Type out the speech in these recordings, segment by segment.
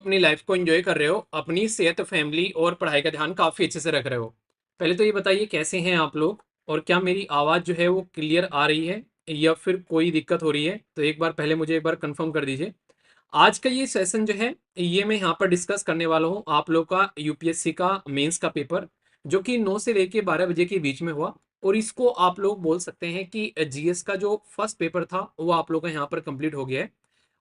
अपनी लाइफ को एंजॉय कर रहे हो, अपनी सेहत, फैमिली और पढ़ाई का ध्यान काफ़ी अच्छे से रख रहे हो। पहले तो ये बताइए कैसे हैं आप लोग, और क्या मेरी आवाज़ जो है वो क्लियर आ रही है या फिर कोई दिक्कत हो रही है? तो एक बार पहले मुझे एक बार कंफर्म कर दीजिए। आज का ये सेशन जो है, ये मैं यहाँ पर डिस्कस करने वाला हूँ आप लोग का यूपीएससी का मेंस का पेपर, जो कि 9 से लेके 12 बजे के बीच में हुआ। और इसको आप लोग बोल सकते हैं कि जीएस का जो फर्स्ट पेपर था वो आप लोग का यहाँ पर कंप्लीट हो गया है।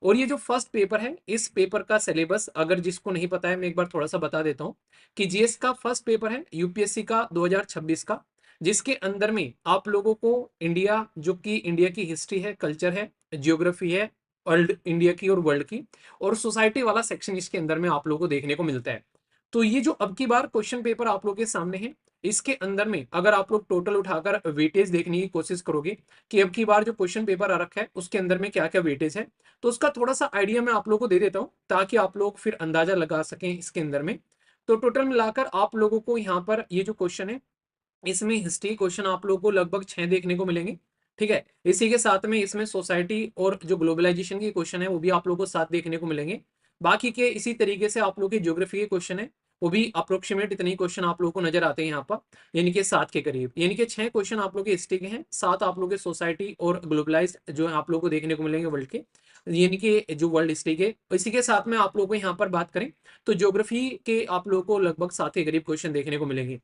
और ये जो फर्स्ट पेपर है, इस पेपर का सिलेबस अगर जिसको नहीं पता है, मैं एक बार थोड़ा सा बता देता हूँ कि जीएस का फर्स्ट पेपर है यूपीएससी का 2026 का, जिसके अंदर में आप लोगों को इंडिया, जो कि इंडिया की हिस्ट्री है, कल्चर है, जियोग्राफी है, वर्ल्ड इंडिया की और वर्ल्ड की, और सोसाइटी वाला सेक्शन इसके अंदर में आप लोगों को देखने को मिलता है। तो ये जो अब की बार क्वेश्चन पेपर आप लोगों के सामने है, इसके अंदर में अगर आप लोग टोटल उठाकर वेटेज देखने की कोशिश करोगे कि अब की बार जो क्वेश्चन पेपर आ रखा है उसके अंदर में क्या क्या वेटेज है, तो उसका थोड़ा सा आइडिया मैं आप लोगों को दे देता हूँ ताकि आप लोग फिर अंदाजा लगा सकें इसके अंदर में। तो टोटल मिलाकर आप लोगों को यहाँ पर ये जो क्वेश्चन है, इसमें हिस्ट्री क्वेश्चन आप लोगों को लगभग 6 देखने को मिलेंगे। ठीक है, इसी के साथ में इसमें सोसाइटी और जो ग्लोबलाइजेशन की क्वेश्चन है वो भी आप लोगों को 7 देखने को मिलेंगे। बाकी के इसी तरीके से आप लोगों के ज्योग्राफी के क्वेश्चन है, वो भी अप्रोक्सीमेट इतने ही क्वेश्चन आप लोगों को नजर आते हैं यहाँ पर, यानी कि 7 के करीब, यानी कि 6 क्वेश्चन आप लोगों के हिस्ट्री के हैं, 7 आप लोगों के सोसाइटी और ग्लोबलाइज जो है आप लोगों को देखने को मिलेंगे वर्ल्ड के, यानी कि जो वर्ल्ड हिस्ट्री के। इसी के साथ में आप लोगों को यहाँ पर बात करें तो ज्योग्राफी के आप लोगों को लगभग 7 के करीब क्वेश्चन देखने को मिलेंगे।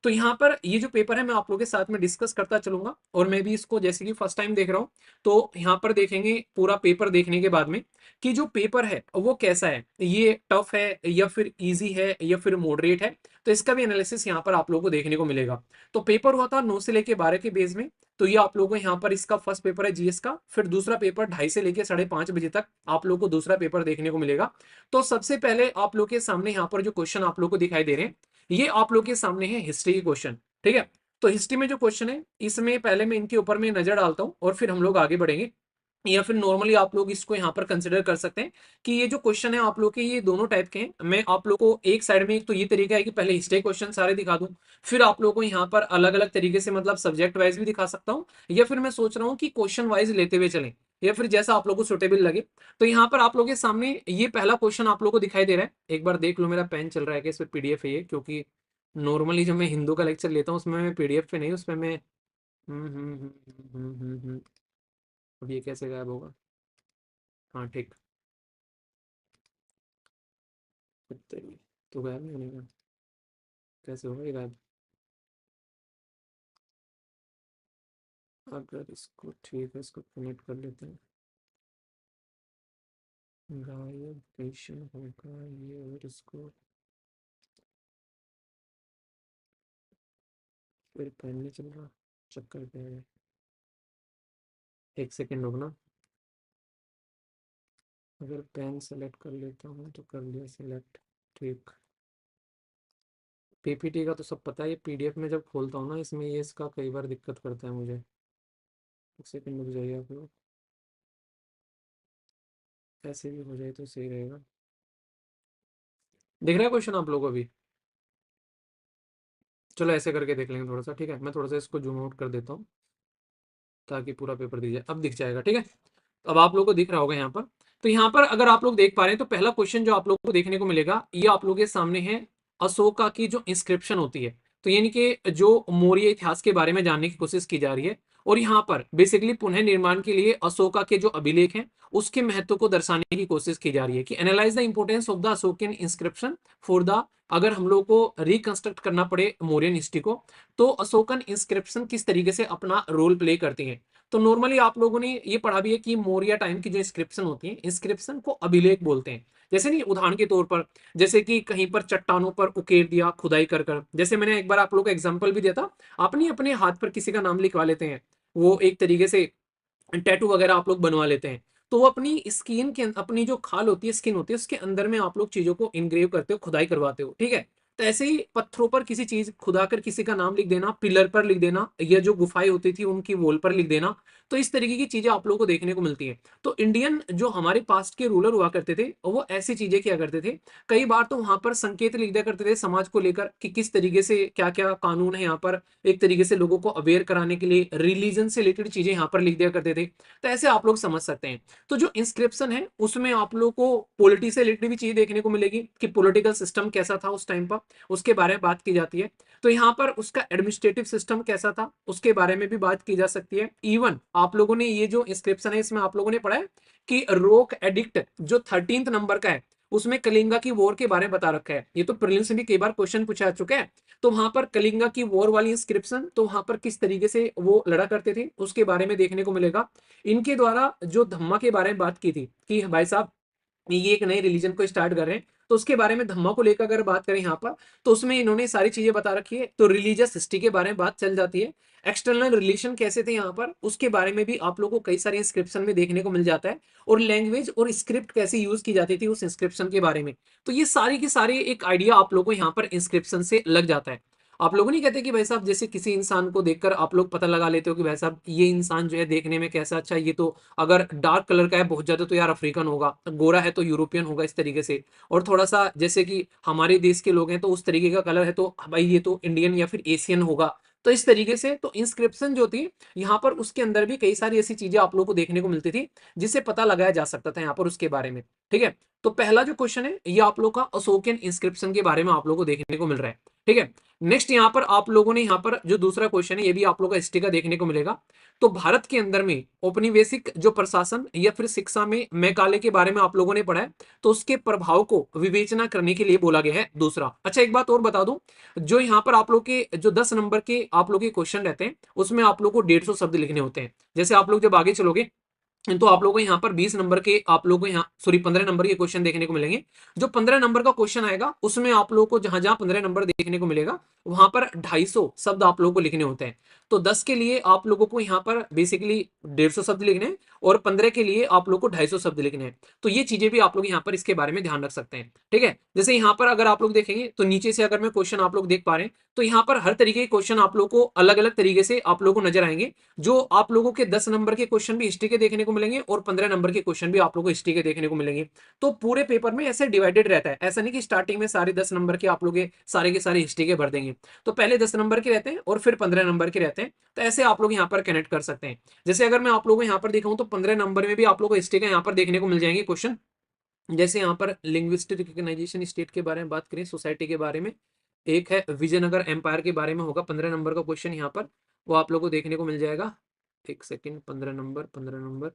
तो यहाँ पर ये जो पेपर है मैं आप लोगों के साथ में डिस्कस करता चलूंगा, और मैं भी इसको जैसे कि फर्स्ट टाइम देख रहा हूँ, तो यहाँ पर देखेंगे पूरा पेपर देखने के बाद में कि जो पेपर है वो कैसा है, ये टफ है या फिर इजी है या फिर मॉडरेट है। तो इसका भी एनालिसिस यहाँ पर आप लोगों को देखने को मिलेगा। तो पेपर हुआ था 9 से लेके 12 के बेस में। तो ये आप लोगों को यहाँ पर इसका फर्स्ट पेपर है जीएस का, फिर दूसरा पेपर 2:30 से लेके 5:30 बजे तक आप लोगों को दूसरा पेपर देखने को मिलेगा। तो सबसे पहले आप लोग के सामने यहाँ पर जो क्वेश्चन आप लोग को दिखाई दे रहे हैं, ये आप लोग के सामने है हिस्ट्री के क्वेश्चन। ठीक है, तो हिस्ट्री में जो क्वेश्चन है, इसमें पहले मैं इनके ऊपर में नजर डालता हूं और फिर हम लोग आगे बढ़ेंगे। या फिर नॉर्मली आप लोग इसको यहाँ पर कंसिडर कर सकते हैं कि ये जो क्वेश्चन है आप लोग के, ये दोनों टाइप के हैं। मैं आप लोग को एक साइड में, एक तो ये तरीका है कि पहले हिस्ट्री क्वेश्चन सारे दिखा दूं, फिर आप लोगों को यहाँ पर अलग अलग तरीके से मतलब सब्जेक्ट वाइज भी दिखा सकता हूँ, या फिर मैं सोच रहा हूँ कि क्वेश्चन वाइज लेते हुए चलें, या फिर जैसा आप लोग को सुटेबल लगे। तो यहाँ पर आप लोगों के सामने ये पहला क्वेश्चन आप लोग को दिखाई दे रहा है, एक बार देख लो मेरा पेन चल रहा है कि इस पर पीडीएफ है ये, क्योंकि नॉर्मली जब मैं हिंदू का लेक्चर लेता हूँ उसमें मैं पीडीएफ पे नहीं, उसमें मैं अब ये कैसे गायब होगा? हाँ ठीक, तो गायब नहीं होने का, कैसे होगा ये गायब? अगर इसको ठीक है, इसको कनेक्ट कर लेते हैं, गायब कैसे होगा ये? और इसको फिर पेन नहीं चल रहा, चक्कर क्या है? एक सेकेंड रुकना, अगर पेन सेलेक्ट कर लेता हूँ तो कर लिया सेलेक्ट। ठीक, पीपीटी का तो सब पता है, ये पीडीएफ में जब खोलता हूँ ना, इसमें ये इसका कई बार दिक्कत करता है मुझे। एक सेकेंड रुक जाइए आप लोग, ऐसे भी हो जाए तो सही रहेगा। दिख रहा है क्वेश्चन आप लोगों को भी? चलो ऐसे करके देख लेंगे थोड़ा सा। ठीक है, मैं थोड़ा सा इसको जूम आउट कर देता हूँ ताकि पूरा पेपर दिख जाए। अब दिख जाएगा, ठीक है। अब आप लोगों को दिख रहा होगा यहाँ पर। तो यहाँ पर अगर आप लोग देख पा रहे हैं तो पहला क्वेश्चन जो आप लोगों को देखने को मिलेगा, ये आप लोगों के सामने है, अशोका की जो इंस्क्रिप्शन होती है, तो यानी कि जो मौर्य इतिहास के बारे में जानने की कोशिश की जा रही है। और यहाँ पर बेसिकली पुनः निर्माण के लिए अशोका के जो अभिलेख हैं उसके महत्व को दर्शाने की कोशिश की जा रही है कि analyse the importance of the Ashokan inscription for the, अगर हम लोग को रिकंस्ट्रक्ट करना पड़े मौर्यन हिस्ट्री को, तो अशोकन इंस्क्रिप्शन किस तरीके से अपना रोल प्ले करती हैं। तो नॉर्मली आप लोगों ने ये पढ़ा भी है कि मौर्य टाइम की जो इंस्क्रिप्शन होती है, इंस्क्रिप्शन को अभिलेख बोलते हैं। जैसे नहीं, उदाहरण के तौर पर जैसे कि कहीं पर चट्टानों पर उकेर दिया खुदाई कर कर, जैसे मैंने एक बार आप लोगों को एग्जांपल भी दिया था, अपनी अपने हाथ पर किसी का नाम लिखवा लेते हैं, वो एक तरीके से टैटू वगैरह आप लोग बनवा लेते हैं। तो वो अपनी स्किन के अपनी जो खाल होती है, स्किन होती है, उसके अंदर में आप लोग चीजों को इनग्रेव करते हो, खुदाई करवाते हो। ठीक है, तो ऐसे ही पत्थरों पर किसी चीज खुदाकर किसी का नाम लिख देना, पिलर पर लिख देना, या जो गुफाएं होती थी उनकी वॉल पर लिख देना। तो इस तरीके की चीजें आप लोगों को देखने को मिलती है। तो इंडियन जो हमारे पास्ट के रूलर हुआ करते थे वो ऐसी चीजें किया करते थे। कई बार तो वहां पर संकेत लिख दिया करते थे समाज को लेकर कि किस तरीके से क्या क्या कानून है यहाँ पर, एक तरीके से लोगों को अवेयर कराने के लिए रिलीजन से रिलेटेड चीजें यहाँ पर लिख दिया करते थे। तो ऐसे आप लोग समझ सकते हैं। तो जो इंस्क्रिप्शन है उसमें आप लोग को पॉलिटी से रिलेटेड भी चीज देखने को मिलेगी कि पॉलिटिकल सिस्टम कैसा था उस टाइम पर, उसके बारे में बात की जाती है। तो यहाँ पर उसका एडमिनिस्ट्रेटिव सिस्टम कैसा था उसके बारे में भी बात की जा सकती है। इवन आप लोगों ने ये जो इंस्क्रिप्शन है इसमें आप लोगों ने पढ़ा है कि रोक एडिक्ट जो 13th नंबर का है उसमें कलिंगा की वॉर के बारे में बता रखा है। ये तो प्रीलिम्स में भी कई बार क्वेश्चन पूछा जा चुका है। तो वहां पर कलिंगा की वॉर वाली इंस्क्रिप्शन, तो वहां पर किस तरीके से वो लड़ा करते थे उसके बारे में देखने को मिलेगा। इनके द्वारा जो धम्मा के बारे में बात की थी कि भाई साहब ये एक नए रिलीजन को स्टार्ट कर रहे हैं, तो उसके बारे में धम्मा को लेकर अगर बात करें यहाँ पर, तो उसमें इन्होंने सारी चीजें बता रखी है। तो रिलीजियस हिस्ट्री के बारे में बात चल जाती है। एक्सटर्नल रिलेशन कैसे थे यहाँ पर उसके बारे में भी आप लोगों को कई सारे इंस्क्रिप्शन में देखने को मिल जाता है। और लैंग्वेज और स्क्रिप्ट कैसे यूज की जाती थी उस इंस्क्रिप्शन के बारे में। तो ये सारी की सारी एक आइडिया आप लोगों को यहाँ पर इंस्क्रिप्शन से लग जाता है। आप लोग नहीं कहते कि भाई साहब जैसे किसी इंसान को देखकर आप लोग पता लगा लेते हो कि भाई साहब ये इंसान जो है देखने में कैसा, अच्छा ये तो अगर डार्क कलर का है बहुत ज्यादा तो यार अफ्रीकन होगा, गोरा है तो यूरोपियन होगा, इस तरीके से। और थोड़ा सा जैसे कि हमारे देश के लोग हैं तो उस तरीके का कलर है तो भाई ये तो इंडियन या फिर एशियन होगा। तो इस तरीके से तो इंस्क्रिप्शन जो थी यहाँ पर उसके अंदर भी कई सारी ऐसी चीजें आप लोगों को देखने को मिलती थी जिससे पता लगाया जा सकता था यहाँ पर उसके बारे में। ठीक है। तो पहला जो क्वेश्चन है ये आप लोग का अशोकियन इंस्क्रिप्शन के बारे में आप लोगों को देखने को मिल रहा है। ठीक है। नेक्स्ट यहाँ पर आप लोगों ने यहाँ पर जो दूसरा क्वेश्चन है ये भी आप लोगों का हिस्ट्री का देखने को मिलेगा। तो भारत के अंदर में औपनिवेशिक जो प्रशासन या फिर शिक्षा में मैकाले के बारे में आप लोगों ने पढ़ा है। तो उसके प्रभाव को विवेचना करने के लिए बोला गया है दूसरा। अच्छा एक बात और बता दूं, जो यहाँ पर आप लोग के जो 10 नंबर के आप लोग के क्वेश्चन रहते हैं उसमें आप लोग को 150 शब्द लिखने होते हैं। जैसे आप लोग जब आगे चलोगे तो आप लोगों को यहाँ पर 20 नंबर के आप लोगों को यहाँ सॉरी 15 नंबर के क्वेश्चन देखने को मिलेंगे। जो 15 नंबर का क्वेश्चन आएगा उसमें आप लोगों को जहां जहां 15 नंबर देखने को मिलेगा वहां पर 250 शब्द आप लोगों को लिखने होते हैं। तो 10 के लिए आप लोगों को यहाँ पर बेसिकली 150 शब्द लिखने हैं और 15 के लिए आप लोग को 250 शब्द लिखने हैं। तो ये चीजें भी आप लोग यहाँ पर इसके बारे में ध्यान रख सकते हैं। ठीक है। जैसे यहाँ पर अगर आप लोग देखेंगे तो नीचे से अगर मैं क्वेश्चन आप लोग देख पा रहे हैं तो यहाँ पर हर तरीके के क्वेश्चन आप लोग को अलग अलग तरीके से आप लोगों को नजर आएंगे। जो आप लोगों के 10 नंबर के क्वेश्चन भी हिस्ट्री के देखने को मिलेंगे और 15 नंबर के क्वेश्चन भी आप लोगों को हिस्ट्री के देखने को मिलेंगे। तो पूरे पेपर में ऐसे डिवाइडेड रहता है, ऐसा नहीं कि स्टार्टिंग में सारे 10 नंबर के आप लोग सारे के सारे हिस्ट्री के भर देंगे। तो पहले 10 नंबर के रहते हैं और फिर 15 नंबर के रहते हैं। तो ऐसे आप लोग यहाँ पर कनेक्ट कर सकते हैं। जैसे अगर मैं आप लोगों को यहाँ पर दिखाऊं तो 15 नंबर में भी आप लोग को हिस्ट्री का यहाँ पर देखने को मिल जाएंगे क्वेश्चन। जैसे यहाँ पर लिंग्विस्टिक रिकग्नाइजेशन स्टेट के बारे में बात करें, सोसाइटी के बारे में, एक है विजयनगर एम्पायर के बारे में होगा 15 नंबर का क्वेश्चन यहाँ पर, वो आप लोगों को देखने को मिल जाएगा। एक सेकेंड, 15 नंबर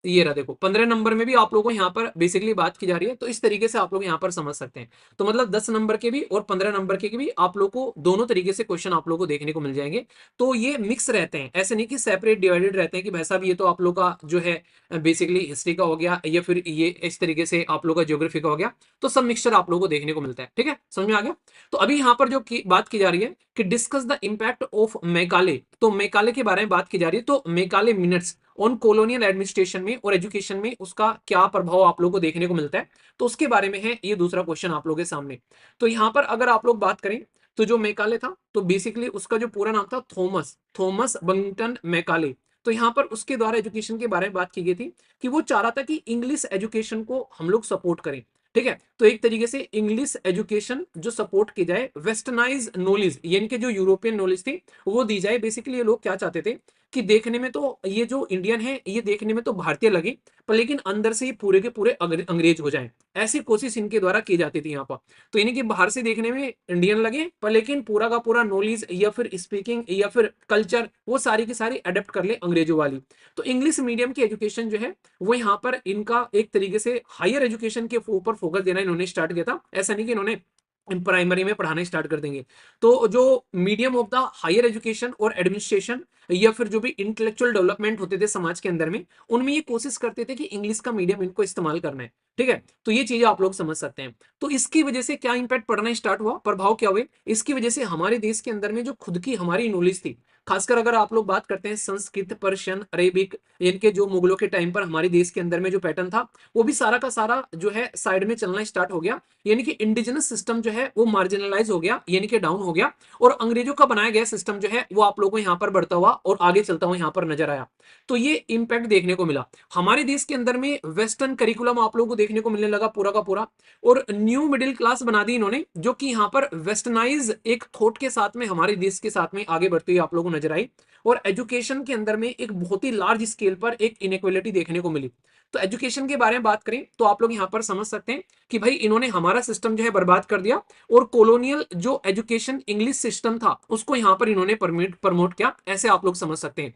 ये रहा देखो 15 नंबर में भी आप लोगों को यहाँ पर बेसिकली बात की जा रही है। तो इस तरीके से आप लोग यहाँ पर समझ सकते हैं। तो मतलब 10 नंबर के भी और 15 नंबर के भी आप लोग को दोनों तरीके से क्वेश्चन आप लोग को देखने को मिल जाएंगे। तो ये मिक्स रहते हैं, ऐसे नहीं कि सेपरेट डिवाइडेड रहते हैं कि भाई साहब ये तो आप लोग का जो है बेसिकली हिस्ट्री का हो गया या फिर ये इस तरीके से आप लोग का ज्योग्राफी का हो गया। तो सब मिक्सचर आप लोग को देखने को मिलता है। ठीक है, समझ में आ गया। तो अभी यहाँ पर जो बात की जा रही है कि discuss the impact of Macaulay, तो मैकाले के बारे में बात की जा रही है। तो Macaulay minutes on colonial administration में और एजुकेशन में उसका क्या प्रभाव आप लोगों को देखने को मिलता है, तो उसके बारे में है ये दूसरा क्वेश्चन आप लोगों के सामने। तो यहाँ पर अगर आप लोग बात करें तो जो मैकाले था तो बेसिकली उसका जो पूरा नाम था थॉमस थॉमस बंगटन मैकाले। तो यहाँ पर उसके द्वारा एजुकेशन के बारे में बात की गई थी कि वो चाह रहा था कि इंग्लिश एजुकेशन को हम लोग सपोर्ट करें। ठीक है। तो एक तरीके से इंग्लिश एजुकेशन जो सपोर्ट की जाए, वेस्टर्नाइज नॉलेज यानी कि जो यूरोपियन नॉलेज थी वो दी जाए। बेसिकली ये लोग क्या चाहते थे कि देखने में तो ये जो इंडियन है ये देखने में तो भारतीय लगे पर लेकिन अंदर से ये पूरे के पूरे अंग्रेज हो जाएं, ऐसी कोशिश इनके द्वारा की जाती थी यहाँ पर। तो यानी कि बाहर से देखने में इंडियन लगे पर लेकिन पूरा का पूरा नॉलेज या फिर स्पीकिंग या फिर कल्चर वो सारी की सारी अडेप्ट कर ले अंग्रेजों वाली। तो इंग्लिश मीडियम की एजुकेशन जो है वो यहाँ पर इनका एक तरीके से हायर एजुकेशन के ऊपर फोकस देना इन्होंने स्टार्ट किया था। ऐसा नहीं कि इन्होंने प्राइमरी में पढ़ाना स्टार्ट कर देंगे। तो जो medium of the higher education और एडमिनिस्ट्रेशन या फिर जो भी इंटेलेक्चुअल डेवलपमेंट होते थे समाज के अंदर में, उनमें ये कोशिश करते थे कि इंग्लिश का मीडियम इनको इस्तेमाल करना है। ठीक है? तो ये चीज़ें आप लोग समझ सकते हैं। तो इसकी वजह से क्या इम्पैक्ट पड़ना स्टार्ट हुआ, प्रभाव क्या हुए? इसकी वजह से हमारे देश के अंदर में जो खुद की हमारी नॉलेज थी, खासकर अगर आप लोग बात करते हैं संस्कृत, पर्शियन, अरेबिक, इनके जो मुगलों के टाइम पर हमारे देश के अंदर में जो पैटर्न था, वो भी सारा का सारा जो है साइड में चलना स्टार्ट हो गया। यानी कि इंडिजिनस सिस्टम जो है वो मार्जिनलाइज़ हो गया, यानी कि डाउन हो गया, और अंग्रेजों का बनाया गया सिस्टम जो है वो आप लोगों को यहाँ पर बढ़ता हुआ और आगे चलता हुआ यहाँ पर नज़र आया। तो ये इम्पैक्ट देखने को मिला। हमारे देश के अंदर में वेस्टर्न करिकुलम आप लोगों को देखने को मिलने लगा पूरा का पूरा, और न्यू मिडिल क्लास बना दी इन्होंने, जो कि यहाँ पर वेस्टर्नाइज एक थॉट के साथ में हमारे देश के साथ में आगे बढ़ती हुई आप लोगों को नजर आई। और एजुकेशन के अंदर में एक बहुत ही लार्ज स्केल पर एक इनइक्वालिटी देखने को मिली। तो एजुकेशन के बारे में बात करें तो आप लोग यहाँ पर समझ सकते हैं कि भाई इन्होंने हमारा सिस्टम जो है बर्बाद कर दिया, और कॉलोनियल जो एजुकेशन इंग्लिश सिस्टम था उसको यहाँ पर इन्होंने प्रमोट किया, ऐसे आप लोग समझ सकते हैं।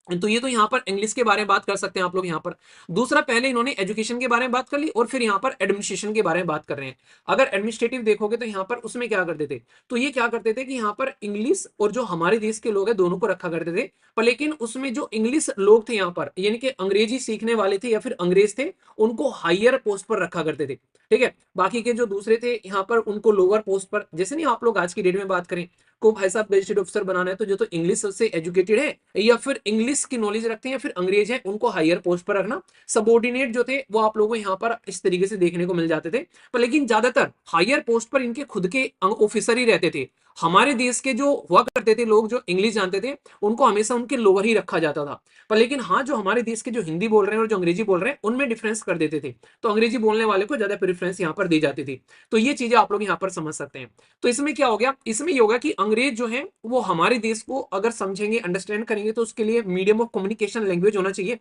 तो ये तो यहाँ पर इंग्लिश के बारे में बात कर सकते हैं आप लोग यहाँ पर। दूसरा, पहले इन्होंने एजुकेशन के बारे में बात कर ली और फिर यहाँ पर एडमिनिस्ट्रेशन के बारे में बात कर रहे हैं। अगर एडमिनिस्ट्रेटिव देखोगे तो यहाँ पर उसमें क्या करते थे, तो ये क्या करते थे कि यहाँ पर इंग्लिश और जो हमारे देश के लोग हैं दोनों को रखा करते थे। पर लेकिन उसमें जो इंग्लिश लोग थे यहाँ पर, यानी कि अंग्रेजी सीखने वाले थे या फिर अंग्रेज थे, उनको हायर पोस्ट पर रखा करते थे। ठीक है, बाकी के जो दूसरे थे यहाँ पर उनको लोअर पोस्ट पर, जैसे नहीं आप लोग आज की डेट में बात करें को भाई साहब गजेटेड ऑफिसर बनाना है तो जो तो इंग्लिश से एजुकेटेड है या फिर इंग्लिश की नॉलेज रखते हैं या फिर अंग्रेज हैं, उनको हायर पोस्ट पर रखना। सबॉर्डिनेट जो थे वो आप लोगों को यहाँ पर इस तरीके से देखने को मिल जाते थे। पर लेकिन ज्यादातर हायर पोस्ट पर इनके खुद के ऑफिसर ही रहते थे। हमारे देश के जो हुआ करते थे लोग जो इंग्लिश जानते थे, उनको हमेशा उनके लोअर ही रखा जाता था। पर लेकिन हाँ, जो हमारे देश के जो हिंदी बोल रहे हैं और जो अंग्रेजी बोल रहे हैं उनमें डिफरेंस कर देते थे, तो अंग्रेजी बोलने वाले को ज्यादा प्रेफरेंस यहाँ पर दी जाती थी। तो ये चीजें आप लोग यहाँ पर समझ सकते हैं। तो इसमें क्या हो गया, इसमें ये होगा कि अंग्रेज जो है वो हमारे देश को अगर समझेंगे, अंडरस्टैंड करेंगे, तो उसके लिए मीडियम ऑफ कम्युनिकेशन लैंग्वेज होना चाहिए।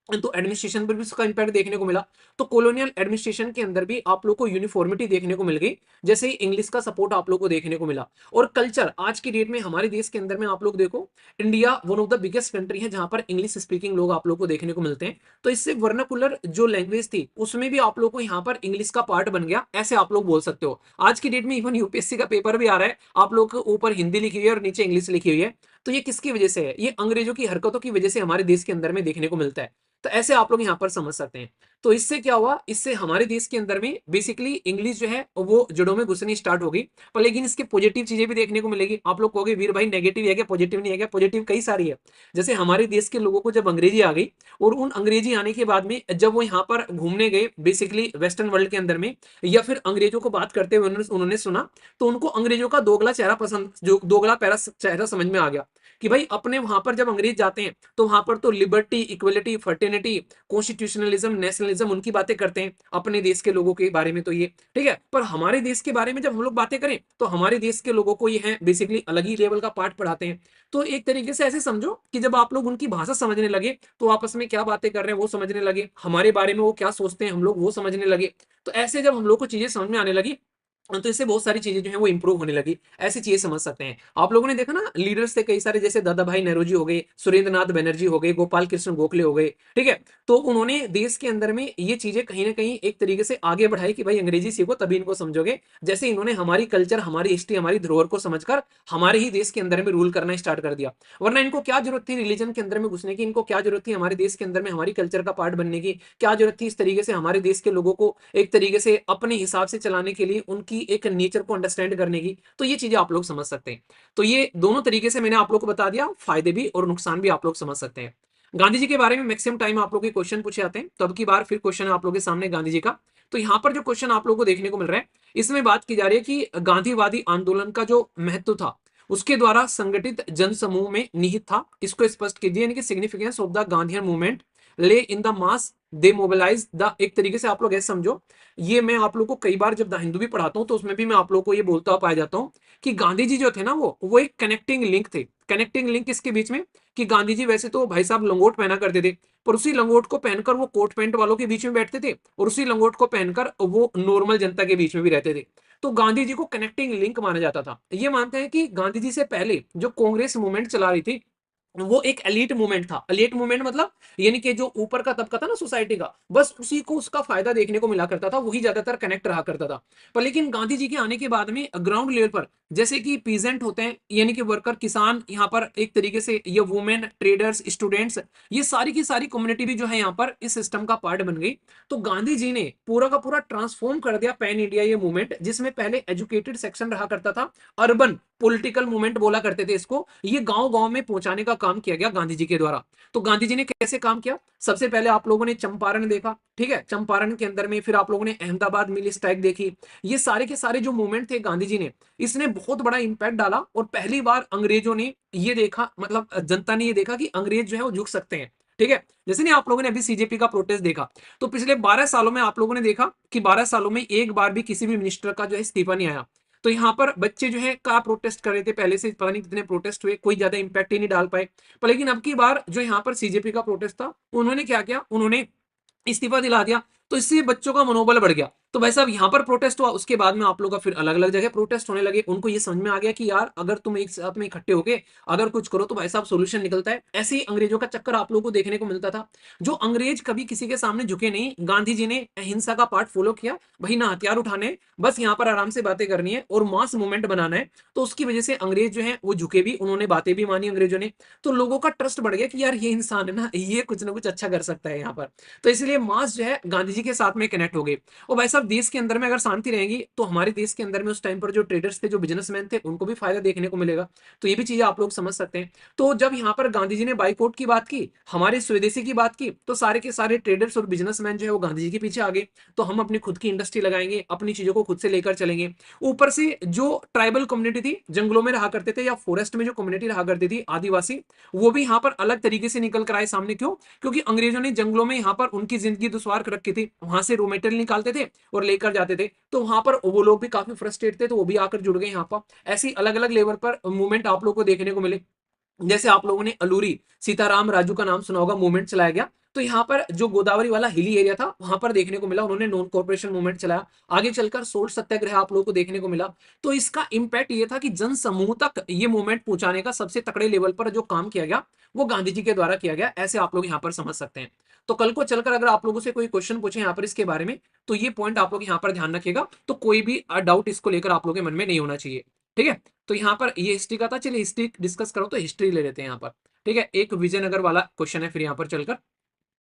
तो एडमिनिस्ट्रेशन पर भी उसका इंपैक्ट देखने को मिला। तो कॉलोनियल एडमिनिस्ट्रेशन के अंदर भी आप लोग को यूनिफॉर्मिटी देखने को मिल गई, जैसे ही इंग्लिश का सपोर्ट आप लोग को देखने को मिला। और कल्चर आज की डेट में हमारे देश के अंदर में आप लोग देखो, India one of the biggest country है जहां पर इंग्लिश स्पीकिंग लोग आप लोग को देखने को मिलते हैं। तो इससे वर्नाकुलर जो लैंग्वेज थी उसमें भी आप लोग को यहाँ पर इंग्लिश का पार्ट बन गया, ऐसे आप लोग बोल सकते हो। आज की डेट में इवन यूपीएससी का पेपर भी आ रहा है, आप लोग के ऊपर हिंदी लिखी हुई है और नीचे इंग्लिश लिखी हुई है। तो ये किसकी वजह से है, ये अंग्रेजों की हरकतों की वजह से हमारे देश के अंदर में देखने को मिलता है। तो ऐसे आप लोग यहाँ पर समझ सकते हैं। तो इससे क्या हुआ, इससे हमारे देश के अंदर में बेसिकली इंग्लिश जो है वो जड़ों में घुसनी स्टार्ट हो गई। पर लेकिन इसके पॉजिटिव चीजें भी देखने को मिलेगी। आप लोग कहोगे वीर भाई नेगेटिव है क्या, पॉजिटिव नहीं है क्या? पॉजिटिव कई सारी है। जैसे हमारे देश के लोगों को जब अंग्रेजी आ गई, और उन अंग्रेजी आने के बाद में जब वो यहाँ पर घूमने गए बेसिकली वेस्टर्न वर्ल्ड के अंदर में, या फिर अंग्रेजों को बात करते हुए उन्होंने सुना, तो उनको अंग्रेजों का दोगला चेहरा पसंद, जो दोगला पैरा चेहरा समझ में आ गया कि भाई अपने वहां पर जब अंग्रेज जाते हैं तो वहां पर तो liberty, equality, fraternity, constitutionalism, nationalism उनकी बातें करते हैं अपने देश के लोगों के बारे में, तो ये ठीक है। पर हमारे देश के बारे में जब हम लोग बातें करें तो हमारे देश के लोगों को ये है बेसिकली अलग ही लेवल का पाठ पढ़ाते हैं। तो एक तरीके से ऐसे समझो कि जब आप लोग उनकी भाषा समझने लगे तो आपस में क्या बातें कर रहे हैं वो समझने लगे, हमारे बारे में वो क्या सोचते हैं हम लोग वो समझने लगे। तो ऐसे जब हम लोग को चीजें समझ में आने लगी, तो इससे बहुत सारी चीजें जो है वो इंप्रूव होने लगी। ऐसी चीजें समझ सकते हैं। आप लोगों ने देखा ना, लीडर्स थे कई सारे, जैसे दादा भाई नौरोजी हो गए, सुरेंद्र नाथ बनर्जी हो गए, गोपाल कृष्ण गोखले हो गए, ठीक है। तो उन्होंने देश के अंदर में ये चीजें कहीं ना कहीं एक तरीके से आगे बढ़ाई कि भाई अंग्रेजी सीखो तभी इनको समझोगे। जैसे इन्होंने हमारी कल्चर, हमारी हिस्ट्री, हमारी धरोहर को समझकर हमारे ही देश के अंदर में रूल करना स्टार्ट कर दिया। वरना इनको क्या जरूरत थी रिलीजन के अंदर में घुसने की, इनको क्या जरूरत थी हमारे देश के अंदर में हमारी कल्चर का पार्ट बनने की, क्या जरूरत थी इस तरीके से हमारे देश के लोगों को एक तरीके से अपने हिसाब से चलाने के लिए, उनकी एक नेचर को अंडरस्टैंड करने की। तो ये चीजें आप लोग समझ सकते हैं। तो ये दोनों तरीके से मैंने आप लोग को बता दिया, फायदे भी और नुकसान भी आप लोग समझ सकते हैं। गांधी जी के बारे में मैक्सिमम टाइम आप लोग के क्वेश्चन पूछे जाते हैं, तो अब की बार फिर क्वेश्चन आप लोग के सामने गांधी जी का। तो यहाँ पर जो क्वेश्चन आप लोग को देखने को मिल रहा है, इसमें बात की जा रही है कि गांधीवादी आंदोलन का जो महत्व था उसके द्वारा संगठित जन समूह में निहित था, इसको स्पष्ट कीजिए। यानी कि significance of the Gandhian movement lay in the mass they mobilise the, एक तरीके से आप लोग ऐसे समझो, ये मैं आप लोग को कई बार जब द हिंदू भी पढ़ाता हूँ तो उसमें भी मैं आप लोग को ये बोलता हुआ पाया जाता हूँ कि गांधी जी जो थे ना वो एक कनेक्टिंग लिंक थे। कनेक्टिंग लिंक किसके बीच में, कि गांधी जी वैसे तो भाई साहब लंगोट पहना करते थे, पर उसी लंगोट को पहनकर वो कोट पैंट वालों के बीच में बैठते थे, और उसी लंगोट को पहनकर वो नॉर्मल जनता के बीच में भी रहते थे। तो गांधी जी को कनेक्टिंग लिंक माना जाता था। ये मानते हैं कि गांधी जी से पहले जो कांग्रेस मूवमेंट चला रही थी वो एक एलीट मूवमेंट था। एलीट मूवमेंट मतलब यानी कि जो ऊपर का तबका था ना सोसाइटी का, बस उसी को उसका फायदा देखने को मिला करता था, वही ज्यादातर कनेक्ट रहा करता था। पर लेकिन गांधी जी के आने के बाद में ग्राउंड लेवल पर जैसे कि पीजेंट होते हैं यानी कि वर्कर किसान, यहाँ पर एक तरीके से ये वुमेन ट्रेडर्स स्टूडेंट्स, ये सारी की सारी कम्युनिटी भी जो है यहाँ पर इस सिस्टम का पार्ट बन गई। तो गांधी जी ने पूरा का पूरा ट्रांसफॉर्म कर दिया पैन इंडिया ये मूवमेंट, जिसमें पहले एजुकेटेड सेक्शन रहा करता था, अर्बन पॉलिटिकल मूवमेंट बोला करते थे इसको, ये गांव गांव में पहुंचाने का काम किया गया गांधी जी के द्वारा। तो गांधी जी ने कैसे काम किया? सबसे पहले आप लोगों ने चंपारण देखा, ठीक है, चंपारण के अंदर में फिर आप लोगों ने अहमदाबाद मिल स्ट्राइक देखी। ये सारे के सारे जो मूवमेंट थे गांधी जी ने, इसने बहुत बड़ा इंपैक्ट डाला, और पहली बार अंग्रेजों ने ये देखा, मतलब जनता ने ये देखा कि अंग्रेज जो है वो झुक सकते हैं। ठीक है, जैसे नहीं आप लोगों ने अभी सीजेपी का प्रोटेस्ट देखा, तो पिछले 12 सालों में आप लोगों ने देखा कि 12 सालों में एक बार भी किसी भी मिनिस्टर का जो है इस्तीफा नहीं आया। तो यहाँ पर बच्चे जो है का प्रोटेस्ट कर रहे थे, पहले से पता नहीं कितने प्रोटेस्ट हुए, कोई ज्यादा इंपैक्ट ही नहीं डाल पाए। पर लेकिन अब की बार जो यहाँ पर सीजेपी का प्रोटेस्ट था, उन्होंने क्या किया, उन्होंने इस्तीफा दिला दिया। तो इससे बच्चों का मनोबल बढ़ गया। तो वैसा अब यहाँ पर प्रोटेस्ट हुआ, उसके बाद में आप लोग का फिर अलग अलग जगह प्रोटेस्ट होने लगे। उनको ये समझ में आ गया कि यार अगर तुम एक साथ में इकट्ठे होके अगर कुछ करो तो भाई साहब सोल्यूशन निकलता है। ऐसे ही अंग्रेजों का चक्कर आप लोगों को देखने को मिलता था। जो अंग्रेज कभी किसी के सामने झुके नहीं, गांधी जी ने अहिंसा का पार्ट फॉलो किया, भाई ना हथियार उठाने, बस यहाँ पर आराम से बातें करनी है और मास मूवमेंट बनाना है। तो उसकी वजह से अंग्रेज जो है वो झुके भी, उन्होंने बातें भी मानी अंग्रेजों ने। तो लोगों का ट्रस्ट बढ़ गया कि यार ये इंसान है ना, ये कुछ ना कुछ अच्छा कर सकता है यहाँ पर। तो इसलिए मास जो है गांधी जी के साथ में कनेक्ट हो गई। और भाई साहब देश के अंदर में अगर शांति रहेगी तो हमारे देश के अंदर में उस टाइम पर जो ट्रेडर्स थे, जो बिजनेसमैन थे, उनको भी फायदा देखने को मिलेगा। तो ये भी चीजें आप लोग समझ सकते हैं। तो जब यहाँ पर गांधी जी ने बाइकआउट की बात की, हमारे स्वदेशी की बात की, तो सारे के सारे ट्रेडर्स और बिजनेसमैन जो है वो गांधी जी के पीछे आ गए। तो हम अपनी खुद की इंडस्ट्री लगाएंगे, अपनी चीजों को खुद से लेकर चलेंगे। ऊपर से जो ट्राइबल कम्युनिटी थी, जंगलों में रहा करते थे या फॉरेस्ट में जो कम्युनिटी रहा करती थी आदिवासी, वो भी यहाँ पर अलग तरीके से निकल कर आए सामने। क्यों? क्योंकि अंग्रेजों ने जंगलों में यहाँ पर उनकी जिंदगी दुश्वार कर रखी थी, वहां से रॉ मटेरियल निकालते थे और लेकर जाते थे। तो वहां पर वो लोग भी काफी फ्रस्ट्रेट थे, तो वो भी आकर जुड़ गए यहाँ पर। ऐसी अलग अलग लेवल पर मूवमेंट आप लोग को देखने को मिले। जैसे आप लोगों ने अलूरी सीताराम राजू का नाम सुना होगा, मूवमेंट चलाया गया। तो यहाँ पर जो गोदावरी वाला हिली एरिया था, वहां पर देखने को मिला, उन्होंने नॉन कॉर्पोरेशन मूवमेंट चलाया। आगे चलकर सोल्ट सत्याग्रह आप लोगों को देखने को मिला। तो इसका इंपैक्ट ये था कि जन समूह तक ये मूवमेंट पहुंचाने का सबसे तकड़े लेवल पर जो काम किया गया, वो गांधी जी के द्वारा किया गया। ऐसे आप लोग यहाँ पर समझ सकते हैं। तो कल को चलकर अगर आप लोगों से कोई क्वेश्चन पूछे यहाँ पर इसके बारे में, तो ये पॉइंट आप लोग यहाँ पर ध्यान रखिएगा, तो कोई भी डाउट इसको लेकर आप लोगों के मन में नहीं होना चाहिए। ठीक है, तो यहाँ पर ये हिस्ट्री का था। चलिए हिस्ट्री डिस्कस करो, तो हिस्ट्री ले लेते हैं यहाँ पर। ठीक है, एक विजयनगर वाला क्वेश्चन है, फिर यहाँ पर चलकर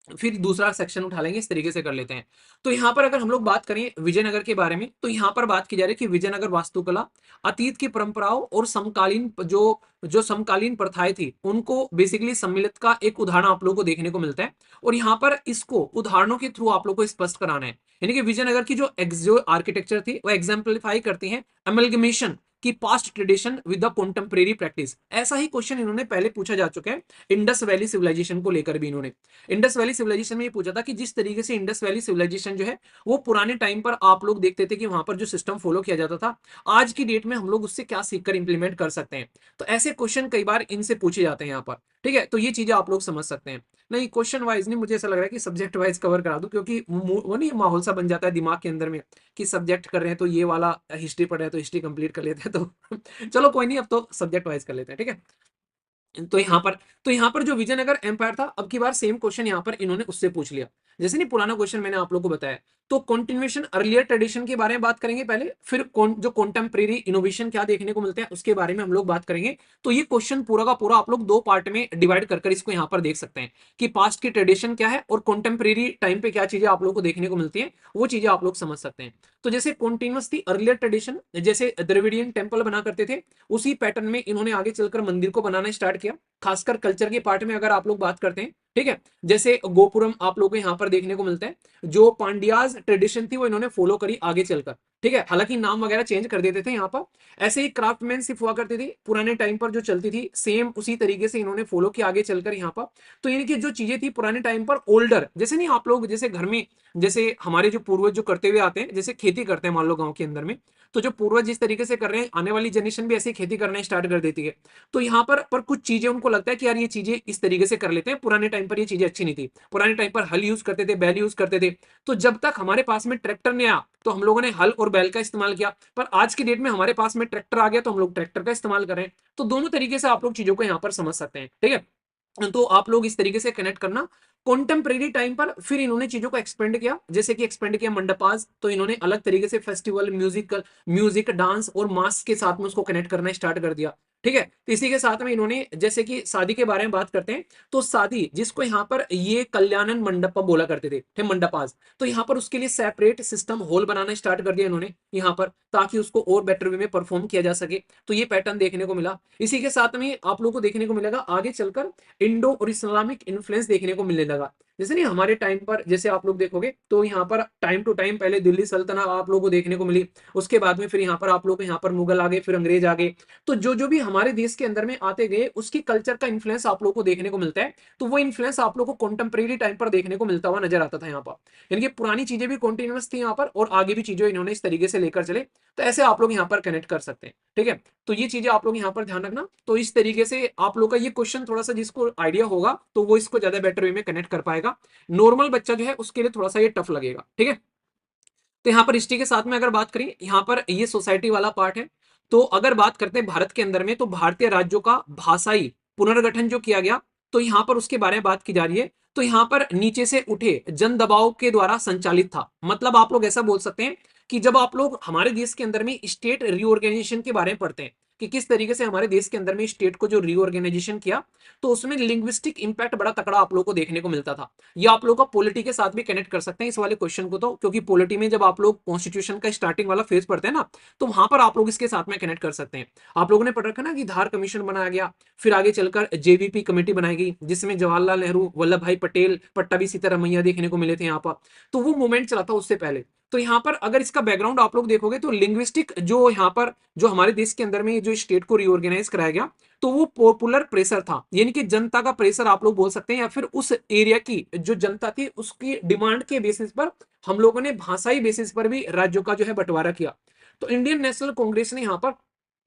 फिर दूसरा सेक्शन उठा लेंगे, इस तरीके से कर लेते हैं। तो यहाँ पर अगर हम लोग बात करें विजयनगर के बारे में, तो यहाँ पर बात की जा रही है कि विजयनगर वास्तुकला अतीत की परंपराओं और समकालीन जो जो समकालीन प्रथाएं थी, उनको बेसिकली सम्मिलित का एक उदाहरण आप लोगों को देखने को मिलता है। और यहाँ पर इसको उदाहरणों के थ्रू आप लोग को स्पष्ट कराना है। यानी कि विजयनगर की जो आर्किटेक्चर थी, वो एग्जाम्पलीफाई करती है अमेलगमेशन की past tradition with the contemporary practice. ऐसा ही क्वेश्चन इन्होंने पहले पूछा जा चुका है इंडस वैली सिविलाइजेशन को लेकर भी। इन्होंने इंडस वैली सिविलाइजेशन में ये पूछा था कि जिस तरीके से इंडस वैली सिविलाइजेशन जो है वो पुराने टाइम पर आप लोग देखते थे कि वहां पर जो सिस्टम फॉलो किया जाता था, आज की डेट में हम लोग उससे क्या सीखकर इंप्लीमेंट कर सकते हैं। तो ऐसे क्वेश्चन कई बार इनसे पूछे जाते हैं यहाँ पर। ठीक है, तो ये चीजें आप लोग समझ सकते हैं। नहीं क्वेश्चन वाइज नहीं, मुझे ऐसा लग रहा है कि सब्जेक्ट वाइज कवर करा दूं, क्योंकि वो नहीं माहौल सा बन जाता है दिमाग के अंदर में कि सब्जेक्ट कर रहे हैं तो ये वाला हिस्ट्री पढ़ रहे हैं तो हिस्ट्री कंप्लीट कर लेते हैं। तो चलो कोई नहीं, अब तो सब्जेक्ट वाइज कर लेते हैं। ठीक है, तो यहाँ पर जो विजयनगर एम्पायर था, अब की बार सेम क्वेश्चन यहाँ पर इन्होंने उससे पूछ लिया। जैसे नहीं पुराना क्वेश्चन मैंने आप लोगों को बताया। तो कंटिन्यूएशन अर्लियर ट्रेडिशन के बारे में बात करेंगे पहले, फिर जो कॉन्टेम्परेरी इनोवेशन क्या देखने को मिलते हैं उसके बारे में हम लोग बात करेंगे। तो ये क्वेश्चन पूरा का पूरा आप लोग दो पार्ट में डिवाइड कर इसको यहाँ पर देख सकते हैं कि पास्ट की ट्रेडिशन क्या है और कॉन्टेम्परेरी टाइम पे क्या चीजें आप लोग को देखने को मिलती है, वो चीजें आप लोग समझ सकते हैं। तो जैसे कॉन्टिन्यूस थी अर्लियर ट्रेडिशन, जैसे द्रविडियन टेम्पल बना करते थे, उसी पैटर्न में इन्होंने आगे चलकर मंदिर को बनाना स्टार्ट किया। खासकर कल्चर के पार्ट में अगर आप लोग बात करते हैं, ठीक है, जैसे गोपुरम आप लोगों को यहाँ पर देखने को मिलता है। जो पांड्याज ट्रेडिशन थी वो इन्होंने फॉलो करी आगे चलकर। ठीक है, हालांकि नाम वगैरह चेंज कर देते थे यहाँ पर। ऐसे ही क्राफ्टमैनशिप हुआ करती थी पुराने टाइम पर जो चलती थी, सेम उसी तरीके से इन्होंने फॉलो किया आगे चलकर यहाँ पर। तो यानी कि जो चीजें थी पुराने टाइम पर ओल्डर, जैसे नहीं आप लोग जैसे घर में, जैसे हमारे जो पूर्वज जो करते हुए आते हैं, जैसे खेती करते हैं मान लो गांव के अंदर में, तो जो पूर्वज जिस तरीके से कर रहे हैं, आने वाली जनरेशन भी ऐसे खेती करना स्टार्ट कर देती है। तो यहाँ पर कुछ चीजें उनको लगता है कि यार ये चीजें इस तरीके से कर लेते हैं, पुराने टाइम पर ये चीजें अच्छी नहीं थी। पुराने टाइम पर हल यूज करते थे, बैल यूज करते थे। तो जब तक हमारे पास में ट्रैक्टर नहीं आया तो हम लोगों ने हल और बैल का इस्तेमाल किया। पर आज की डेट में हमारे पास में ट्रैक्टर आ गया तो हम लोग ट्रैक्टर का इस्तेमाल कर रहे हैं। तो दोनों तरीके से आप लोग चीजों को यहाँ पर समझ सकते हैं। ठीक है, तो आप लोग इस तरीके से कनेक्ट करना। कॉन्टेम्परेरी टाइम पर फिर इन्होंने चीजों को एक्सपेंड किया, जैसे कि एक्सपेंड किया मंडपास, तो इन्होंने अलग तरीके से फेस्टिवल, म्यूजिक डांस और मास के साथ में उसको कनेक्ट करना स्टार्ट कर दिया। ठीक है, तो इसी के साथ में इन्होंने, जैसे कि शादी के बारे में बात करते हैं, तो शादी जिसको यहाँ पर ये कल्याणन मंडपम बोला करते थे मंडपास, तो यहाँ पर उसके लिए सेपरेट सिस्टम हॉल बनाना स्टार्ट कर दिया इन्होंने यहाँ पर, ताकि उसको और बेटर वे में परफॉर्म किया जा सके। तो ये पैटर्न देखने को मिला। इसी के साथ में आप लोगों को देखने को मिलेगा आगे चलकर इंडो और इस्लामिक इन्फ्लुएंस देखने को मिलने लगा। जैसे नहीं हमारे टाइम पर, जैसे आप लोग देखोगे तो यहाँ पर टाइम टू टाइम पहले दिल्ली सल्तनत आप लोगों को देखने को मिली, उसके बाद में फिर यहाँ पर आप लोग को यहाँ पर मुगल आ गए, फिर अंग्रेज आ गए। तो जो जो भी हमारे देश के अंदर में आते गए उसकी कल्चर का इन्फ्लुएंस आप लोग को देखने को मिलता है। तो वो इन्फ्लुएंस आप लोग को कॉन्टेम्परेरी टाइम पर देखने को मिलता हुआ नजर आता था यहाँ पर। यानी कि पुरानी चीजें भी कॉन्टिन्यूस थी यहाँ पर, और आगे भी चीजें इन्होंने इस तरीके से लेकर चले। तो ऐसे आप लोग यहाँ पर कनेक्ट कर सकते हैं। ठीक है, तो ये चीजें आप लोग यहाँ पर ध्यान रखना। तो इस तरीके से आप लोग का ये क्वेश्चन थोड़ा सा जिसको आइडिया होगा तो वो इसको ज्यादा बेटर वे में कनेक्ट कर पाएगा। नॉर्मल बच्चा जो है उसके लिए थोड़ा सा ये टफ लगेगा। ठीक है, तो यहाँ पर हिस्ट्री के साथ में अगर बात करें, यहाँ पर ये सोसाइटी वाला पार्ट है। तो अगर बात करते हैं भारत के अंदर में, तो भारतीय राज्यों का भाषाई पुनर्गठन जो किया गया, तो यहाँ पर उसके बारे में बात की जा रही है। तो यहाँ पर नीचे से उठे जन दबाव के द्वारा संचालित था। मतलब आप लोग ऐसा बोल सकते हैं कि जब आप लोग हमारे देश के अंदर में स्टेट रीऑर्गेनाइजेशन के बारे में पढ़ते हैं कि किस तरीके से हमारे देश के अंदर में स्टेट को जो रीऑर्गेनाइजेशन किया, तो उसमें लिंग्विस्टिक इंपैक्ट बड़ा तकड़ा आप लोग को देखने को मिलता था। ये आप लोग का पॉलिटी के साथ भी कनेक्ट कर सकते हैं इस वाले क्वेश्चन को, तो क्योंकि पॉलिटी में जब आप लोग कॉन्स्टिट्यूशन का स्टार्टिंग वाला फेज पढ़ते हैं ना, तो वहां पर आप लोग इसके साथ में कनेक्ट कर सकते हैं। आप लोगों ने पढ़ रखा ना कि धार कमीशन बनाया गया, फिर आगे चलकर जेवीपी कमेटी बनाई गई, जिसमें जवाहरलाल नेहरू, वल्लभ भाई पटेल, पट्टाभी सीतारामैया देखने को मिले थे यहाँ पर। तो वो मूवमेंट चला था उससे पहले। तो यहाँ पर अगर इसका बैकग्राउंड आप लोग देखोगे, तो लिंग्विस्टिक जो यहाँ पर जो हमारे देश के अंदर में जो स्टेट को रीऑर्गेनाइज कराया गया, तो वो पॉपुलर प्रेशर था, यानी कि जनता का प्रेशर आप लोग बोल सकते हैं, या फिर उस एरिया की जो जनता थी उसकी डिमांड के बेसिस पर हम लोगों ने भाषाई बेसिस पर भी राज्यों का जो है बंटवारा किया। तो इंडियन नेशनल कांग्रेस ने यहाँ पर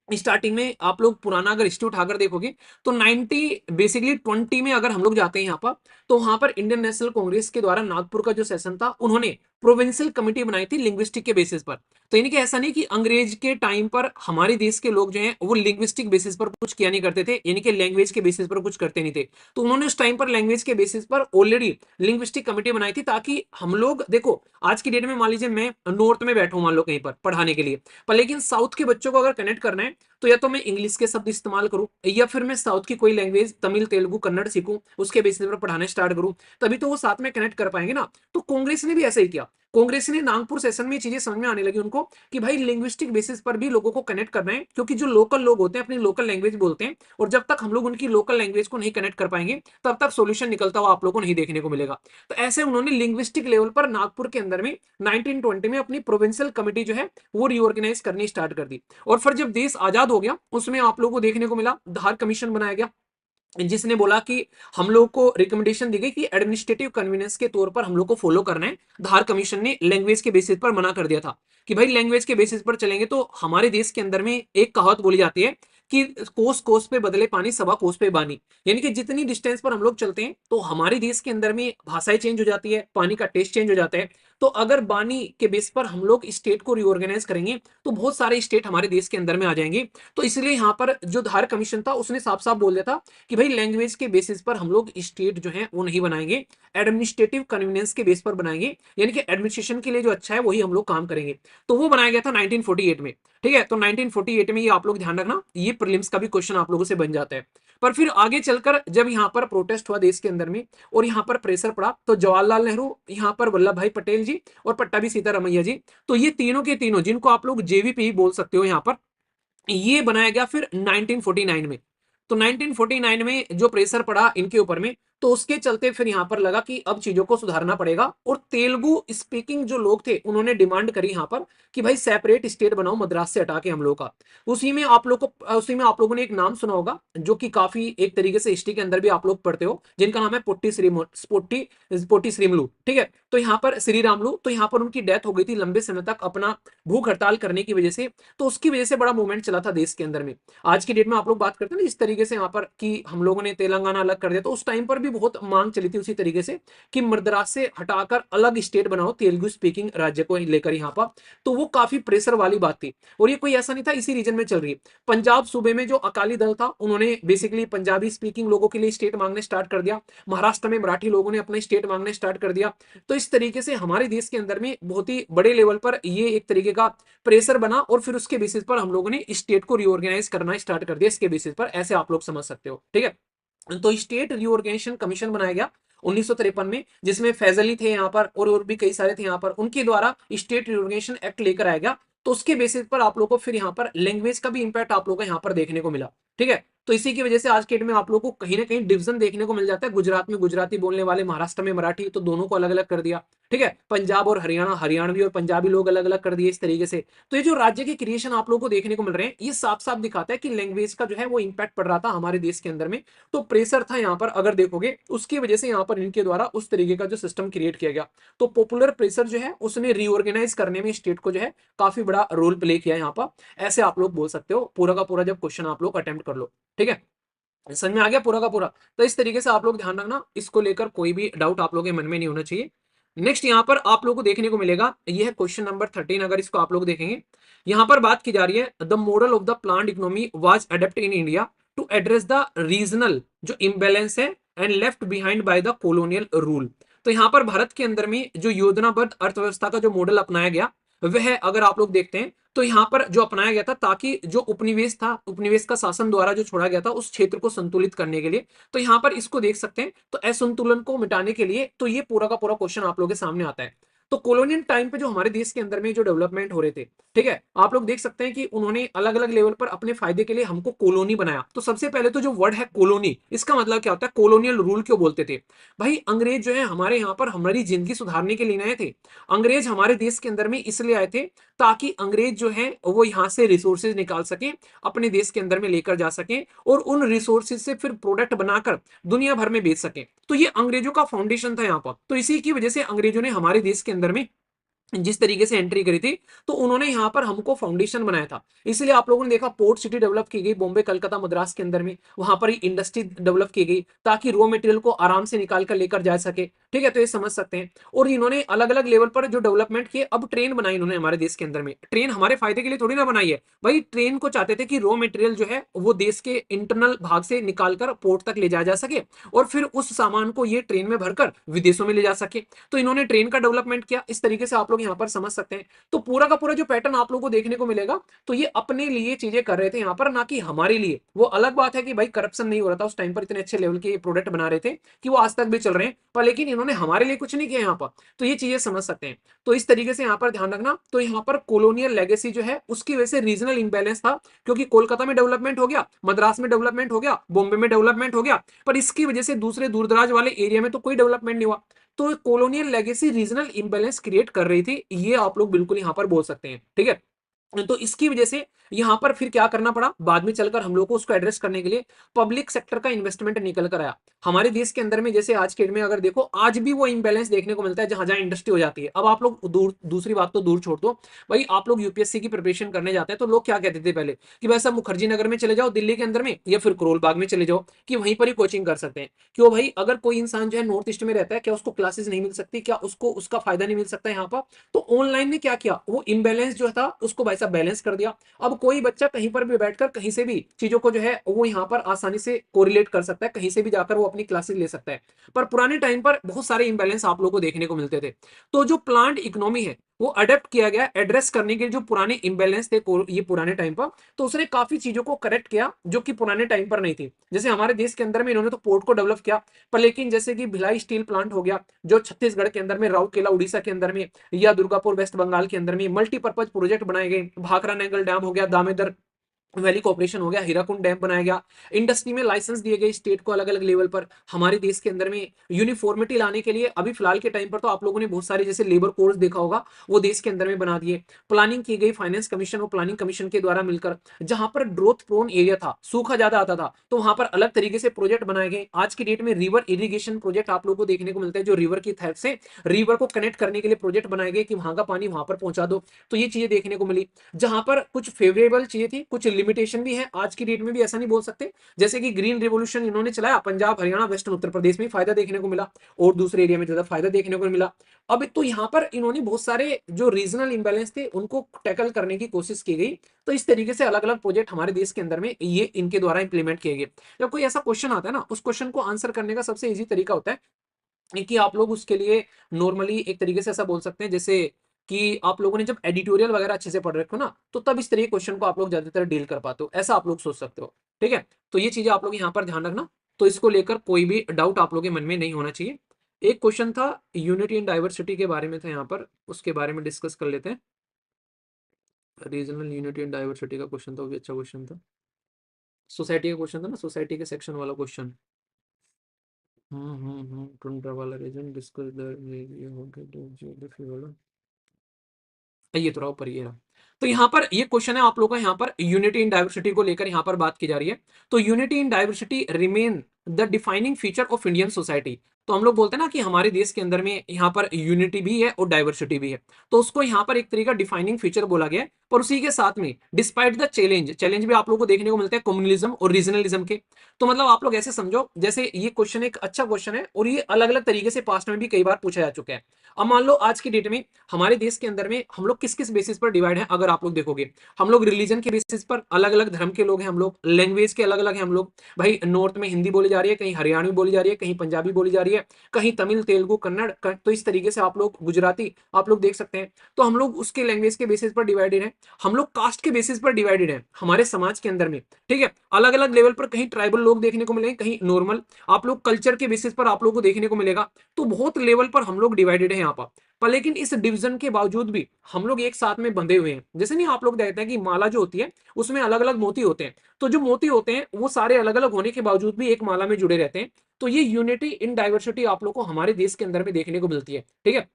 स्टार्टिंग में, आप लोग पुराना अगर हिस्ट्री उठाकर देखोगे, तो 90 बेसिकली 20 में अगर हम लोग जाते हैं यहाँ पर, तो वहां पर इंडियन नेशनल कांग्रेस के द्वारा नागपुर का जो सेशन था, उन्होंने प्रोविंशियल कमेटी बनाई थी लिंग्विस्टिक के बेसिस पर। तो यानी कि ऐसा नहीं कि अंग्रेज के टाइम पर हमारे देश के लोग जो हैं वो लिंग्विस्टिक बेसिस पर कुछ किया नहीं करते थे, यानी कि लैंग्वेज के बेसिस पर कुछ करते नहीं थे। तो उन्होंने उस टाइम पर लैंग्वेज के बेसिस पर ऑलरेडी लिंग्विस्टिक कमेटी बनाई थी, ताकि हम लोग देखो, आज की डेट में मान लीजिए मैं नॉर्थ में बैठा हूं मान लो कहीं पर पढ़ाने के लिए, पर लेकिन साउथ के बच्चों को अगर कनेक्ट करना है, तो या तो मैं इंग्लिश के शब्द इस्तेमाल करूं, या फिर मैं साउथ की कोई लैंग्वेज तमिल तेलुगु कन्नड़ सीखूं, उसके बेसिस पर पढ़ाना स्टार्ट करूं, तभी तो वो साथ में कनेक्ट कर पाएंगे ना। तो कांग्रेस ने भी ऐसा ही किया। कांग्रेस ने नागपुर सेशन में चीजें समझ में आने लगी उनको कि भाई लिंग्विस्टिक बेसिस पर भी लोगों को कनेक्ट करना है, क्योंकि जो लोकल लोग होते हैं अपनी लोकल लैंग्वेज बोलते हैं, और जब तक हम लोग उनकी लोकल लैंग्वेज को नहीं कनेक्ट कर पाएंगे, तब तक सोल्यूशन निकलता हुआ आप लोगों को नहीं देखने को मिलेगा। तो ऐसे उन्होंने लिंग्विस्टिक लेवल पर नागपुर के अंदर में 1920 में अपनी प्रोविंशियल कमेटी जो है वो रीऑर्गेनाइज करनी स्टार्ट कर दी। और फिर जब देश आजाद हो गया, उसमें आप लोगों को देखने को मिला धार कमीशन बनाया गया, जिसने बोला कि हम लोग को रिकमेंडेशन दी गई कि एडमिनिस्ट्रेटिव कन्वीनियंस के तौर पर हम लोग को फॉलो करना है। धार कमीशन ने लैंग्वेज के बेसिस पर मना कर दिया था कि भाई लैंग्वेज के बेसिस पर चलेंगे तो हमारे देश के अंदर में एक कहावत बोली जाती है कि कोस कोस पे बदले पानी, सवा कोस पे बानी। यानी कि जितनी डिस्टेंस पर हम लोग चलते हैं, तो हमारे देश के अंदर में भाषाएं चेंज हो जाती है, पानी का टेस्ट चेंज हो जाता है। तो अगर बानी के बेस पर हम लोग स्टेट को रिऑर्गेनाइज करेंगे, तो बहुत सारे स्टेट हमारे देश के अंदर में आ जाएंगे। तो इसलिए यहाँ पर जो धार कमीशन था उसने साफ साफ बोल दिया था कि भाई लैंग्वेज के बेसिस पर हम लोग स्टेट जो है वो नहीं बनाएंगे, एडमिनिस्ट्रेटिव कन्वीनियंस के बेस पर बनाएंगे, यानी कि एडमिनिस्ट्रेशन के लिए जो अच्छा है वही हम लोग काम करेंगे। तो वो बनाया गया था 1948 में। ठीक है, तो 1948 में ये आप लोग ध्यान रखना, ये प्रीलिम्स का भी क्वेश्चन आप लोगों से बन जाता है। पर फिर आगे चलकर जब यहाँ पर प्रोटेस्ट हुआ देश के अंदर में और यहाँ पर प्रेशर पड़ा, तो जवाहरलाल नेहरू, यहाँ पर वल्लभ भाई पटेल जी और पट्टाभी सीतारामैया जी, तो ये तीनों के तीनों जिनको आप लोग जेवीपी बोल सकते हो यहाँ पर, ये बनाया गया फिर 1949 में। तो 1949 में जो प्रेशर पड़ा इनके ऊपर में, तो उसके चलते फिर यहां पर लगा कि अब चीजों को सुधारना पड़ेगा, और तेलुगु स्पीकिंग जो लोग थे उन्होंने डिमांड करी यहां पर कि भाई सेपरेट स्टेट बनाओ मद्रास से हटा के हम लोग का। उसी में आप लोगों ने एक नाम सुना होगा, जो कि काफी एक तरीके से हिस्ट्री के अंदर भी आप लोग पढ़ते हो, जिनका नाम है पोट्टी श्रीमोलू। ठीक है, तो यहाँ पर श्री रामलू, तो यहाँ पर उनकी डेथ हो गई थी लंबे समय तक अपना भूख हड़ताल करने की वजह से। तो उसकी वजह से बड़ा मूवमेंट चला था देश के अंदर में। आज की डेट में आप लोग बात करते हैं ना जिस तरीके से यहाँ पर कि हम लोगों ने तेलंगाना अलग कर दिया, तो उस टाइम पर भी बहुत मांग चली थी उसी तरीके से कि मद्रास से हटाकर अलग स्टेट बनाओ तेलुगु स्पीकिंग राज्य को लेकर यहाँ पर। तो वो काफी प्रेशर वाली बात थी, और ये कोई ऐसा नहीं था इसी रीजन में चल रही है। पंजाब सूबे में जो अकाली दल था उन्होंने बेसिकली पंजाबी स्पीकिंग लोगों के लिए स्टेट मांगने स्टार्ट कर दिया। महाराष्ट्र में मराठी लोगों ने अपने स्टेट मांगने स्टार्ट कर दिया। तो इस तरीके से हमारे देश के अंदर में बहुत ही बड़े लेवल पर ये एक तरीके का प्रेशर बना, और फिर उसके बेसिस पर हम लोगों ने स्टेट को रिओर्गेनाइज करना स्टार्ट कर दिया इसके बेसिस पर, ऐसे आप लोग समझ सकते हो। ठीक है, तो स्टेट रिओर्गेनाइजेशन कमीशन बनाया गया 1953 में, जिसमें फैजली थे यहाँ पर और भी कई सारे थे यहाँ पर, उनके द्वारा स्टेट रिओर्गेनाइजेशन एक्ट लेकर आया गया। तो उसके बेसिस पर आप लोग को फिर यहाँ पर लैंग्वेज का भी इंपैक्ट आप लोग को यहाँ पर देखने को मिला। ठीक है, तो इसी की वजह से आज के डेट में आप लोग को कहीं ना कहीं डिवीजन देखने को मिल जाता है। गुजरात में गुजराती बोलने वाले, महाराष्ट्र में मराठी, तो दोनों को अलग अलग कर दिया। ठीक है, पंजाब और हरियाणा, हरियाणवी और पंजाबी लोग अलग अलग कर दिए इस तरीके से। तो ये जो राज्य के क्रिएशन आप लोग को देखने को मिल रहे हैं, ये साफ साफ दिखाता है कि लैंग्वेज का जो है वो इंपैक्ट पड़ रहा था हमारे देश के अंदर में। तो प्रेशर था यहाँ पर, अगर देखोगे उसकी वजह से यहाँ पर इनके द्वारा उस तरीके का जो सिस्टम क्रिएट किया गया। तो पॉपुलर प्रेशर जो है उसने रीऑर्गेनाइज करने में स्टेट को जो है काफी बड़ा रोल प्ले किया यहाँ पर, ऐसे आप लोग बोल सकते हो पूरा का पूरा जब क्वेश्चन आप लोग अटेम्प्ट कर लो। ठीक है, समझ में आ गया पूरा का पूरा। तो इस तरीके से आप लोग ध्यान रखना, इसको लेकर कोई भी डाउट आप लोगों के मन में नहीं होना चाहिए। नेक्स्ट यहाँ पर आप लोगों को देखने को मिलेगा, ये है क्वेश्चन नंबर 13। अगर इसको आप लोग देखेंगे, यहाँ पर बात की जा रही है the model of the plant economy was adapted in India to address the regional जो इम्बेलेंस है and left behind by the colonial rule. तो यहाँ पर भारत के अंदर में जो योजनाबद्ध अर्थव्यवस्था का जो मॉडल अपनाया गया, वह अगर आप लोग देखते हैं तो यहाँ पर जो अपनाया गया था, ताकि जो उपनिवेश था, उपनिवेश का शासन द्वारा जो छोड़ा गया था उस क्षेत्र को संतुलित करने के लिए। तो यहाँ पर इसको देख सकते हैं, तो असंतुलन को मिटाने के लिए, तो ये पूरा का पूरा क्वेश्चन आप लोगों के सामने आता है। तो कॉलोनियल टाइम पे जो हमारे देश के अंदर में जो डेवलपमेंट हो रहे थे, ठीक है, आप लोग देख सकते हैं कि उन्होंने अलग अलग लेवल पर अपने फायदे के लिए हमको कॉलोनी बनाया। तो सबसे पहले तो जो वर्ड है कॉलोनी, इसका मतलब क्या होता है, कॉलोनियल रूल क्यों बोलते थे भाई? अंग्रेज जो है हमारे यहाँ पर हमारी जिंदगी सुधारने के लिए आए थे। अंग्रेज हमारे देश के अंदर में इसलिए आए थे ताकि अंग्रेज जो है वो यहाँ से रिसोर्सेज निकाल सके, अपने देश के अंदर में लेकर जा सके, और उन रिसोर्सेज से फिर प्रोडक्ट बनाकर दुनिया भर में बेच सके। तो ये अंग्रेजों का फाउंडेशन था यहाँ पर। तो इसी की वजह से अंग्रेजों ने हमारे देश के अंदर में जिस तरीके से एंट्री करी थी, तो उन्होंने यहां पर हमको फाउंडेशन बनाया था। इसलिए आप लोगों ने देखा पोर्ट सिटी डेवलप की गई बॉम्बे, कलकत्ता, मद्रास के अंदर में, वहां पर ही इंडस्ट्री डेवलप की गई ताकि रॉ मटेरियल को आराम से निकाल कर लेकर जा सके। ठीक है, तो ये समझ सकते हैं। और इन्होंने अलग अलग लेवल पर जो डेवलपमेंट किए, अब ट्रेन बनाई इन्होंने हमारे देश के अंदर में। ट्रेन हमारे फायदे के लिए थोड़ी ना बनाई है भाई, ट्रेन को चाहते थे कि रॉ मटेरियल जो है वो देश के इंटरनल भाग से निकालकर पोर्ट तक ले जाया जा सके, और फिर उस सामान को ये ट्रेन में भरकर विदेशों में ले जा सके। तो इन्होंने ट्रेन का डेवलपमेंट किया, इस तरीके से आप लोग यहाँ पर समझ सकते हैं। तो पूरा का पूरा जो पैटर्न आप लोगों को देखने को मिलेगा, तो ये अपने लिए चीजें कर रहे थे यहाँ पर, ना कि हमारे लिए। वो अलग बात है कि भाई करप्शन नहीं हो रहा था उस टाइम पर, इतने अच्छे लेवल के प्रोडक्ट बना रहे थे कि वो आज तक भी चल रहे हैं, पर लेकिन इन्होंने हमारे लिए कुछ नहीं किया यहाँ पर। तो ये चीजें समझ सकते हैं। तो इस तरीके से यहाँ पर ध्यान रखना। तो यहाँ पर कॉलोनियल लेगेसी जो है उसकी वजह से रीजनल इंबैलेंस था, क्योंकि कोलकाता में डेवलपमेंट हो गया, मद्रास में डेवलपमेंट हो गया, बॉम्बे में डेवलपमेंट हो गया, पर इसकी वजह से दूसरे दूरदराज वाले एरिया में तो कोई डेवलपमेंट नहीं हुआ। तो colonial legacy regional imbalance create कर रही थी, ये आप लोग बिल्कुल यहां पर बोल सकते हैं। ठीक है, तो इसकी वजह से यहां पर फिर क्या करना पड़ा, बाद में चलकर हम लोग को उसको एड्रेस करने के लिए पब्लिक सेक्टर का इन्वेस्टमेंट निकल कर आया हमारे देश के अंदर में। जैसे आज के डेट में अगर देखो, आज भी वो इंबैलेंस देखने को मिलता है जहां जहां इंडस्ट्री हो जाती है। अब आप लोग दूसरी बात तो दूर छोड़ दो भाई, आप लोग यूपीएससी की प्रिपरेशन करने जाते हैं तो लोग क्या कहते थे पहले कि भाई साहब मुखर्जी नगर में चले जाओ दिल्ली के अंदर में, या फिर करोल बाग में चले जाओ कि वहीं पर ही कोचिंग कर सकते हैं। क्यों भाई, अगर कोई इंसान जो है नॉर्थ ईस्ट में रहता है, क्या उसको क्लासेस नहीं मिल सकती, क्या उसको उसका फायदा नहीं मिल सकता यहाँ पर? तो ऑनलाइन ने क्या किया, वो इम्बैलेंस जो था उसको भाई साहब बैलेंस कर दिया। अब कोई बच्चा कहीं पर भी बैठकर कहीं से भी चीजों को जो है वो यहाँ पर आसानी से कोरिलेट कर सकता है, कहीं से भी जाकर वो अपनी क्लासेस ले सकता है। पर पुराने टाइम पर बहुत सारे इंबैलेंस आप लोगों को देखने को मिलते थे। तो जो प्लांट इकोनॉमी है वो अडेप्ट किया गया एड्रेस करने के जो पुराने इंबैलेंस थे ये पुराने टाइम पर, तो उसने काफी चीजों को करेक्ट किया जो कि पुराने टाइम पर नहीं थी। जैसे हमारे देश के अंदर में इन्होंने तो पोर्ट को डेवलप किया, पर लेकिन जैसे कि भिलाई स्टील प्लांट हो गया जो छत्तीसगढ़ के अंदर में, राउरकेला उड़ीसा के अंदर में, या दुर्गापुर वेस्ट बंगाल के अंदर में मल्टीपर्पज प्रोजेक्ट बनाए गए, भाखरा नंगल डैम हो गया, दामोदर वैली कॉर्पोरेशन हो गया, हीराकुंड डैम बनाया गया, इंडस्ट्री में लाइसेंस दिए गए स्टेट को अलग अलग लेवल पर हमारे देश के अंदर में यूनिफॉर्मिटी लाने के लिए। अभी फिलहाल के टाइम पर तो आप लोगों ने बहुत सारे जैसे लेबर कोर्स देखा होगा, वो देश के अंदर में बना दिए। प्लानिंग की गई फाइनेंस कमीशन और प्लानिंग कमीशन के द्वारा मिलकर, जहां पर ग्रोथ प्रोन एरिया था, सूखा ज्यादा आता था, तो वहां पर अलग तरीके से प्रोजेक्ट बनाए गए। आज की डेट में रिवर इरिगेशन प्रोजेक्ट आप लोगों को देखने को मिलता है, जो रिवर की हेल्प से रिवर को कनेक्ट करने के लिए प्रोजेक्ट बनाए गए कि वहां का पानी वहां पर पहुंचा दो। तो ये चीजें देखने को मिली, जहां पर कुछ फेवरेबल चीजें थी, कुछ लिमिटेशन भी है। आज की डेट में भी ऐसा नहीं बोल सकते, जैसे कि ग्रीन रिवोल्यूशन इन्होंने चलाया, पंजाब हरियाणा वेस्टर्न उत्तर प्रदेश में फायदा देखने को मिला और दूसरे एरिया में ज्यादा फायदा देखने को मिला। अब तो यहाँ पर इन्होंने बहुत सारे जो रीजनल इंबैलेंस थे उनको टैकल करने की कोशिश की गई। तो इस तरीके से अलग अलग प्रोजेक्ट हमारे देश के अंदर में ये इनके द्वारा इंप्लीमेंट किए गए। जब कोई ऐसा क्वेश्चन आता है ना, उस क्वेश्चन को आंसर करने का सबसे इजी तरीका होता है कि आप लोग उसके लिए नॉर्मली एक तरीके से ऐसा बोल सकते हैं, जैसे कि आप लोगों ने जब एडिटोरियल वगैरह अच्छे से पढ़ रखे हो ना, तो तब इस तरह के क्वेश्चन को आप लोग ज्यादातर डील कर पाते हो, ऐसा आप लोग सोच सकते हो। ठीक है, तो ये चीजें आप लोग यहाँ पर ध्यान रखना। तो इसको लेकर कोई भी डाउट आप लोगों के मन में नहीं होना चाहिए। एक क्वेश्चन था यूनिटी एंड डाइवर्सिटी के बारे में था यहाँ पर, उसके बारे में डिस्कस कर लेते हैं। रीजनल यूनिटी एंड डाइवर्सिटी का क्वेश्चन था, वो भी अच्छा क्वेश्चन था। सोसाइटी का क्वेश्चन था ना, सोसाइटी के सेक्शन वाला क्वेश्चन। टुंड्रा वाला रीजन डिस्कस द ये तो रहा ऊपर, ये रहा। तो यहाँ पर ये क्वेश्चन है आप लोगों का, यहाँ पर यूनिटी इन डाइवर्सिटी को लेकर यहाँ पर बात की जा रही है। तो unity in diversity remain the defining feature of Indian society. तो हम लोग बोलते हैं ना कि हमारे देश के अंदर में यहाँ पर यूनिटी भी है और डाइवर्सिटी भी है, तो उसको यहाँ पर एक तरीका डिफाइनिंग फीचर बोला गया है। पर उसी के साथ में डिस्पाइट द चैलेंज, चैलेंज भी आप लोगों को देखने को मिलते हैं कम्युनलिज्म और रीजनलिज्म के। तो मतलब आप लोग ऐसे समझो, जैसे ये क्वेश्चन एक अच्छा क्वेश्चन है और ये अलग अलग तरीके से पास्ट में भी कई बार पूछा जा चुका है। अब मान लो आज की डेट में हमारे देश के अंदर में हम लोग किस किस बेसिस पर डिवाइड है, अगर आप लोग देखोगे, हम लोग रिलीजन के बेसिस पर अलग अलग धर्म के लोग हैं, हम लोग लैंग्वेज के अलग अलग हैं हम लोग। भाई नॉर्थ में हिंदी बोली जा रही है, कहीं हरियाणवी बोली जा रही है, कहीं पंजाबी बोली जा रही है, कहीं तमिल तेलुगु कन्नड़ तो इस तरीके से आप लोग गुजराती आप लोग देख सकते हैं। तो हम लोग उसके लैंग्वेज के बेसिस पर डिवाइडेड है। हम लोग कास्ट के बेसिस पर डिवाइडेड है हमारे समाज के अंदर में। ठीक है, अलग अलग लेवल पर कहीं ट्राइबल लोग देखने को मिलेंगे, कहीं नॉर्मल। आप लोग कल्चर के बेसिस पर आप लोग को देखने को मिलेगा। तो बहुत लेवल पर हम लोग डिवाइडेड है यहाँ पर लेकिन इस डिवीजन के बावजूद भी हम लोग एक साथ में बंधे हुए हैं। जैसे नहीं आप लोग देखते हैं कि माला जो होती है उसमें अलग अलग मोती होते हैं, तो जो मोती होते हैं वो सारे अलग अलग होने के बावजूद भी एक माला में जुड़े रहते हैं। तो ये यूनिटी इन डाइवर्सिटी आप लोग को हमारे देश के अंदर में देखने को मिलती है। ठीक है,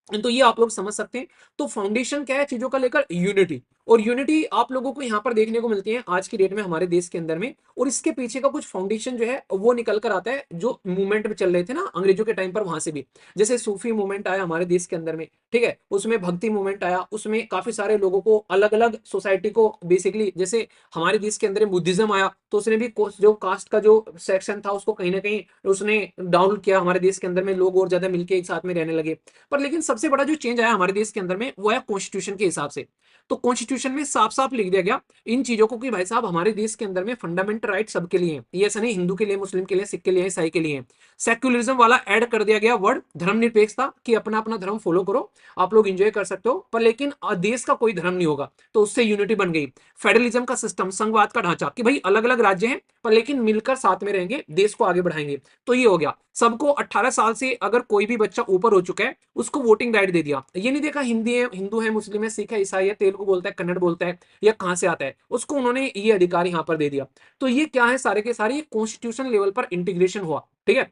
तो ये आप लोग समझ सकते हैं। तो फाउंडेशन क्या है चीजों का लेकर, यूनिटी। और यूनिटी आप लोगों को यहाँ पर देखने को मिलती है आज की डेट में हमारे देश के अंदर में। और इसके पीछे का कुछ फाउंडेशन जो है वो निकल कर आता है, जो मूवमेंट में चल रहे थे ना अंग्रेजों के टाइम पर, वहां से भी जैसे सूफी मूवमेंट आया हमारे देश के अंदर में। ठीक है, उसमें भक्ति मूवमेंट आया, उसमें काफी सारे लोगों को अलग अलग सोसाइटी को बेसिकली, जैसे हमारे देश के अंदर बुद्धिज्म आया तो उसने भी जो कास्ट का जो सेक्शन था उसको कहीं ना कहीं उसने डाउन किया, हमारे देश के अंदर में लोग और ज्यादा मिलकर एक साथ में रहने लगे। पर लेकिन सबसे बड़ा जो चेंज आया हमारे देश के अंदर में वो है कॉन्स्टिट्यूशन के हिसाब से। तो कॉन्स्टिट्यूशन में साफ साफ लिख दिया गया इन चीजों को कि भाई साहब हमारे देश के अंदर में फंडामेंटल राइट सबके लिए हैं। ये ऐसा नहीं हिंदू के लिए, मुस्लिम के लिए, सिख के लिए, ईसाई के लिए। सेक्युलरिज्म वाला ऐड कर दिया गया वर्ड, धर्मनिरपेक्षता कि अपना अपना धर्म फॉलो करो, आप लोग एंजॉय कर सकते हो, पर लेकिन देश का कोई धर्म नहीं होगा। तो उससे यूनिटी बन गई। फेडरलिज्म का सिस्टम, संघवाद का ढांचा कि भाई अलग अलग राज्य हैं पर लेकिन मिलकर साथ में रहेंगे, देश को आगे बढ़ाएंगे। तो ये हो गया। सबको 18 साल से अगर कोई भी बच्चा ऊपर हो चुका है उसको वोटिंग राइट दे दिया। ये नहीं देखा हिंदी है, हिंदू है, मुस्लिम है, सिख है, ईसाई है, तेलुगु बोलता है, कन्नड़ बोलता है या कहां से आता है, उसको उन्होंने ये अधिकार यहाँ पर दे दिया। तो ये क्या है, सारे के सारे ये कॉन्स्टिट्यूशन लेवल पर इंटीग्रेशन हुआ। ठीक है,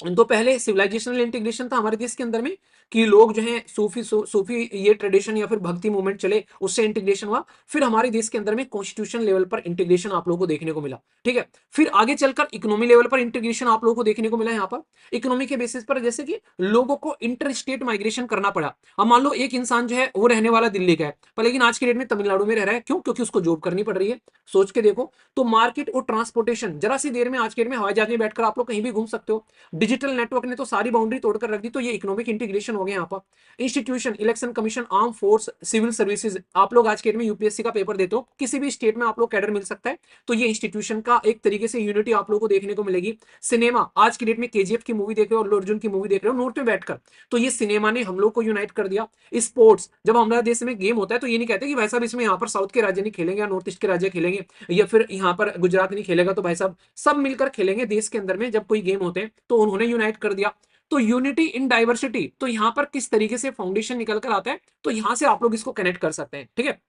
तो पहले सिविलाइजेशनल इंटीग्रेशन था हमारे देश के अंदर में कि लोग जो हैं सूफी ये ट्रेडिशन या फिर भक्ति मूवमेंट चले, उससे इंटीग्रेशन हुआ। फिर हमारे देश के अंदर में कॉन्स्टिट्यूशन लेवल पर इंटीग्रेशन आप लोगों को देखने को मिला। ठीक है, फिर आगे चलकर इकोनॉमी लेवल पर इंटीग्रेशन आप लोगों को देखने को मिला। यहाँ पर इकोनॉमी के बेसिस पर जैसे कि लोगों को इंटर स्टेट माइग्रेशन करना पड़ा। अब मान लो एक इंसान जो है वो रहने वाला दिल्ली का है पर लेकिन आज की डेट में तमिलनाडु में रह रहा है, क्यों? क्योंकि उसको जॉब करनी पड़ रही है। सोच के देखो। तो मार्केट और ट्रांसपोर्टेशन जरा सी देर में आज की डेट में हवाई जहाज में बैठकर आप लोग कहीं भी घूम सकते हो। डिजिटल नेटवर्क ने तो सारी बाउंड्री तोड़कर रख दी, तो ये इकोनॉमिक इंटीग्रेशन हो गया यहाँ पर। Institution, election commission, arm force, civil services, आप लोग आज के डेट में यूपीएससी का पेपर देते हो, किसी भी स्टेट में आप लोग कैडर मिल सकता है। तो ये इंस्टीट्यूशन का एक तरीके से यूनिटी आप लोग को देखने को मिलेगी। सिनेमा, आज की डेट में केजीएफ की मूवी देख रहे हो, अल्लू अर्जुन की मूवी देख रहे हो नोट में बैठकर, तो ये सिनेमा ने हम लोग को यूनाइट कर दिया। स्पोर्ट्स, जब हमारे देश में गेम होता है तो ये नहीं कहते कि भाई साहब इसमें यहाँ पर साउथ के राज्य नहीं खेलेंगे या नॉर्थ ईस्ट के राज्य खेलेंगे या फिर यहाँ पर गुजरात नहीं खेलेगा, तो भाई साहब सब मिलकर खेलेंगे देश के अंदर में जब कोई गेम होते हैं, तो उन्होंने यूनाइट कर दिया। तो यूनिटी इन डाइवर्सिटी, तो यहां पर किस तरीके से फाउंडेशन निकल कर आता है, तो यहां से आप लोग इसको कनेक्ट कर सकते हैं। ठीक है,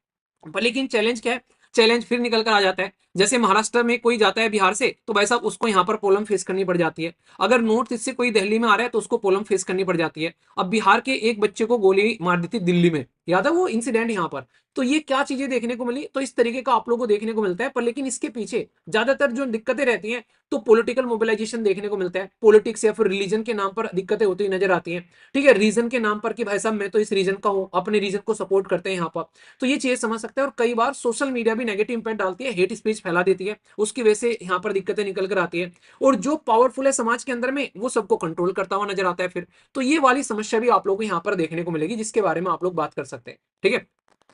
पर लेकिन चैलेंज क्या है, चैलेंज फिर निकल कर आ जाता है। जैसे महाराष्ट्र में कोई जाता है बिहार से, तो भाई साहब उसको यहाँ पर प्रॉब्लम फेस करनी पड़ जाती है। अगर नॉर्थ ईस्ट से कोई दिल्ली में आ रहा है तो उसको प्रॉब्लम फेस करनी पड़ जाती है। अब बिहार के एक बच्चे को गोली मार दी थी दिल्ली में, याद है वो इंसिडेंट यहाँ पर। तो ये क्या चीजें देखने को मिली, तो इस तरीके का आप लोगों को देखने को मिलता है। पर लेकिन इसके पीछे ज्यादातर जो दिक्कतें रहती हैं, तो पॉलिटिकल मोबिलाइजेशन देखने को मिलता है, पॉलिटिक्स या फिर रिलीजन के नाम पर दिक्कतें होती नजर आती हैं। ठीक है, रीजन के नाम पर कि भाई साहब मैं तो इस रीजन का हूं, अपने रीजन को सपोर्ट करते हैं यहाँ पर। तो ये चीज समझ सकते हैं। और कई बार सोशल मीडिया भी नेगेटिव इंपैक्ट डालती है, हेट स्पीच फैला देती है, उसकी वजह से यहाँ पर दिक्कतें निकल कर आती है। और जो पावरफुल है समाज के अंदर में, वो सबको कंट्रोल करता हुआ नजर आता है फिर। तो ये वाली समस्या भी आप लोगों को यहाँ पर देखने को मिलेगी, जिसके बारे में आप लोग बात कर सकते हैं। ठीक है,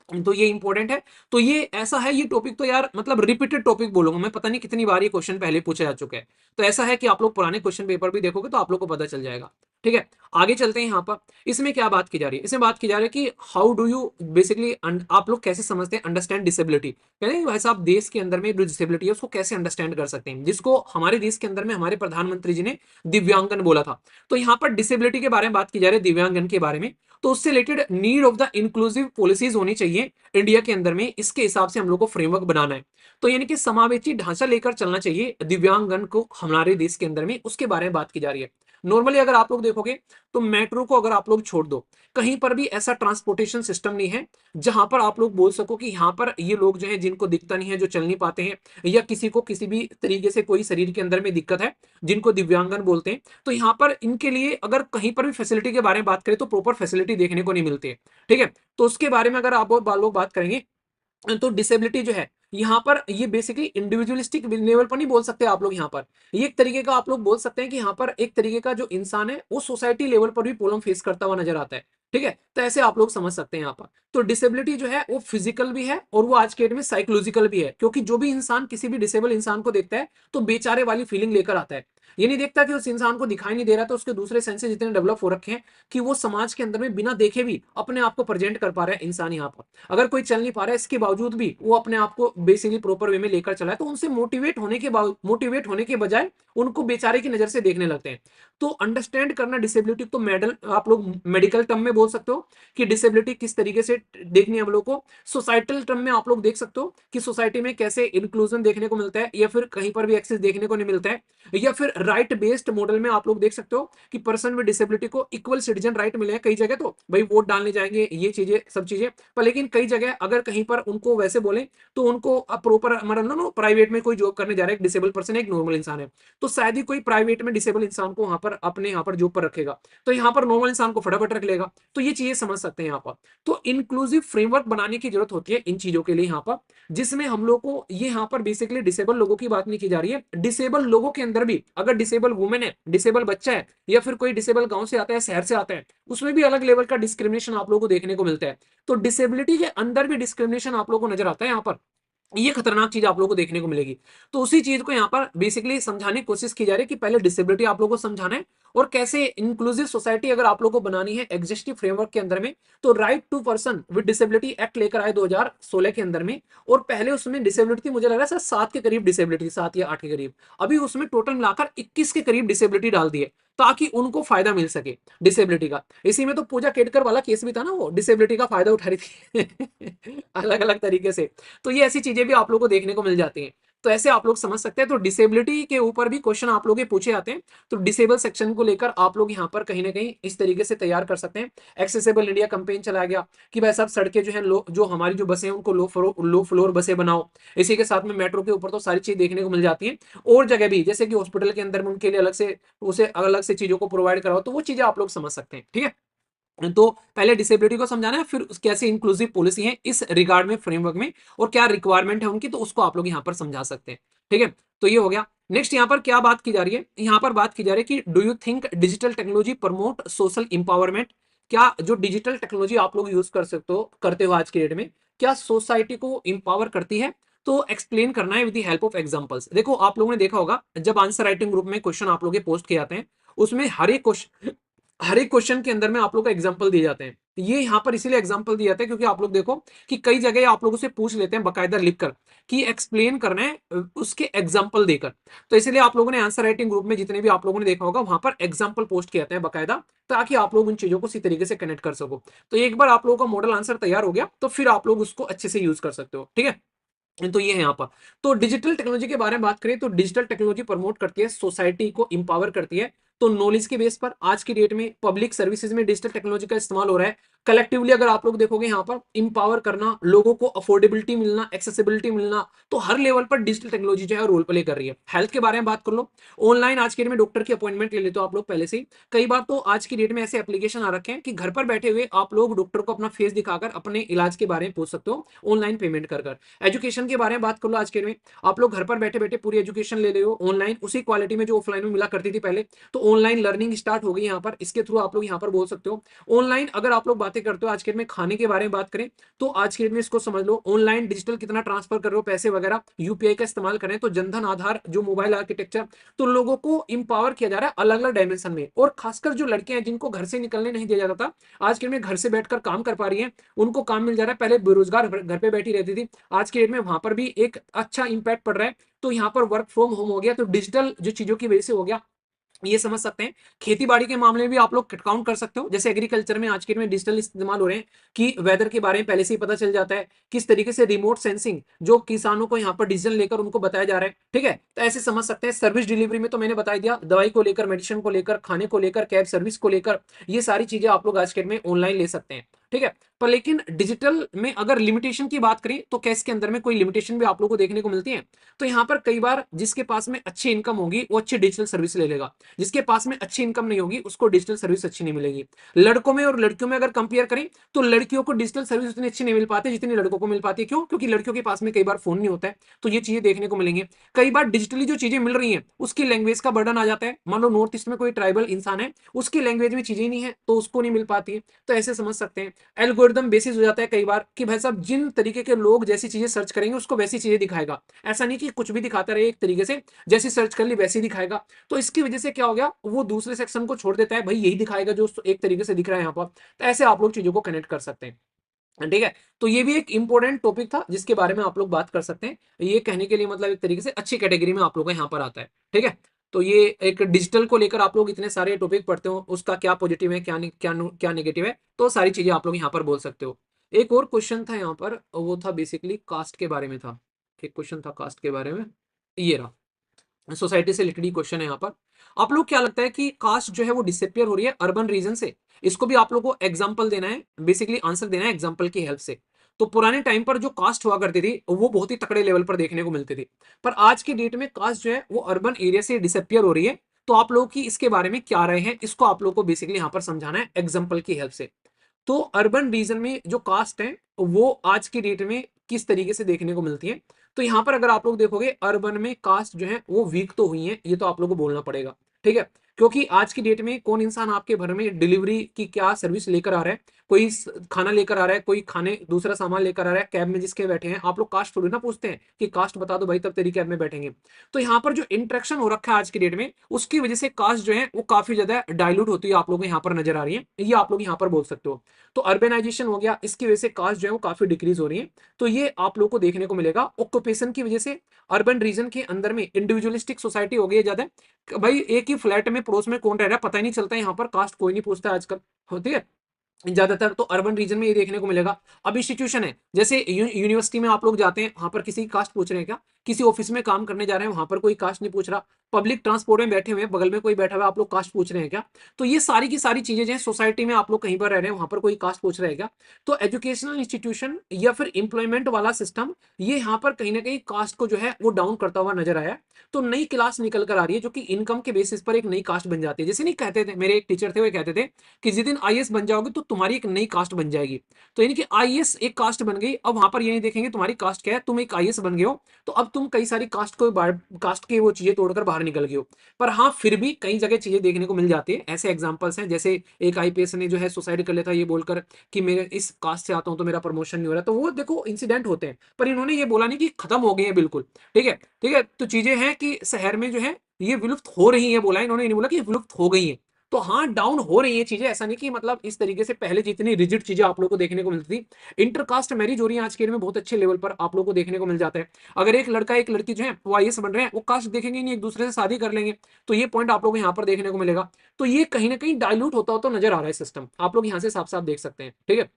तो ये इंपॉर्टेंट है। तो ये ऐसा है, ये टॉपिक तो यार मतलब रिपीटेड टॉपिक बोलूंगा मैं, पता नहीं कितनी बार ये क्वेश्चन पहले पूछा जा चुका है। तो ऐसा है कि आप लोग पुराने क्वेश्चन पेपर भी देखोगे तो आप लोग को पता चल जाएगा। ठीक है, आगे चलते हैं। यहाँ पर इसमें क्या बात की जा रही है, इसमें बात की जा रही है कि हाउ डू यू बेसिकली, आप लोग कैसे समझते हैं अंडरस्टैंड डिसेबिलिटी। कहते हैं भाई साहब देश के अंदर में जो डिसेबिलिटी है उसको कैसे अंडरस्टैंड कर सकते हैं, जिसको हमारे देश के अंदर में हमारे प्रधानमंत्री जी ने दिव्यांगन बोला था। तो यहाँ पर डिसेबिलिटी के बारे में बात की जा रही है, दिव्यांगन के बारे में। तो उससे related need of the inclusive policies होनी चाहिए इंडिया के अंदर में, इसके हिसाब से हम लोग को फ्रेमवर्क बनाना है। तो यानी कि समावेशी ढांचा लेकर चलना चाहिए दिव्यांगन को हमारे देश के अंदर में, उसके बारे में बात की जा रही है। नॉर्मली अगर आप लोग देखोगे तो मेट्रो को अगर आप लोग छोड़ दो, कहीं पर भी ऐसा ट्रांसपोर्टेशन सिस्टम नहीं है जहां पर आप लोग बोल सको कि यहाँ पर ये लोग जो है जिनको दिखता नहीं है, जो चल नहीं पाते हैं, या किसी को किसी भी तरीके से कोई शरीर के अंदर में दिक्कत है, जिनको दिव्यांगन बोलते हैं, तो यहाँ पर इनके लिए अगर कहीं पर भी फैसिलिटी के बारे में बात करें तो प्रॉपर फैसिलिटी देखने को नहीं मिलती है। ठीक है, तो उसके बारे में अगर आप लोग बात करेंगे, तो डिसेबिलिटी जो है यहाँ पर, ये बेसिकली इंडिविजुअलिस्टिक लेवल पर नहीं बोल सकते आप लोग यहाँ पर। ये एक तरीके का आप लोग बोल सकते हैं कि यहाँ पर एक तरीके का जो इंसान है वो सोसाइटी लेवल पर भी प्रॉब्लम फेस करता हुआ नजर आता है। ठीक है, तो ऐसे आप लोग समझ सकते हैं यहाँ पर। तो डिसेबिलिटी जो है वो फिजिकल भी है और वो आज के डेट में साइकोलॉजिकल भी है, क्योंकि जो भी इंसान किसी भी डिसेबल इंसान को देखता है तो बेचारे वाली फीलिंग लेकर आता है। ये नहीं देखता कि उस इंसान को दिखाई नहीं दे रहा, तो उसके दूसरे सेंसेस इतने डेवलप हो रखे हैं कि वो समाज के अंदर में बिना देखे भी अपने आप को प्रेजेंट कर पा रहा है इंसान यहाँ पर। अगर कोई चल नहीं पा रहा है इसके बावजूद भी वो अपने आप को बेसिकली प्रॉपर वे में लेकर चला है, तो उनसे मोटिवेट होने के बजाय उनको बेचारे की नजर से देखने लगते हैं। तो अंडरस्टैंड करना डिसेबिलिटी, तो मेडल आप लोग मेडिकल टर्म में बोल सकते हो कि डिसेबिलिटी किस तरीके से देखनी है हम लोग को। सोसाइटल टर्म में आप लोग देख सकते हो कि सोसाइटी में कैसे इंक्लूजन देखने को मिलता है, या फिर कहीं पर भी एक्सेस देखने को नहीं मिलता है। या फिर राइट बेस्ड मॉडल में आप लोग देख सकते हो कि पर्सन विद डिसेबिलिटी को इक्वल सिटीजन राइट मिले हैं कई जगह, तो भाई वोट डालने जाएंगे, ये चीजें सब चीजें। पर लेकिन कई जगह अगर कहीं पर उनको वैसे बोले तो उनको प्रॉपर, मतलब प्राइवेट में कोई जॉब करने जा रहा है एक डिसेबल पर्सन, एक नॉर्मल इंसान है, तो शायद ही कोई प्राइवेट में डिसेबल इंसान को वहां पर अपने यहाँ पर जॉब पर रखेगा, तो यहाँ पर नॉर्मल इंसान को फटाफट रख लेगा। तो ये चीजें समझ सकते हैं यहाँ पर। तो इंक्लूसिव फ्रेमवर्क बनाने की जरूरत होती है इन चीजों के लिए यहाँ पर, जिसमें हम लोग को ये यहाँ पर बेसिकली डिसेबल लोगों की बात नहीं की जा रही है। डिसेबल लोगों के अंदर भी अगर डिसेबल वुमेन है, डिसेबल बच्चा है, या फिर कोई डिसेबल गांव से आता है, शहर से आता है, उसमें भी अलग लेवल का डिस्क्रिमिनेशन आप लोगों को देखने को मिलता है। तो डिसेबिलिटी के अंदर भी डिस्क्रिमिनेशन आप लोगों को नजर आता है यहाँ पर। ये खतरनाक चीज आप लोगों को देखने को मिलेगी। तो उसी चीज को यहाँ पर बेसिकली समझाने की कोशिश की जा रही है कि पहले डिसेबिलिटी आप लोगों को समझाना है, और कैसे इंक्लूसिव सोसाइटी अगर आप लोगों को बनानी है एग्जिस्टिव फ्रेमवर्क के अंदर में, तो right to person with disability act लेकर आए 2016 के अंदर में। और पहले उसमें डिसेबिलिटी थी, मुझे लग रहा है सर 7 के करीब डिसेबिलिटी थी, 7 या 8 के करीब। अभी उसमें टोटल मिलाकर 21 के करीब डिसेबिलिटी डाल दी है, ताकि उनको फायदा मिल सके डिसेबिलिटी का। इसी में तो पूजा केटकर वाला केस भी था ना, वो डिसेबिलिटी का फायदा उठा रही थी अलग अलग तरीके से। तो ये ऐसी चीजें भी आप लोगों को देखने को मिल जाती हैं। तो ऐसे आप लोग समझ सकते हैं। तो डिसेबिलिटी के ऊपर भी क्वेश्चन आप लोग के पूछे जाते हैं, तो डिसेबल सेक्शन को लेकर आप लोग यहाँ पर कहीं ना कहीं इस तरीके से तैयार कर सकते हैं। एक्सेसिबल इंडिया कैंपेन चलाया गया कि भाई साहब सड़कें जो है जो हमारी जो बसें हैं उनको लो फ्लोर बसें बनाओ। इसी के साथ में मेट्रो के ऊपर तो सारी चीज देखने को मिल जाती है। और जगह भी जैसे कि हॉस्पिटल के अंदर में उनके लिए अलग से उसे अलग से चीजों को प्रोवाइड कराओ, तो वो चीजें आप लोग समझ सकते हैं। ठीक है, तो पहले डिसेबिलिटी को समझाना है, फिर कैसे इंक्लूसिव पॉलिसी है इस रिगार्ड में फ्रेमवर्क में, और क्या रिक्वायरमेंट है उनकी, तो उसको आप लोग यहाँ पर समझा सकते हैं। ठीक है, तो ये हो गया। नेक्स्ट यहाँ पर क्या बात की जा रही है, यहाँ पर बात की जा रही है कि do you think digital technology promote social empowerment. क्या जो डिजिटल टेक्नोलॉजी आप लोग यूज कर सकते हो, करते हो आज के डेट में, क्या सोसाइटी को इंपावर करती है। तो एक्सप्लेन करना है with the help of examples. देखो आप लोगों ने देखा होगा जब आंसर राइटिंग ग्रुप में क्वेश्चन आप लोग के पोस्ट किए जाते हैं, उसमें हर एक क्वेश्चन के अंदर में आप लोग को एग्जांपल दिए जाते हैं। ये यहाँ पर इसीलिए एग्जांपल दिए जाते हैं क्योंकि आप लोग देखो कि कई जगह आप लोगों से पूछ लेते हैं बकायदा लिखकर कि एक्सप्लेन करना है उसके एग्जांपल देकर। तो इसलिए आप लोगों ने आंसर राइटिंग ग्रुप में जितने भी आप लोगों ने देखा होगा वहां पर एग्जांपल पोस्ट किए जाते हैं बकायदा, ताकि आप लोग उन चीजों को इसी तरीके से कनेक्ट कर सको। तो एक बार आप लोगों का मॉडल आंसर तैयार हो गया तो फिर आप लोग उसको अच्छे से यूज कर सकते हो। ठीक है, तो ये है यहाँ पर। तो डिजिटल टेक्नोलॉजी के बारे में बात करें तो डिजिटल टेक्नोलॉजी प्रमोट करती है, सोसाइटी को इंपावर करती है। तो नॉलेज के बेस पर आज की डेट में पब्लिक सर्विसेज में डिजिटल टेक्नोलॉजी का इस्तेमाल हो रहा है। कलेक्टिवली अगर आप लोग देखोगे यहाँ पर इंपावर करना, लोगों को अफोर्डेबिलिटी मिलना, एक्सेसिबिलिटी मिलना, तो हर लेवल पर डिजिटल टेक्नोलॉजी जो है रोल प्ले कर रही है। हेल्थ के बारे में बात कर लो, ऑनलाइन आज के डेट में डॉक्टर की अपॉइंटमेंट ले लेते हो आप लोग पहले से ही। कई बार तो आज की डेट में ऐसे एप्लीकेशन आ रखे हैं कि घर पर बैठे हुए आप लोग डॉक्टर को अपना फेस दिखाकर अपने इलाज के बारे में पूछ सकते हो, ऑनलाइन पेमेंट कर। एजुकेशन के बारे में बात कर लो, आज के में आप लोग घर पर बैठे बैठे पूरी एजुकेशन ले रहे हो ऑनलाइन, उसी क्वालिटी में जो ऑफलाइन में मिला करती थी पहले। तो ऑनलाइन लर्निंग स्टार्ट हो गई यहाँ पर, इसके थ्रू आप लोग यहाँ पर बोल सकते हो। ऑनलाइन अगर आप लोग बातें करते हो आज के में खाने के बारे में बात करें, तो आज के में इसको समझ लो, ऑनलाइन डिजिटल कितना ट्रांसफर कर रहे हो पैसे वगैरह, यूपीआई का इस्तेमाल करें तो जनधन आधार जो मोबाइल आर्किटेक्चर, तो लोगों को इंपावर किया जा रहा है अलग अलग डायमेंशन में। और खासकर जो लड़के हैं जिनको घर से निकलने नहीं दिया जाता था, आज के में घर से बैठकर काम कर पा रही हैं, उनको काम मिल जा रहा है। पहले बेरोजगार घर पे बैठी रहती थी, आज के डेट में वहां पर भी एक अच्छा इंपैक्ट पड़ रहा है। तो यहाँ पर वर्क फ्रॉम होम हो गया, तो डिजिटल जो चीजों की वजह से हो गया, ये समझ सकते हैं। खेती बाड़ी के मामले में भी आप लोग काउंट कर सकते हो, जैसे एग्रीकल्चर में आज के में डिजिटल इस्तेमाल हो रहे हैं कि वेदर के बारे में पहले से ही पता चल जाता है, किस तरीके से रिमोट सेंसिंग जो किसानों को यहाँ पर डिसीजन लेकर उनको बताया जा रहा है। ठीक है, तो ऐसे समझ सकते हैं। सर्विस डिलीवरी में तो मैंने बता दिया, दवाई को लेकर, मेडिसिन को लेकर, खाने को लेकर, कैब सर्विस को लेकर, ये सारी चीजें आप लोग आज के में ऑनलाइन ले सकते हैं। ठीक है, पर लेकिन डिजिटल में अगर लिमिटेशन की बात करें तो कैश के अंदर में कोई लिमिटेशन भी आप लोगों को देखने को मिलती है। तो यहाँ पर कई बार जिसके पास में अच्छी इनकम होगी वो अच्छी डिजिटल सर्विस ले लेगा, जिसके पास में अच्छी इनकम नहीं होगी उसको डिजिटल सर्विस अच्छी नहीं मिलेगी। लड़कों में और लड़कियों में अगर कंपेयर करें तो लड़कियों को डिजिटल सर्विस उतनी अच्छी नहीं मिल पाती जितनी लड़कों को मिल पाती है। क्यों? क्योंकि लड़कियों के पास में कई बार फोन नहीं होता है, तो ये चीजें देखने को मिलेंगे। कई बार डिजिटली जो चीजें मिल रही हैं उसकी लैंग्वेज का बर्डन आ जाता है। मान लो नॉर्थ ईस्ट में कोई ट्राइबल इंसान है, उसकी लैंग्वेज में चीजें नहीं है तो उसको नहीं मिल पाती है, तो ऐसे समझ सकते हैं। एल्गोरिदम बेसिस हो जाता है कई बार कि भाई साहब जिन तरीके के लोग जैसी चीजें सर्च करेंगे उसको वैसी चीजें दिखाएगा, ऐसा नहीं कि कुछ भी दिखाता रहे एक तरीके से, जैसी सर्च कर ली वैसी दिखाएगा। तो इसकी वजह से क्या हो गया, वो दूसरे सेक्शन को छोड़ देता है, भाई यही दिखाएगा जो एक तरीके से दिख रहा है यहाँ पर। तो ऐसे आप लोग चीजों को कनेक्ट कर सकते हैं। ठीक है, तो ये भी एक इंपॉर्टेंट टॉपिक था जिसके बारे में आप लोग बात कर सकते हैं। ये कहने के लिए मतलब एक तरीके से अच्छी कैटेगरी में आप लोगों को यहाँ पर आता है। ठीक है, तो ये एक डिजिटल को लेकर आप लोग इतने सारे टॉपिक पढ़ते हो, उसका क्या पॉजिटिव है, क्या नेगेटिव है, तो सारी चीजें आप लोग यहाँ पर बोल सकते हो। एक और क्वेश्चन था यहाँ पर, वो था बेसिकली कास्ट के बारे में था। एक क्वेश्चन था कास्ट के बारे में, ये रहा, सोसाइटी से रिलेटेड क्वेश्चन है यहाँ पर। आप लोग क्या लगता है कि कास्ट जो है वो डिसअपियर हो रही है अर्बन रीजन से? इसको भी आप लोग को एग्जांपल देना है, बेसिकली आंसर देना है एग्जांपल की हेल्प से। तो पुराने टाइम पर जो कास्ट हुआ करती थी वो बहुत ही तकड़े लेवल पर देखने को मिलती थी, पर आज की डेट में कास्ट जो है वो अर्बन एरिया से डिसअपियर हो रही है। तो आप लोग की इसके बारे में क्या राय है, इसको आप लोग को बेसिकली यहाँ पर समझाना है एग्जाम्पल की हेल्प से। तो अर्बन रीजन में जो कास्ट है वो आज की डेट में किस तरीके से देखने को मिलती है? तो यहां पर अगर आप लोग देखोगे अर्बन में कास्ट जो है वो वीक तो हुई है, ये तो आप लोग को बोलना पड़ेगा। ठीक है, क्योंकि आज की डेट में कौन इंसान आपके घर में डिलीवरी की क्या सर्विस लेकर आ रहा है, कोई खाना लेकर आ रहा है, कोई खाने दूसरा सामान लेकर आ रहा है, कैब में जिसके बैठे हैं आप लोग कास्ट थोड़ी ना पूछते हैं कि कास्ट बता दो भाई तब तेरी कैब में बैठेंगे। तो यहाँ पर जो इंटरेक्शन हो रखा है आज की डेट में उसकी वजह से कास्ट जो है वो काफी ज्यादा डायलूट होती है आप लोगों को यहाँ पर नजर आ रही है, ये आप लोग यहाँ पर बोल सकते हो। तो अर्बेनाइजेशन हो गया, इसकी वजह से कास्ट जो है वो काफी डिक्रीज हो रही है। तो ये आप लोग को देखने को मिलेगा। ऑक्यूपेशन की वजह से अर्बन रीजन के अंदर में इंडिविजुअलिस्टिक सोसाइटी हो गई है ज्यादा, भाई एक ही फ्लैट में पड़ोस में कौन रह रहा है पता ही नहीं चलता, यहाँ पर कास्ट कोई नहीं पूछता आजकल, होती है ज्यादातर। तो अर्बन रीजन में ये देखने को मिलेगा। अब इंस्टीट्यूशन है, जैसे यूनिवर्सिटी में आप लोग जाते हैं, वहां पर किसी कास्ट पूछ रहे हैं क्या? किसी ऑफिस में काम करने जा रहे हैं, वहां पर कोई कास्ट नहीं पूछ रहा। पब्लिक ट्रांसपोर्ट में बैठे हुए हैं, बगल में कोई बैठा हुआ है, आप लोग कास्ट पूछ रहे हैं क्या? तो ये सारी की सारी चीजें जो है, सोसाइटी में आप लोग कहीं पर रह रहे हैं, वहां पर कोई कास्ट पूछ रहे हैं क्या? तो एजुकेशनल इंस्टीट्यूशन या फिर इंप्लॉयमेंट वाला सिस्टम, ये यहाँ पर कहीं ना कहीं कास्ट को जो है वो डाउन करता हुआ नजर आया है। तो नई क्लास निकल कर आ रही है जो कि इनकम के बेसिस पर एक नई कास्ट बन जाती है। जैसे नहीं कहते थे, मेरे एक टीचर थे वो कहते थे कि जिस दिन आईएएस बन जाओगे तो तुम्हारी एक नई कास्ट बन जाएगी। तो यानी कि आईएएस एक कास्ट बन गई, अब वहां पर ये नहीं देखेंगे तुम्हारी कास्ट क्या है, तुम एक आईएएस बन गए हो तो अब तुम कई सारी कास्ट की वो चीजें तोड़कर बाहर निकल गए हो। पर हाँ, फिर भी कई जगह चीजें देखने को मिल जाती है। ऐसे एग्जाम्पल्स हैं, जैसे एक आईपीएस ने जो है सुसाइड कर लेता है ये बोलकर कि मेरे इस कास्ट से आता हूं तो मेरा प्रमोशन नहीं हो रहा। तो वो देखो इंसिडेंट होते हैं, पर इन्होंने ये बोला नहीं कि खत्म हो गए हैं बिल्कुल। ठीक है, ठीक है, तो चीजें हैं कि शहर में जो है ये विलुप्त हो रही है, बोला इन्होंने, नहीं बोला कि विलुप्त हो गई है। तो हाँ, डाउन हो रही है चीजें, ऐसा नहीं कि मतलब इस तरीके से पहले जितनी रिजिड चीजें आप लोगों को देखने को मिलती थी। इंटरकास्ट मैरिज हो रही है आज के डेट में बहुत अच्छे लेवल पर आप लोगों को देखने को मिल जाता है। अगर एक लड़का एक लड़की जो है वो आईएएस बन रहे हैं, वो कास्ट देखेंगे नहीं, एक दूसरे से शादी कर लेंगे। तो ये पॉइंट आप लोग को यहाँ पर देखने को मिलेगा। तो ये कहीं ना कहीं डायलूट होता हो तो नजर आ रहा है सिस्टम, आप लोग यहाँ से साफ साफ देख सकते हैं। ठीक है,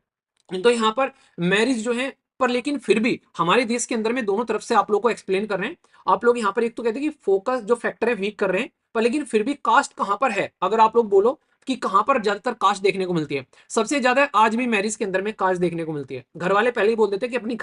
तो यहाँ पर मैरिज जो है पर लेकिन फिर भी हमारे देश के अंदर में दोनों तरफ से आप लोग को एक्सप्लेन कर रहे हैं। आप लोग यहाँ पर एक तो कहते हैं कि फोकस जो फैक्टर है वीक कर रहे हैं, पर लेकिन फिर भी कास्ट कहां पर है, अगर आप लोग बोलो कि कहां पर ज्यादातर कास्ट देखने को मिलती है, सबसे ज्यादा आज भी मैरिज के अंदर में कास्ट देखने को मिलती है। घर वाले पहले ही बोल देते हैं कि अपनी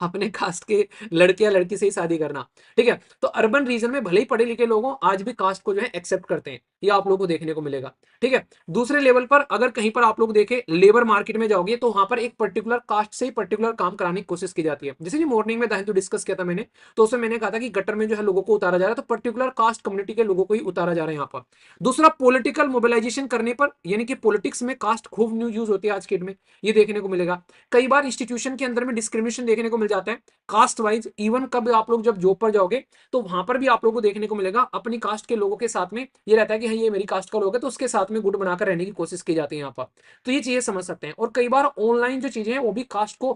अपने कास्ट के लड़के या लड़की से ही शादी करना। ठीक है, तो अर्बन रीजन में भले ही पढ़े लिखे लोग हों, आज भी कास्ट को जो है एक्सेप्ट करते हैं, ये आप लोगों को देखने को मिलेगा। ठीक है, दूसरे लेवल पर अगर कहीं पर आप लोग देखें लेबर मार्केट में जाओगे तो वहां पर एक पर्टिकुलर कास्ट से ही पर्टिकुलर काम कराने की कोशिश की जाती है। जैसे मॉर्निंग में तो डिस्कस किया था मैंने, तो उसमें मैंने कहा था कि गटर में जो है लोगों को उतारा जा रहा है, तो पर्टिकुलर कास्ट कम्युनिटी के लोगों को ही उतारा जा रहा है यहाँ पर। दूसरा, पॉलिटिकल मोबिलाइजेशन करने पर, यानी कि पॉलिटिक्स में कास्ट खूब न्यू यूज होती है आज के डेट में, ये देखने को मिलेगा। कई बार इंस्टीट्यूशन के अंदर में डिस्क्रिमिनेशन देखने को मिल जाता है कास्ट वाइज। इवन कब आप लोग जब जॉब पर जाओगे तो वहां पर भी आप लोगों को देखने को मिलेगा अपनी कास्ट के लोगों के साथ में ये रहता है कि हाँ ये मेरी कास्ट का लोग है, तो उसके साथ में गुट बनाकर रहने की कोशिश की जाती है यहाँ पर। तो ये चीजें समझ सकते हैं। और कई बार ऑनलाइन जो चीजें हैं वो भी कास्ट को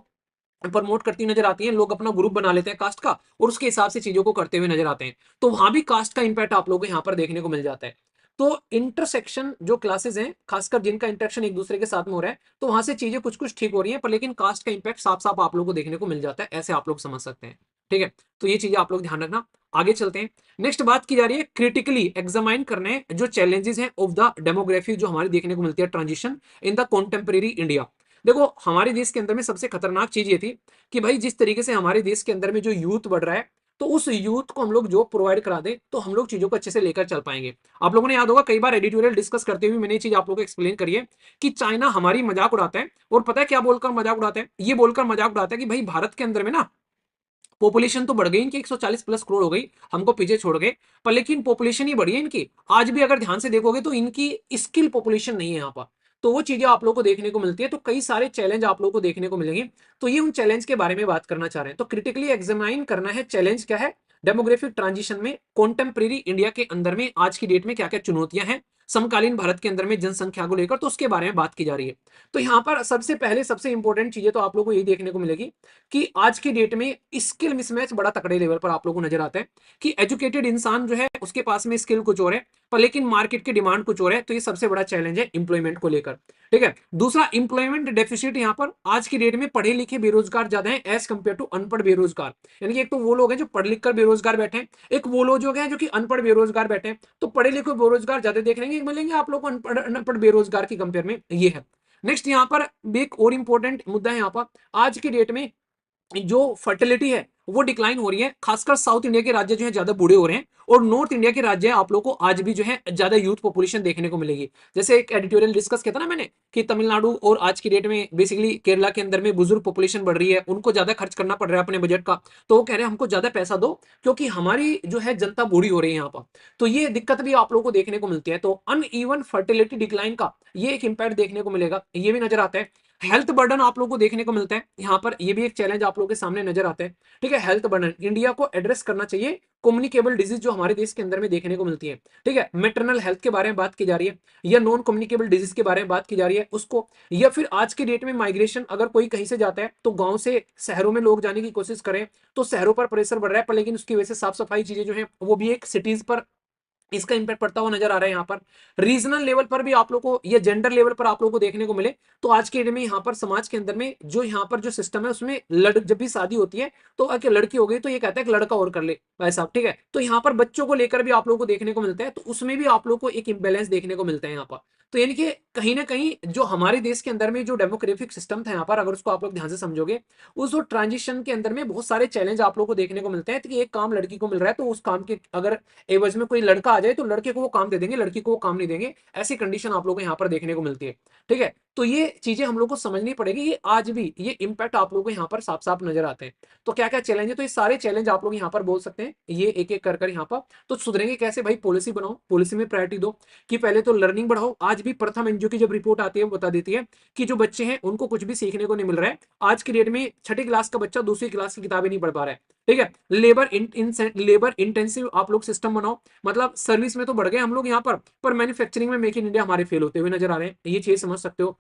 प्रमोट करती नजर आती हैं, लोग अपना ग्रुप बना लेते हैं कास्ट का और उसके हिसाब से चीजों को करते हुए नजर आते हैं, तो वहां भी कास्ट का इंपैक्ट आप लोगों को यहाँ पर देखने को मिल जाता है। तो इंटरसेक्शन जो क्लासेस हैं, खासकर जिनका इंटरेक्शन एक दूसरे के साथ में हो रहा है, तो वहां से चीजें कुछ कुछ ठीक हो रही हैं, पर लेकिन कास्ट का इंपैक्ट साफ साफ आप लोगों को देखने को मिल जाता है, ऐसे आप लोग समझ सकते हैं। ठीक है, तो ये चीजें आप लोग ध्यान रखना। आगे चलते हैं, नेक्स्ट बात की जा रही है क्रिटिकली एग्जामाइन करने जो चैलेंजेस हैं ऑफ द डेमोग्राफी जो हमारी देखने को मिलती है transition in the contemporary India. देखो हमारे देश के अंदर में सबसे खतरनाक चीज ये थी कि भाई जिस तरीके से हमारे देश के अंदर में जो यूथ बढ़ रहा है, तो उस यूथ को हम लोग जॉब प्रोवाइड करा दें तो हम लोग चीजों को अच्छे से लेकर चल पाएंगे। आप लोगों ने याद होगा कई बार एडिटोरियल डिस्कस करते हुए मैंने ये चीज आप लोगों को एक्सप्लेन करी है कि चाइना हमारी मजाक उड़ाता है, और पता है क्या बोलकर मजाक उड़ाता है, ये बोलकर मजाक उड़ाता है कि भाई भारत के अंदर में ना पॉपुलेशन तो बढ़ गई इनकी, 140 प्लस करोड़ हो गई, हमको पीछे छोड़ गए, पर लेकिन पॉपुलेशन ही बढ़ी है इनकी। आज भी अगर ध्यान से देखोगे तो इनकी स्किल पॉपुलेशन नहीं है यहाँ पर, तो वो चीजें आप लोगों को देखने को मिलती है। तो कई सारे चैलेंज आप लोगों को देखने को मिलेंगे, तो ये उन चैलेंज के बारे में बात करना चाह रहे हैं। तो क्रिटिकली एग्जामाइन करना है चैलेंज क्या है डेमोग्राफिक ट्रांजिशन में कॉन्टेम्परेरी इंडिया के अंदर में आज की डेट में क्या क्या चुनौतियां हैं समकालीन भारत के अंदर में जनसंख्या को लेकर, तो उसके बारे में बात की जा रही है। तो यहाँ पर सबसे पहले सबसे इंपॉर्टेंट चीजें तो आप लोगों को यही देखने को मिलेगी कि आज की डेट में स्किल मिसमैच बड़ा तकड़े लेवल पर आप लोगों को नजर आता है कि एजुकेटेड इंसान जो है उसके पास में स्किल कुछ और है, पर लेकिन मार्केट की डिमांड कुछ और है, तो ये सबसे बड़ा चैलेंज है इंप्लॉयमेंट को लेकर। ठीक है, दूसरा इंप्लॉयमेंट डेफिसिट, यहाँ पर आज की डेट में पढ़े लिखे बेरोजगार ज्यादा है एज कंपेयर टू अनपढ़ बेरोजगार। यानी कि एक तो वो लोग हैं जो पढ़ लिख कर बेरोजगार बैठे हैं, एक वो लोग हैं जो कि अनपढ़ बेरोजगार बैठे हैं, तो पढ़े लिखे बेरोजगार ज्यादा देख लेंगे मिलेंगे आप लोग को अनपढ़ बेरोजगार की कंपेयर में, ये है। नेक्स्ट यहाँ पर एक और इंपॉर्टेंट मुद्दा है यहाँ पर, आज की डेट में जो फर्टिलिटी है वो डिक्लाइन हो रही है, खासकर साउथ इंडिया के राज्य जो है ज्यादा बूढ़े हो रहे हैं, और नॉर्थ इंडिया के राज्य आप लोगों को आज भी जो है ज्यादा यूथ पॉपुलेशन देखने को मिलेगी। जैसे एक एडिटोरियल डिस्कस किया था ना मैंने कि तमिलनाडु और आज की डेट में बेसिकली केरला के अंदर में बुजुर्ग पॉपुलेशन बढ़ रही है, उनको ज्यादा खर्च करना पड़ रहा है अपने बजट का, तो वो कह रहे हैं हमको ज्यादा पैसा दो क्योंकि हमारी जो है जनता बूढ़ी हो रही है यहाँ पर। तो ये दिक्कत भी आप लोगों को देखने को मिलती है। तो अनइवन फर्टिलिटी डिक्लाइन का ये एक इंपैक्ट देखने को मिलेगा, ये भी नजर आता है। हेल्थ बर्डन आप लोगों को देखने को मिलता है यहाँ पर, ये भी एक चैलेंज आप लोगों के सामने नजर आता है। ठीक है, हेल्थ बर्डन इंडिया को एड्रेस करना चाहिए, कम्युनिकेबल डिजीज जो हमारे देश के अंदर में देखने को मिलती है। ठीक है, मेटरनल हेल्थ के बारे में बात की जा रही है, या नॉन कम्युनिकेबल डिजीज के बारे में बात की जा रही है उसको, या फिर आज की डेट में माइग्रेशन, अगर कोई कहीं से जाता है तो गांव से शहरों में लोग जाने की कोशिश करें तो शहरों पर प्रेशर बढ़ रहा है, पर लेकिन उसकी वजह से साफ सफाई चीजें जो है वो भी एक सिटीज पर इसका इंपैक्ट पड़ता हुआ नजर आ रहा है। यहाँ पर रीजनल लेवल पर भी आप लोग को या जेंडर लेवल पर आप लोग को देखने को मिले, तो आज के डेट में यहाँ पर समाज के अंदर में जो यहाँ पर जो सिस्टम है उसमें जब भी शादी होती है तो अगर लड़की हो गई तो ये कहता है कि लड़का और कर ले भाई साहब। ठीक है, तो यहाँ पर बच्चों को लेकर भी आप लोग को देखने को मिलता है, तो उसमें भी आप लोग को एक इम्बेलेंस देखने को मिलता है यहाँ पर। तो यानी कि कहीं ना कहीं जो हमारे देश के अंदर में जो डेमोग्राफिक सिस्टम था यहाँ पर, अगर उसको आप लोग ध्यान से समझोगे, उस ट्रांजिशन के अंदर में बहुत सारे चैलेंज आप लोग को देखने को मिलते हैं कि एक काम लड़की को मिल रहा है तो उस काम के अगर एवज में कोई लड़का आ जाए तो लड़के को वो काम दे देंगे, लड़की को वो काम नहीं देंगे, ऐसी कंडीशन आप लोगों को यहाँ पर देखने को मिलती है। ठीक है, तो ये चीजें हम लोग को समझनी पड़ेगी, ये आज भी ये इंपैक्ट आप लोगों को यहाँ पर साफ साफ नजर आते हैं। तो क्या क्या चैलेंज है, तो ये सारे चैलेंज आप लोग यहाँ पर बोल सकते हैं, ये एक एक कर यहाँ पर। तो सुधरेंगे कैसे भाई, पॉलिसी बनाओ, पॉलिसी में प्रायोरिटी दो कि पहले तो लर्निंग बढ़ाओ। आज भी प्रथम एनजीओ की जब रिपोर्ट आती है वो बता देती है कि जो बच्चे हैं उनको कुछ भी सीखने को नहीं मिल रहा है। आज की डेट में छठी क्लास का बच्चा दूसरी क्लास की किताबें नहीं पढ़ पा रहा है। ठीक है, लेबर इंटेंसिव आप लोग सिस्टम बनाओ, मतलब सर्विस में तो बढ़ गए हम लोग यहाँ पर मैन्युफैक्चरिंग में मेक इन इंडिया हमारे फेल होते हुए नजर आ रहे हैं, ये चीज समझ सकते हो।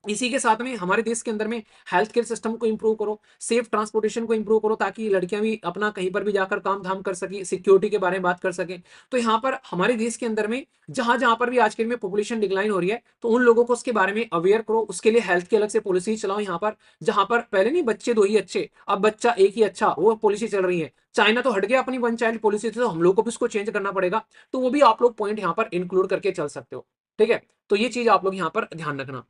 इसी के साथ में हमारे देश के अंदर में हेल्थ केयर सिस्टम को इंप्रूव करो, सेफ ट्रांसपोर्टेशन को इंप्रूव करो, ताकि लड़कियां भी अपना कहीं पर भी जाकर काम धाम कर सके, सिक्योरिटी के बारे में बात कर सके। तो यहाँ पर हमारे देश के अंदर में जहां जहां पर भी आज के दिन में पॉपुलेशन डिक्लाइन हो रही है, तो उन लोगों को उसके बारे में अवेयर करो, उसके लिए हेल्थ की अलग से पॉलिसी चलाओ। यहाँ पर जहां पर पहले नहीं बच्चे दो ही अच्छे, अब बच्चा एक ही अच्छा, वो पॉलिसी चल रही है। चाइना तो हट गया अपनी वन चाइल्ड पॉलिसी से, तो हम लोग को भी उसको चेंज करना पड़ेगा। तो वो भी आप लोग पॉइंट यहाँ पर इंक्लूड करके चल सकते हो। ठीक है, तो ये चीज आप लोग यहाँ पर ध्यान रखना।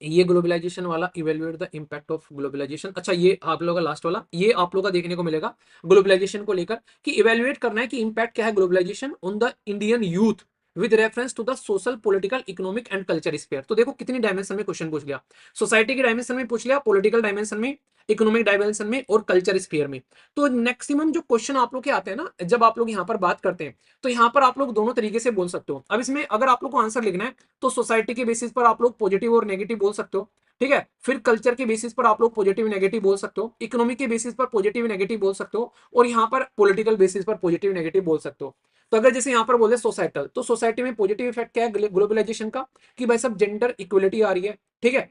ये ग्लोबलाइजेशन वाला, evaluate the impact of globalization. अच्छा, ये आप लोगों का लास्ट वाला, ये आप लोगों का देखने को मिलेगा ग्लोबलाइजेशन को लेकर, कि इवेल्युएट करना है कि इम्पैक्ट क्या है globalization on the Indian youth with reference to the social political economic and culture sphere. तो देखो कितनी डायमेंशन में क्वेश्चन पूछ लिया, सोसाइटी के डायमेंशन में पूछ लिया, पॉलिटिकल डायमेंशन में, इकोनॉमिक डायमेंशन में और कल्चर स्पेयर में। तो मैक्सिमम जो क्वेश्चन आप लोग के आते हैं ना, जब आप लोग यहाँ पर बात करते हैं, तो यहाँ पर आप लोग दोनों तरीके से बोल सकते हो। अब इसमें अगर आप लोग को आंसर लिखना है, तो सोसाइटी के बेसिस पर आप लोग पॉजिटिव और नेगेटिव बोल सकते हो। ठीक है, फिर कल्चर के बेसिस पर आप लोग पॉजिटिव नेगेटिव बोल सकते हो, इकोनॉमिक के बेसिस पर पॉजिटिव नेगेटिव बोल सकते हो, और यहाँ पर पॉलिटिकल बेसिस पर पॉजिटिव नेगेटिव बोल सकते हो। तो अगर जैसे यहाँ पर बोले सोसाइटल, तो सोसाइटी में पॉजिटिव इफेक्ट क्या है ग्लोबलाइजेशन का, कि भाई सब जेंडर इक्वलिटी आ रही है। ठीक है,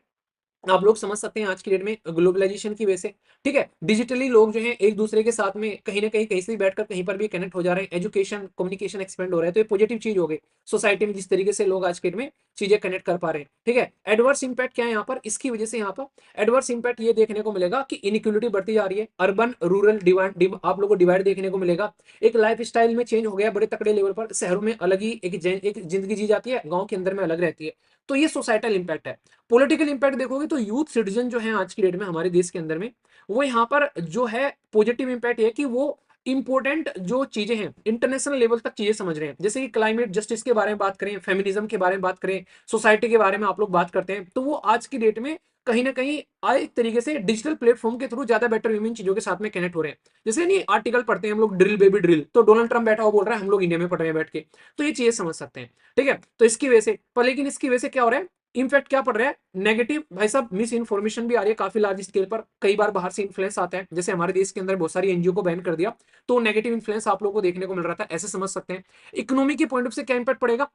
आप लोग समझ सकते हैं आज की डेट में ग्लोबलाइजेशन की वजह से, ठीक है, डिजिटली लोग जो हैं एक दूसरे के साथ में कहीं ना कहीं से भी बैठकर कहीं पर भी कनेक्ट हो जा रहे हैं, एजुकेशन कम्युनिकेशन एक्सपेंड हो रहा है। तो ये पॉजिटिव चीज हो गई सोसाइटी में, जिस तरीके से लोग आज के डेट में चीजें कनेक्ट कर पा रहे हैं। ठीक है, एडवर्स इंपैक्ट क्या है यहाँ पर, इसकी वजह से यहाँ पर एडवर्स इंपैक्ट ये देखने को मिलेगा कि इनइक्वलिटी बढ़ती जा रही है, अर्बन रूरल डिवाइड आप लोगों को डिवाइड देखने को मिलेगा। एक लाइफ स्टाइल में चेंज हो गया बड़े तकड़े लेवल पर, शहरों में अलग ही एक जिंदगी जी जाती है, गाँव के अंदर में अलग रहती है। तो ये सोसाइटल इंपैक्ट है। पॉलिटिकल इंपैक्ट देखोगे तो यूथ सिटीजन जो है आज की डेट में हमारे देश के अंदर में, वो यहाँ पर जो है पॉजिटिव इंपैक्ट है कि वो इंपॉर्टेंट जो चीजें हैं इंटरनेशनल लेवल तक चीजें समझ रहे हैं। जैसे कि क्लाइमेट जस्टिस के बारे में बात करें, फेमिनिज्म के बारे में बात करें, सोसाइटी के बारे में आप लोग बात करते हैं, तो वो आज की डेट में कहीं ना कहीं एक तरीके से डिजिटल प्लेटफॉर्म के थ्रू ज्यादा बेटर इन चीजों के साथ में कनेक्ट हो रहे हैं। जैसे नहीं आर्टिकल पढ़ते हैं हम लोग, ड्रिल बेबी ड्रिल, तो डोनाल्ड ट्रंप बैठा हुआ बोल रहा है, हम लोग इंडिया में पढ़ रहे हैं बैठ के। तो ये चीजें समझ सकते हैं। ठीक है, तो इसकी वजह से, पर लेकिन इसकी वजह से क्या हो रहा है, इनफैक्ट क्या पड़ रहा है, नेगेटिव भाई साहब मिस इन्फॉर्मेशन भी आ रही है काफी लार्ज स्केल पर, कई बार बाहर से इन्फ्लुएंस आता है। जैसे हमारे देश के अंदर बहुत सारी एनजीओ को बैन कर दिया, तो नेगेटिव इन्फ्लुएंस आप लोगों को देखने को मिल रहा था, ऐसे समझ सकते हैं। इकोनॉमी के पॉइंट ऑफ से क्या इंपैक्ट पड़ेगा,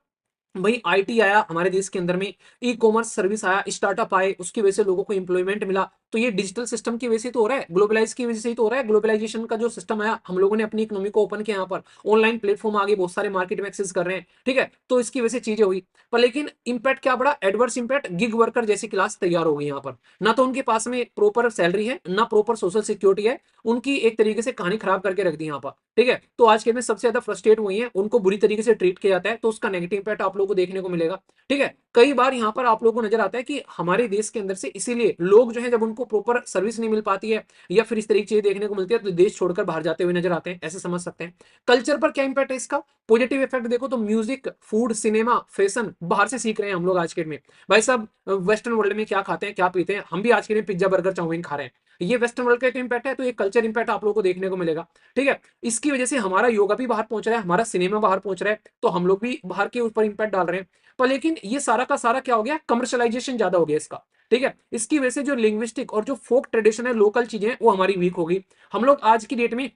भाई आईटी आया हमारे देश के अंदर में, ई कॉमर्स सर्विस आया, स्टार्टअप आए, उसकी वजह से लोगों को एम्प्लॉयमेंट मिला। तो ये डिजिटल सिस्टम की वजह से तो हो रहा है, ग्लोबलाइज की वजह से ही तो हो रहा है। ग्लोबलाइजेशन का जो सिस्टम आया, हम लोगों ने अपनी इकोनॉमी को ओपन किया, यहाँ पर ऑनलाइन प्लेटफॉर्म आगे बहुत सारे मार्केट में एक्सेस कर रहे हैं। ठीक है, तो इसकी वजह से चीजें हुई, पर लेकिन इंपैक्ट क्या बड़ा, एडवर्स इंपैक्ट, गिग वर्कर जैसी क्लास तैयार हो गई यहाँ पर, ना तो उनके पास में प्रॉपर सैलरी है, ना प्रॉपर सोशल सिक्योरिटी है, उनकी एक तरीके से कहानी खराब करके रख दी यहाँ पर। ठीक है, तो आज के में सबसे ज्यादा फ्रस्ट्रेट हुई है, उनको बुरी तरीके से ट्रीट किया जाता है, तो उसका नेगेटिव इंपैक्ट आप लोगों को देखने को मिलेगा। ठीक है, कई बार यहाँ पर आप लोगों को नजर आता है कि हमारे देश के अंदर से इसीलिए लोग जो है, जब उनको प्रॉपर सर्विस नहीं मिल पाती है या फिर इस तरीके की चीजें देखने को मिलती है, तो देश छोड़कर बाहर जाते हुए नजर आते हैं, ऐसे समझ सकते हैं। कल्चर पर क्या इंपैक्ट है इसका, पॉजिटिव इफेक्ट देखो तो म्यूजिक, फूड, सिनेमा, फैशन बाहर से सीख रहे हैं हम लोग आज के डेट में। भाई साहब वेस्टर्न वर्ल्ड में क्या खाते हैं क्या पीते हैं, हम भी आज के दिन पिज्जा बर्गर चाउमीन खा रहे हैं, ये वेस्टर्न वर्ल्ड का एक इंपैक्ट है। तो ये कल्चर इंपैक्ट आप लोगों को देखने को मिलेगा। ठीक है, इसकी वजह से हमारा योगा भी बाहर पहुंच रहा है, हमारा सिनेमा बाहर पहुंच रहा है, तो हम लोग भी बाहर के ऊपर इंपैक्ट डाल रहे हैं। पर लेकिन ये सारा का सारा क्या हो गया, कमर्शलाइजेशन ज्यादा हो गया इसका। ठीक है, इसकी वजह से जो लिंग्विस्टिक और जो फोक ट्रेडिशन है, लोकल चीजें हैं, वो हमारी वीक होगी। हम लोग आज की डेट में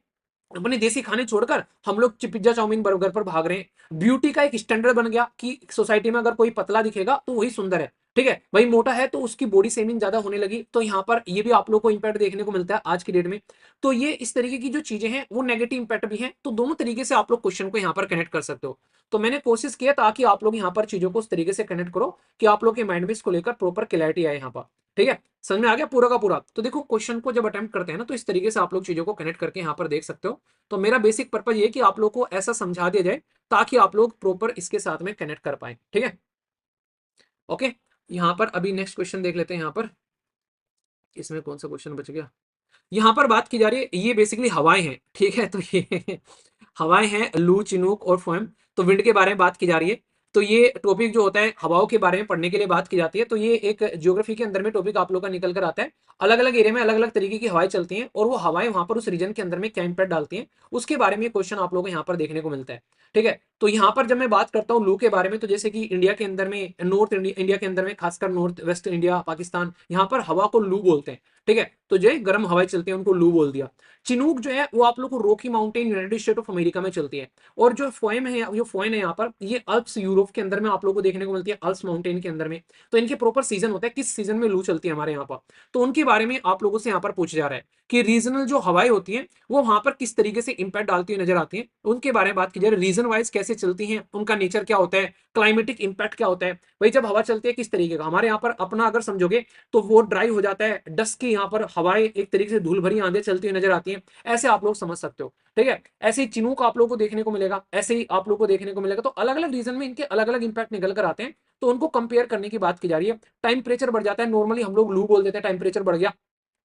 अपने देसी खाने छोड़कर हम लोग पिज्जा चाउमीन बर्गर पर भाग रहे हैं। ब्यूटी का एक स्टैंडर्ड बन गया कि सोसाइटी में अगर कोई पतला दिखेगा तो वही सुंदर है। ठीक है, भाई मोटा है तो उसकी बॉडी शेमिंग ज्यादा होने लगी, तो यहाँ पर ये भी आप लोग को इंपैक्ट देखने को मिलता है आज की डेट में। तो ये इस तरीके की जो चीजें हैं वो नेगेटिव इंपैक्ट भी हैं, तो दोनों तरीके से आप लोग क्वेश्चन को यहाँ पर कनेक्ट कर सकते हो। तो मैंने कोशिश किया ताकि आप लोग यहाँ पर चीजों को उस तरीके से कनेक्ट करो कि आप लोग के माइंड में इसको लेकर प्रॉपर क्लैरिटी आए यहाँ पर। ठीक है, समझ में आ गया पूरा का पूरा। तो देखो क्वेश्चन को जब अटेम्प्ट करते हैं ना, तो इस तरीके से आप लोग चीजों को कनेक्ट करके यहाँ पर देख सकते हो। तो मेरा बेसिक पर्पज ये कि आप लोग को ऐसा समझा दिया जाए ताकि आप लोग प्रॉपर इसके साथ में कनेक्ट कर पाए। ठीक है, ओके। यहाँ पर अभी नेक्स्ट क्वेश्चन देख लेते हैं। यहाँ पर इसमें कौन सा क्वेश्चन बच गया, यहाँ पर बात की जा रही है, ये बेसिकली हवाएं हैं। ठीक है, तो ये हवाएं हैं, लू, चिनूक और फोम। तो विंड के बारे में बात की जा रही है। तो ये टॉपिक जो होता है हवाओं के बारे में पढ़ने के लिए बात की जाती है। तो ये एक ज्योग्राफी के अंदर में टॉपिक आप लोग का निकल कर आता है। अलग अलग एरिया में अलग अलग तरीके की हवाएं चलती हैं, और वो हवाएं वहां पर उस रीजन के अंदर में क्या इंपैक्ट डालती हैं, उसके बारे में क्वेश्चन आप लोगों को यहाँ पर देखने को मिलता है। ठीक है, तो यहाँ पर जब मैं बात करता हूँ लू के बारे में, तो जैसे कि इंडिया के अंदर में, नॉर्थ इंडिया के अंदर में, खासकर नॉर्थ वेस्ट इंडिया पाकिस्तान, यहाँ पर हवा को लू बोलते हैं। ठीक है, तो जो है गर्म हवाएं चलती है उनको लू बोल दिया। चिनूक जो है वो आप लोग को Rocky mountain United state of America में चलती है। और जो फोएम है, जो फोइन है यहाँ पर, ये अल्प्स यूरोप के अंदर में आप लोग को देखने को मिलती है, अल्प्स माउंटेन के अंदर में। तो इनके प्रॉपर सीजन होता है, किस सीजन में लू चलती है हमारे यहाँ पर, तो उनके बारे में आप लोगों से यहाँ पर पूछा जा रहा है कि रीजनल जो हवाएं होती हैं वो वहां पर किस तरीके से इंपैक्ट डालती हुई नजर आती हैं, उनके बारे में बात की जाए। रीजन वाइज कैसे चलती हैं, उनका नेचर क्या होता है, क्लाइमेटिक इंपैक्ट क्या होता है। भाई जब हवा चलती है किस तरीके का, हमारे यहाँ पर अपना अगर समझोगे तो वो ड्राई हो जाता है, डस्ट की यहाँ पर हवाएं एक तरीके से धूल भरी आंधे चलती हुई नजर आती हैं, ऐसे आप लोग समझ सकते हो। ठीक है, ऐसे ही चिनूक आप लोगों को देखने को मिलेगा, ऐसे ही आप लोगों को देखने को मिलेगा। तो अलग अलग रीजन में इनके अलग अलग इंपैक्ट निकल कर आते हैं, तो उनको कंपेयर करने की बात की जा रही है। टेम्परेचर बढ़ जाता है, नॉर्मली हम लोग लू बोल देते हैं, टेम्परेचर बढ़ गया,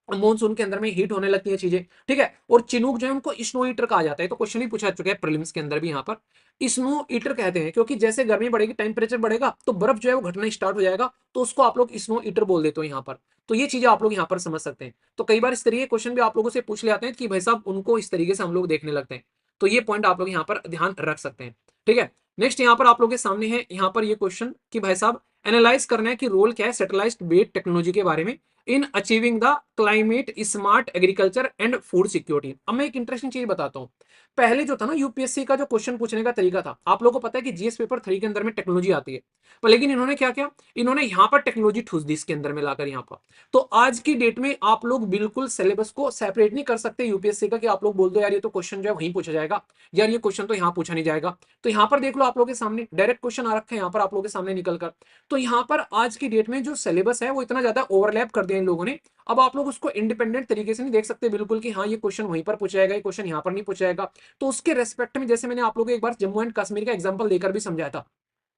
मॉनसून के अंदर में हीट होने लगती है चीजें। ठीक है, और चिनूक जो है उनको स्नो ईटर कहा जाता है, तो क्वेश्चन ही पूछा चुका है प्रीलिम्स के अंदर भी यहाँ पर। स्नो ईटर कहते हैं क्योंकि जैसे गर्मी बढ़ेगी, टेम्परेचर बढ़ेगा, तो बर्फ जो है वो घटना स्टार्ट हो जाएगा, तो उसको आप लोग स्नो ईटर बोल देते हो यहाँ पर। तो ये चीजें आप लोग यहाँ पर समझ सकते हैं। तो कई बार इस तरीके के क्वेश्चन भी आप लोगों से पूछ ले आते हैं कि भाई साहब उनको इस तरीके से हम लोग देखने लगते हैं, तो ये पॉइंट आप लोग यहाँ पर ध्यान रख सकते हैं। ठीक है, नेक्स्ट यहाँ पर आप लोग के सामने है यहाँ पर ये क्वेश्चन कि भाई साहब एनालाइज करना है कि रोल क्या है सैटेलाइट बेस्ड टेक्नोलॉजी के बारे में in achieving the climate smart agriculture and food security. अब मैं एक इंटरेस्टिंग चीज बताता हूँ। पहले जो था ना यूपीएससी का जो क्वेश्चन पूछने का तरीका था, आप लोगों को पता है कि जीएस पेपर 3 के अंदर में टेक्नोलॉजी आती है, पर लेकिन इन्होंने क्या किया, इन्होंने यहाँ पर टेक्नोलॉजी ठूस दी इसके अंदर में लाकर यहाँ पर। तो आज की डेट में आप लोग बिल्कुल सिलेबस को सेपरेट नहीं कर सकते यूपीएससी का, कि आप लोग बोल दो यार ये तो क्वेश्चन जो है वहीं पूछा जाएगा, यार ये क्वेश्चन तो यहाँ पूछा नहीं जाएगा। तो यहाँ पर देख लो आप लोगों के सामने डायरेक्ट क्वेश्चन आ रखे हैं यहाँ पर आप लोगों के सामने निकल कर। तो यहाँ पर आज की डेट में जो सिलेबस है वो इतना ज्यादा ओवरलैप कर दिया इन लोगों ने, अब आप लोग उसको इंडिपेंडेंट तरीके से नहीं देख सकते बिल्कुल कि हाँ ये क्वेश्चन वहीं पर पूछा जाएगा, ये क्वेश्चन यहाँ पर नहीं पूछा जाएगा। तो उसके रेस्पेक्ट में जैसे मैंने आप लोगों को एक बार जम्मू एंड कश्मीर का एग्जांपल देकर भी समझाया था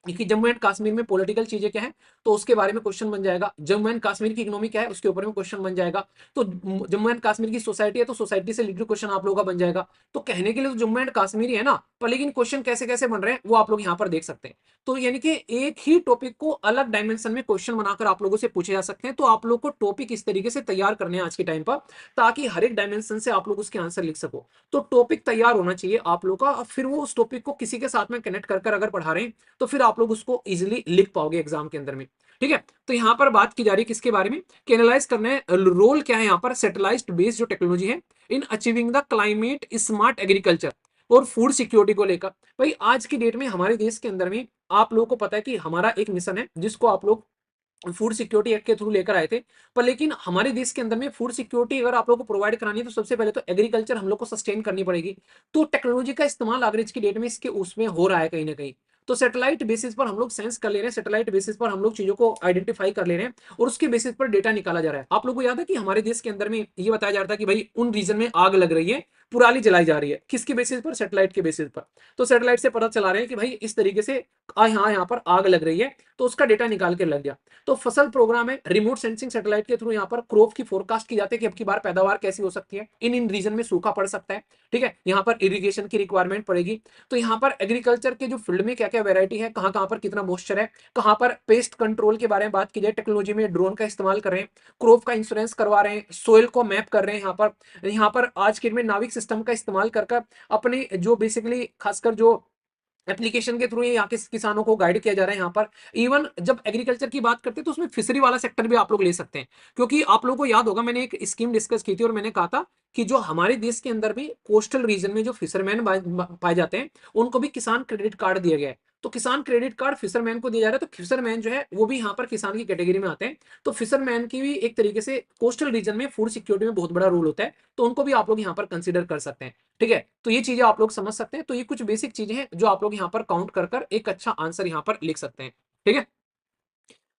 कि जम्मू एंड कश्मीर में पॉलिटिकल चीजें क्या है, तो उसके बारे में क्वेश्चन बन जाएगा। जम्मू एंड कश्मीर की इकोनॉमी क्या है, उसके ऊपर में क्वेश्चन बन जाएगा। तो जम्मू एंड कश्मीर की सोसाइटी है, तो सोसाइटी से रिलेटेड क्वेश्चन आप लोगों का बन जाएगा। तो कहने के लिए तो जम्मू एंड कश्मीर ही है ना, पर लेकिन क्वेश्चन कैसे कैसे बन रहे हैं वो आप लोग यहाँ पर देख सकते हैं। तो यानी कि एक ही टॉपिक को अलग डायमेंशन में क्वेश्चन बनाकर आप लोगों से पूछे जा सकते हैं। तो आप लोग को टॉपिक इस तरीके से तैयार करने हैं आज के टाइम पर, ताकि हर एक डायमेंशन से आप लोग उसके आंसर लिख सको। तो टॉपिक तैयार होना चाहिए आप लोग का, फिर वो उस टॉपिक को किसी के साथ में कनेक्ट कर अगर पढ़ा रहे हैं तो फिर आप लोग उसको इजीली लिख पाओगे एग्जाम के अंदर में। ठीक है, तो यहां पर बात की जा रही है किसके बारे में, कि एनालाइज करना है रोल क्या है यहाँ पर सैटेलाइट बेस्ड जो टेक्नोलॉजी है in achieving the climate smart agriculture और फूड सिक्योरिटी को लेकर। भाई आज की डेट में हमारे देश के अंदर में आप लोगों को पता है कि हमारा एक मिशन है जिसको आप लोग फूड सिक्योरिटी एक्ट के थ्रू लेकर आए थे। पर लेकिन हमारे देश के अंदर में फूड सिक्योरिटी अगर आप लोगों को प्रोवाइड करानी है तो सबसे पहले तो एग्रीकल्चर हम लोग को सस्टेन करनी पड़ेगी। तो टेक्नोलॉजी का इस्तेमाल आज की डेट में इसके उसमें हो रहा है कहीं ना कहीं। तो सैटेलाइट बेसिस पर हम लोग सेंस कर ले रहे हैं, सैटेलाइट बेसिस पर हम लोग चीजों को आइडेंटिफाई कर ले रहे हैं और उसके बेसिस पर डेटा निकाला जा रहा है। आप लोगों को याद है कि हमारे देश के अंदर में ये बताया जा रहा था कि भाई उन रीजन में आग लग रही है, पुराली जलाई जा रही है, किसके बेसिस पर, सैटेलाइट के बेसिस पर। तो सैटेलाइट से पता चला रहे हैं कि भाई इस तरीके से यहाँ पर आग लग रही है, तो उसका डेटा निकाल के लग गया। तो फसल प्रोग्राम है, रिमोट सेंसिंग सैटेलाइट के थ्रू यहाँ पर क्रॉप की फोरकास्ट की जाती है कि अब की बार पैदावार कैसी हो सकती है, इन इन रीजन में सूखा पड़ सकता है। ठीक है, यहाँ पर इरिगेशन की रिक्वायरमेंट पड़ेगी। तो यहाँ पर एग्रीकल्चर के जो फील्ड में क्या क्या वेरायटी है, कहाँ कहाँ पर कितना मॉइस्चर है, कहाँ पर पेस्ट कंट्रोल के बारे में बात की जाए, टेक्नोलॉजी में ड्रोन का इस्तेमाल कर रहे हैं, क्रॉप का इंश्योरेंस करवा रहे हैं, सोइल को मैप कर रहे हैं। यहाँ पर आज के में नाविक सिस्टम का इस्तेमाल कर अपने जो बेसिकली खासकर जो एप्लीकेशन के थ्रू यहाँ के किसानों को गाइड किया जा रहा है। यहाँ पर इवन जब एग्रीकल्चर की बात करते हैं तो उसमें फिशरी वाला सेक्टर भी आप लोग ले सकते हैं, क्योंकि आप लोगों को याद होगा मैंने एक स्कीम डिस्कस की थी और मैंने कहा था कि जो हमारे देश के अंदर भी कोस्टल रीजन में जो फिशरमैन पाए जाते हैं उनको भी किसान क्रेडिट कार्ड दिया गया है। तो किसान क्रेडिट कार्ड फिशरमैन को दिया जा रहा है, तो फिशरमैन जो है वो भी यहाँ पर किसान की कैटेगरी में आते हैं। तो फिशरमैन की भी एक तरीके से कोस्टल रीजन में फूड सिक्योरिटी में बहुत बड़ा रोल होता है, तो उनको भी आप लोग यहाँ पर कंसिडर कर सकते हैं। ठीक है, तो ये चीजें आप लोग समझ सकते हैं। तो ये कुछ बेसिक चीजें हैं जो आप लोग यहाँ पर काउंट कर एक अच्छा आंसर यहाँ पर लिख सकते हैं। ठीक है,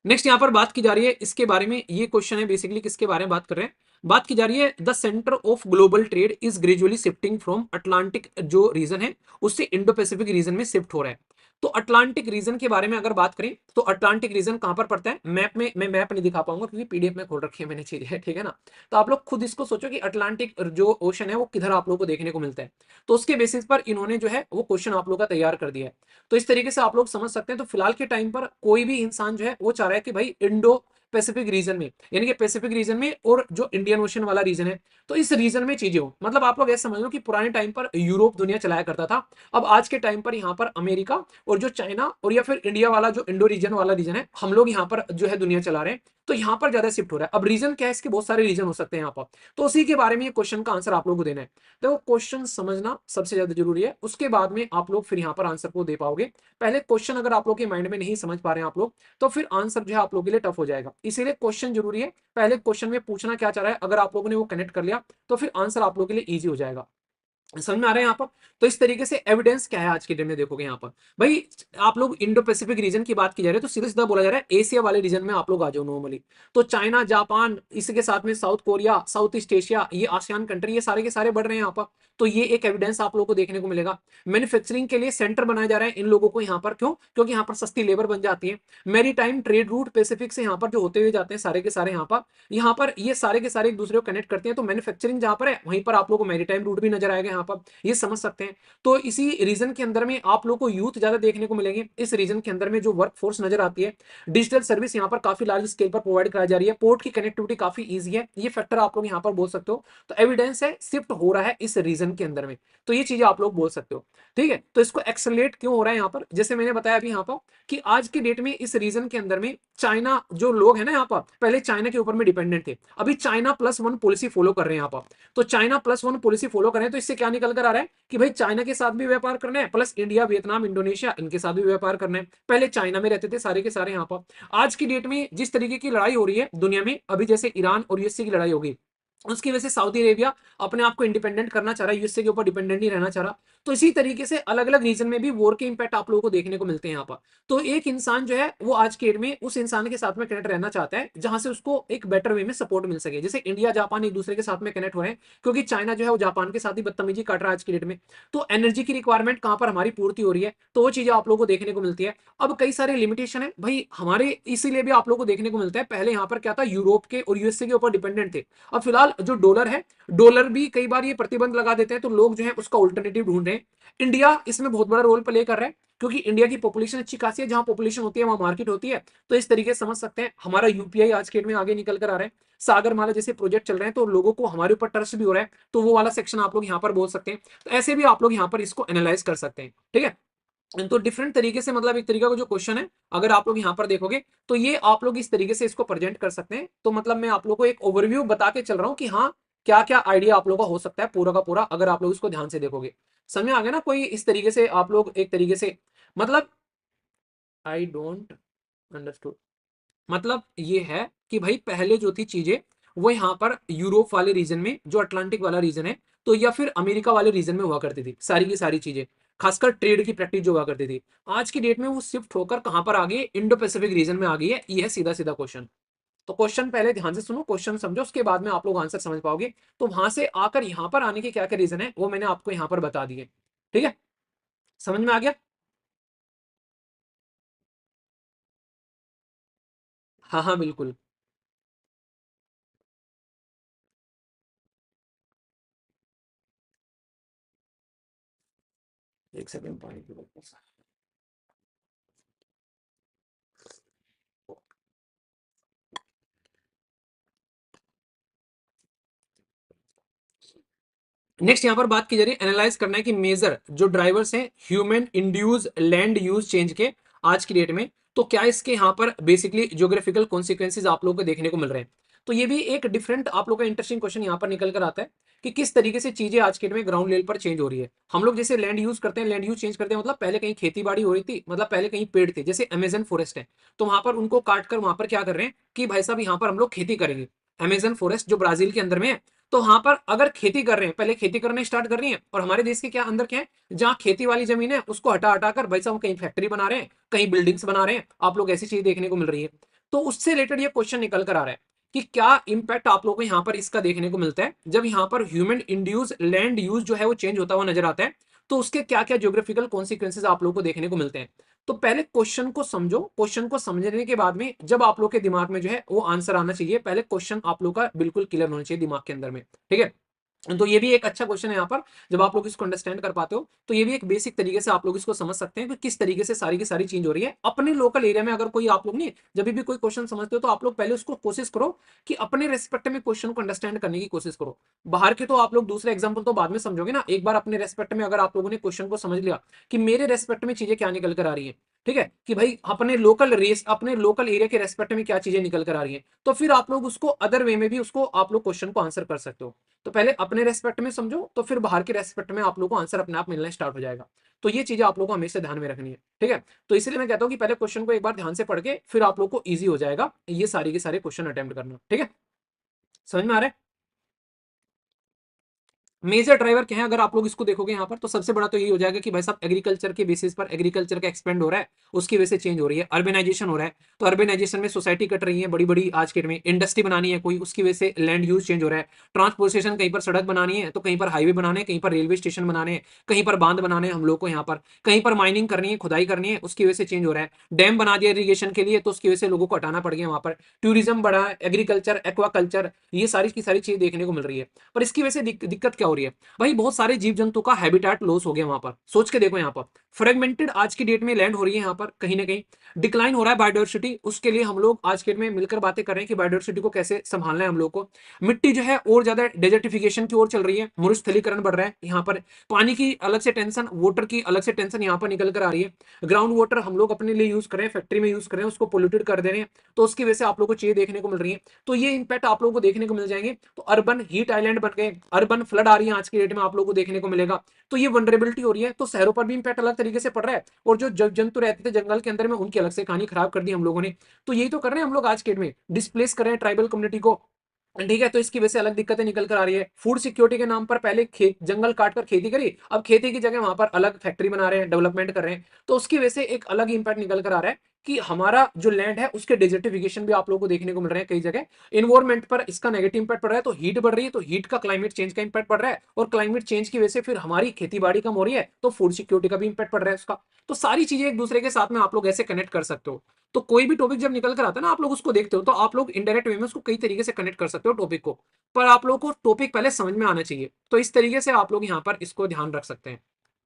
नेक्स्ट यहाँ पर बात की जा रही है इसके बारे में, ये क्वेश्चन है बेसिकली किसके बारे में बात कर रहे हैं, बात की जा रही है the centre of global trade is gradually shifting from Atlantic जो रीजन है उससे इंडो पैसिफिक रीजन में शिफ्ट हो रहा है। तो अटलांटिक रीजन के बारे में अगर बात करें तो अटलांटिक रीजन कहां पर पड़ता है, मैप में मैं मैप नहीं दिखा पाऊंगा क्योंकि पीडीएफ में खोल रखी है मैंने चीजें, ठीक है ना। तो आप लोग खुद इसको सोचो कि अटलांटिक जो ओशन है वो किधर आप लोगों को देखने को मिलता है, तो उसके बेसिस पर इन्होंने जो है वो क्वेश्चन आप लोग का तैयार कर दिया है। तो इस तरीके से आप लोग समझ सकते हैं। तो फिलहाल के टाइम पर कोई भी इंसान जो है वो चाह रहा है कि भाई इंडो पैसिफिक रीजन में, यानी कि पैसिफिक रीजन में और जो इंडियन ओशन वाला रीजन है, तो इस रीजन में चीजें हो। मतलब आप लोग ऐसे समझ लो कि पुराने टाइम पर यूरोप दुनिया चलाया करता था, अब आज के टाइम पर यहाँ पर अमेरिका और जो चाइना और या फिर इंडिया वाला जो इंडो रीजन वाला रीजन है, हम लोग यहाँ पर जो है दुनिया चला रहे हैं। तो यहाँ पर ज्यादा शिफ्ट हो रहा है। अब रीजन क्या है, इसके बहुत सारे रीजन हो सकते हैं यहाँ पर, तो उसी के बारे में ये क्वेश्चन का आंसर आप लोगों को देना है। देखो क्वेश्चन समझना सबसे ज्यादा जरूरी है, उसके बाद में आप लोग फिर यहाँ पर आंसर को दे पाओगे। पहले क्वेश्चन अगर आप लोग के माइंड में नहीं समझ पा रहे हैं आप लोग, तो फिर आंसर जो है आप लोगों के लिए टफ हो जाएगा। इसीलिए क्वेश्चन जरूरी है, पहले क्वेश्चन में पूछना क्या चाह रहा है, अगर आप लोगों ने वो कनेक्ट कर लिया तो फिर आंसर आप लोगों के लिए ईजी हो जाएगा। समझ में आ रहा है यहाँ पर। तो इस तरीके से एविडेंस क्या है आज के डेट में देखोगे यहाँ पर भाई, आप लोग इंडो पैसिफिक रीजन की बात की जा रही है तो सीधा सीधा बोला जा रहा है एशिया वाले रीजन में आप लोग आ जाओ नॉर्मली। तो चाइना, जापान, इसके साथ में south Korea, south east Asia, ये आसियान कंट्री, ये सारे के सारे बढ़ रहे हैं यहाँ पर। तो ये एक एविडेंस आप लोगों को देखने को मिलेगा। मैन्युफैक्चरिंग के लिए सेंटर बनाया जा रहा है इन लोगों को यहाँ पर, क्यों? क्योंकि यहाँ पर सस्ती लेबर बन जाती है। मेरी टाइम ट्रेड रूट पैसिफिक से यहाँ पर जो होते हुए जाते हैं सारे के सारे यहाँ पर ये सारे के सारे एक दूसरे को कनेक्ट करते हैं। तो मैन्युफैक्चरिंग जहां पर है वहीं पर आप लोगों को मैरीटाइम रूट भी नजर आएगा यहाँ पर, ये समझ सकते हैं। तो इसी रीजन के अंदर में आप लोग को यूथ ज्यादा देखने को मिलेंगे। इस रीजन के अंदर में जो वर्क फोर्स नजर आती है, डिजिटल सर्विस यहाँ पर काफी लार्ज स्केल पर प्रोवाइड कराई जा रही है, पोर्ट की कनेक्टिविटी काफी ईजी है, ये फैक्टर आप लोग यहाँ पर बोल सकते हो। तो एविडेंस है शिफ्ट हो रहा है इस रीजन के अंदर में, तो ये चीजें आप लोग बोल सकते हो। ठीक है, तो इसको एक्सेलरेट क्यों हो रहा है यहाँ पर, जैसे मैंने बताया अभी यहाँ पर कि आज की डेट में इस रीजन के अंदर में चाइना जो लोग हैं ना यहाँ पर, पहले चाइना के ऊपर में डिपेंडेंट थे, अभी China plus one policy follow कर रहे हैं यहाँ पर। तो China plus one policy follow कर रहे हैं, तो इससे क्या निकल कर आ रहा है कि भाई चाइना के साथ भी व्यापार करना है, प्लस इंडिया, वियतनाम, इंडोनेशिया, इनके साथ भी व्यापार करना है। पहले चाइना में रहते थे सारे के सारे यहाँ पर। आज की डेट में जिस तरीके की लड़ाई हो रही है दुनिया में, अभी जैसे ईरान और यूएसए की लड़ाई होगी, उसकी वजह से सऊदी अरेबिया अपने आप को इंडिपेंडेंट करना चाह रहा है, यूएसए के ऊपर डिपेंडेंट नहीं रहना चाह रहा। तो इसी तरीके से अलग अलग रीजन में भी वॉर के इंपैक्ट आप लोगों को देखने को मिलते हैं यहाँ पर। तो एक इंसान जो है वो आज के डेट में उस इंसान के साथ में कनेक्ट रहना चाहता है जहां से उसको एक बेटर वे में सपोर्ट मिल सके। जैसे इंडिया जापान एक दूसरे के साथ में कनेक्ट हो रहे हैं, क्योंकि चाइना जो है वो जापान के साथ ही बदतमीजी काट रहा है आज की डेट में। तो एनर्जी की रिक्वायरमेंट कहां पर हमारी पूर्ति हो रही है, तो वो चीजें आप लोगों को देखने को मिलती है। अब कई सारे लिमिटेशन है भाई हमारे, इसीलिए भी आप लोगों को देखने को मिलता है। पहले यहाँ पर क्या था, यूरोप के और यूएसए के ऊपर डिपेंडेंट थे। अब फिलहाल जो डॉलर है, डॉलर भी कई बार ये प्रतिबंध लगा देते हैं, तो लोग जो है उसका अल्टरनेटिव ढूंढ रहे हैं। इंडिया इसमें बहुत बड़ा रोल प्ले कर रहा है, क्योंकि इंडिया की पॉपुलेशन अच्छी खासी है, जहां पॉपुलेशन होती है वहां मार्केट होती है। तो इस तरीके से समझ सकते हैं हमारा यूपीआई आज के डेट में आगे निकल कर आ रहा है। सागर माला जैसे प्रोजेक्ट चल रहे हैं, तो लोगों को हमारे ऊपर ट्रस्ट भी हो रहा है, तो वो वाला सेक्शन आप लोग यहाँ पर बोल सकते हैं। तो ऐसे भी आप लोग यहाँ पर इसको एनालाइज कर सकते हैं। ठीक है, तो डिफरेंट तरीके से, मतलब एक तरीका का जो क्वेश्चन है, अगर आप लोग यहाँ पर देखोगे तो ये आप लोग इस तरीके से इसको प्रेजेंट कर सकते हैं। तो मतलब मैं आप लोग को एक ओवरव्यू बता के चल रहा हूँ कि हाँ क्या क्या आइडिया आप लोगों का हो सकता है पूरा का पूरा, अगर आप लोग इसको ध्यान से देखोगे। समझ में आ गया ना? कोई इस तरीके से आप लोग एक तरीके से, मतलब आई डोंट अंडरस्टूड, मतलब ये है कि भाई पहले जो थी चीजें वो यहाँ पर यूरोप वाले रीजन में, जो अटलांटिक वाला रीजन है, तो या फिर अमेरिका वाले रीजन में हुआ करती थी सारी की सारी चीजें, खासकर ट्रेड की प्रैक्टिस जो हुआ करती थी। आज की डेट में वो शिफ्ट होकर कहां पर आ गई, इंडो पैसिफिक रीजन में आ गई है। ये है सीधा सीधा क्वेश्चन। तो क्वेश्चन पहले ध्यान से सुनो, क्वेश्चन समझो, उसके बाद में आप लोग आंसर समझ पाओगे। तो वहां से आकर यहाँ पर आने के क्या क्या रीजन है वो मैंने आपको यहाँ पर बता दिए। ठीक है, समझ में आ गया? हाँ हाँ बिल्कुल। एक सेकंड पानी की बोतल से। नेक्स्ट यहाँ पर बात की जा रही है, एनालाइज करना है कि मेजर जो ड्राइवर्स हैं human induce land use change के आज की डेट में, तो क्या इसके यहाँ पर बेसिकली ज्योग्राफिकल कॉन्सिक्वेंसेज आप लोगों को देखने को मिल रहे हैं। तो ये भी एक डिफरेंट आप लोगों का इंटरेस्टिंग क्वेश्चन यहाँ पर निकल कर आता है कि किस तरीके से चीजें आज के डेट में ग्राउंड लेवल पर चेंज हो रही है। हम लोग जैसे लैंड यूज करते हैं, लैंड यूज चेंज करते हैं, मतलब पहले कहीं खेती बाड़ी हो रही थी, मतलब पहले कहीं पेड़ थे, जैसे अमेजन फॉरेस्ट है, तो वहां पर उनको काट कर वहां पर क्या कर रहे हैं कि भाई साहब यहाँ पर हम लोग खेती करेंगे। अमेजन फॉरेस्ट जो ब्राजील के अंदर में है, तो वहां पर अगर खेती कर रहे हैं, पहले खेती करने स्टार्ट कर रही है, और हमारे देश के क्या अंदर क्या है, जहां खेती वाली जमीन है उसको हटा हटा कर भाई साहब कहीं फैक्ट्री बना रहे हैं, कहीं बिल्डिंग्स बना रहे हैं, आप लोग ऐसी चीज देखने को मिल रही है। तो उससे रिलेटेड ये क्वेश्चन निकल कर आ रहा है कि क्या इंपैक्ट आप लोगों को यहाँ पर इसका देखने को मिलता है जब यहाँ पर ह्यूमन इंड्यूस लैंड यूज जो है वो चेंज होता हुआ नजर आता है। तो उसके क्या क्या ज्योग्राफिकल कॉन्सिक्वेंसेज आप लोगों को देखने को मिलते हैं। तो पहले क्वेश्चन को समझो, क्वेश्चन को समझने के बाद में जब आप लोग के दिमाग में जो है वो आंसर आना चाहिए, पहले क्वेश्चन आप लोग का बिल्कुल क्लियर होना चाहिए दिमाग के अंदर में। ठीक है, तो ये भी एक अच्छा क्वेश्चन है यहाँ पर। जब आप लोग इसको अंडरस्टैंड कर पाते हो तो ये भी एक बेसिक तरीके से आप लोग इसको समझ सकते हैं कि किस तरीके से सारी की सारी चीज हो रही है अपने लोकल एरिया में। अगर कोई आप लोग नहीं, जब भी कोई क्वेश्चन समझते हो तो आप लोग पहले उसको कोशिश करो कि अपने रेस्पेक्ट में क्वेश्चन को अंडरस्टैंड करने की कोशिश करो। बाहर के तो आप लोग दूसरे एग्जाम्पल तो बाद में समझोगे ना, एक बार अपने रेस्पेक्ट में अगर आप लोगों ने क्वेश्चन को समझ लिया कि मेरे रेस्पेक्ट में चीजें क्या निकल कर आ रही है, ठीक है, कि भाई अपने लोकल रेस, अपने लोकल एरिया के रेस्पेक्ट में क्या चीजें निकल कर आ रही हैं, तो फिर आप लोग उसको अदर वे में भी उसको आप लोग क्वेश्चन को आंसर कर सकते हो। तो पहले अपने रेस्पेक्ट में समझो, तो फिर बाहर के रेस्पेक्ट में आप लोग को आंसर अपने आप मिलना स्टार्ट हो जाएगा। तो ये चीजें आप लोग को हमेशा ध्यान में रखनी है, ठीक है। तो इसलिए मैं कहता हूँ कि पहले क्वेश्चन को एक बार ध्यान से पढ़ के फिर आप लोग को ईजी हो जाएगा ये सारी के सारे क्वेश्चन अटेम्प्ट करना, ठीक है। समझ में आ रहा है? मेजर ड्राइवर क्या है, अगर आप लोग इसको देखोगे यहाँ पर, तो सबसे बड़ा तो यही हो जाएगा कि भाई साहब एग्रीकल्चर के बेसिस पर एग्रीकल्चर का एक्सपेंड हो रहा है, उसकी वजह से चेंज हो रही है, अर्बेनाइजेशन हो रहा है। तो अर्बेनाइजेशन में सोसाइटी कट रही है बड़ी बड़ी, आज के डेट में इंडस्ट्री बनानी है कोई, उसकी वजह से लैंड यूज चेंज हो रहा है। ट्रांसपोर्टेशन, कहीं पर सड़क बनानी है तो कहीं पर हाईवे बनाने, कहीं पर रेलवे स्टेशन बनाने हैं, कहीं पर बांध बनाने हैं हम लोग को यहाँ पर, कहीं पर माइनिंग करनी है, खुदाई करनी है, उसकी वजह से चेंज हो रहा है। डैम बना दिया इरीगेशन के लिए, तो उसकी वजह से लोगों को हटाना पड़ गया वहां पर। टूरिज्म बढ़ा, एग्रीकल्चर, एक्वाकल्चर, ये सारी की सारी चीजें देखने को मिल रही है। पर इसकी वजह से दिक्कत क्या हो रही है भाई, बहुत सारे जीव जंतु का हैबिटेट लॉस हो गया वहां पर। सोच के देखो यहाँ पर फ्रेगमेंटेड आज की डेट में लैंड हो रही है यहाँ पर, कहीं ना कहीं डिक्लाइन हो रहा है बायोडाइवर्सिटी। उसके लिए हम लोग आज के डेट में मिलकर बातें कर रहे हैं कि बायोडाइवर्सिटी को कैसे संभालना है हम लोग को। मिट्टी जो है और ज्यादा डेजर्टिफिकेशन की ओर चल रही है, मरुस्थलीकरण बढ़ रहा है यहाँ पर। पानी की अलग से टेंशन, वाटर की अलग से टेंशन यहाँ पर निकल कर आ रही है। ग्राउंड वाटर हम लोग अपने लिए यूज कर रहे हैं, फैक्ट्री में यूज कर रहे हैं, उसको पोल्यूटेड कर दे रहे हैं, तो उसकी वजह से आप लोग को चीजें देखने को मिल रही है। तो ये इंपैक्ट आप लोगों को देखने को मिल जाएंगे। तो अर्बन हीट आइलैंड बन गए, अर्बन फ्लड आ रही है आज की डेट में आप लोगों को देखने को मिलेगा। तो ये वनरेबिलिटी हो रही है, तो शहरों पर भी इंपैक्ट अलग तरीके से पड़ रहा है, और जो जब जंतु रहते थे जंगल के अंदर में, उनकी अलग से कहानी खराब कर दी हम लोगों ने। तो यही तो कर रहे हैं हम लोग आज के डेट में, डिस्प्लेस कर रहे हैं ट्राइबल कम्युनिटी को, ठीक है। तो इसकी वजह से अलग दिक्कतें निकल कर आ रही है। फूड सिक्योरिटी के नाम पर पहले खेत जंगल काटकर खेती करी, अब खेती की जगह वहां पर अलग फैक्ट्री बना रहे हैं, डेवलपमेंट कर रहे हैं। तो उसकी वजह से एक अलग इंपैक्ट निकल कर आ रहा है कि हमारा जो लैंड है उसके डिजर्टिफिकेशन भी आप लोगों को देखने को मिल रहे हैं कई जगह। इन्वायरमेंट पर इसका नेगेटिव इंपैक्ट पड़ रहा है, तो हीट बढ़ रही है, तो हीट का क्लाइमेट चेंज का इंपैक्ट पड़ रहा है, और क्लाइमेट चेंज की वजह से फिर हमारी खेती बाड़ी कम हो रही है, तो फूड सिक्योरिटी का भी इंपैक्ट पड़ रहा है उसका। तो सारी चीजें एक दूसरे के साथ में आप लोग ऐसे कनेक्ट कर सकते हो। तो कोई भी टॉपिक जब निकल कर आता है ना, आप लोग उसको देखते हो, तो आप लोग इनडायरेक्ट वे में उसको कई तरीके से कनेक्ट कर सकते हो टॉपिक को। पर आप लोगों को टॉपिक पहले समझ में आना चाहिए, तो इस तरीके से आप लोग यहाँ पर इसको ध्यान रख सकते हैं,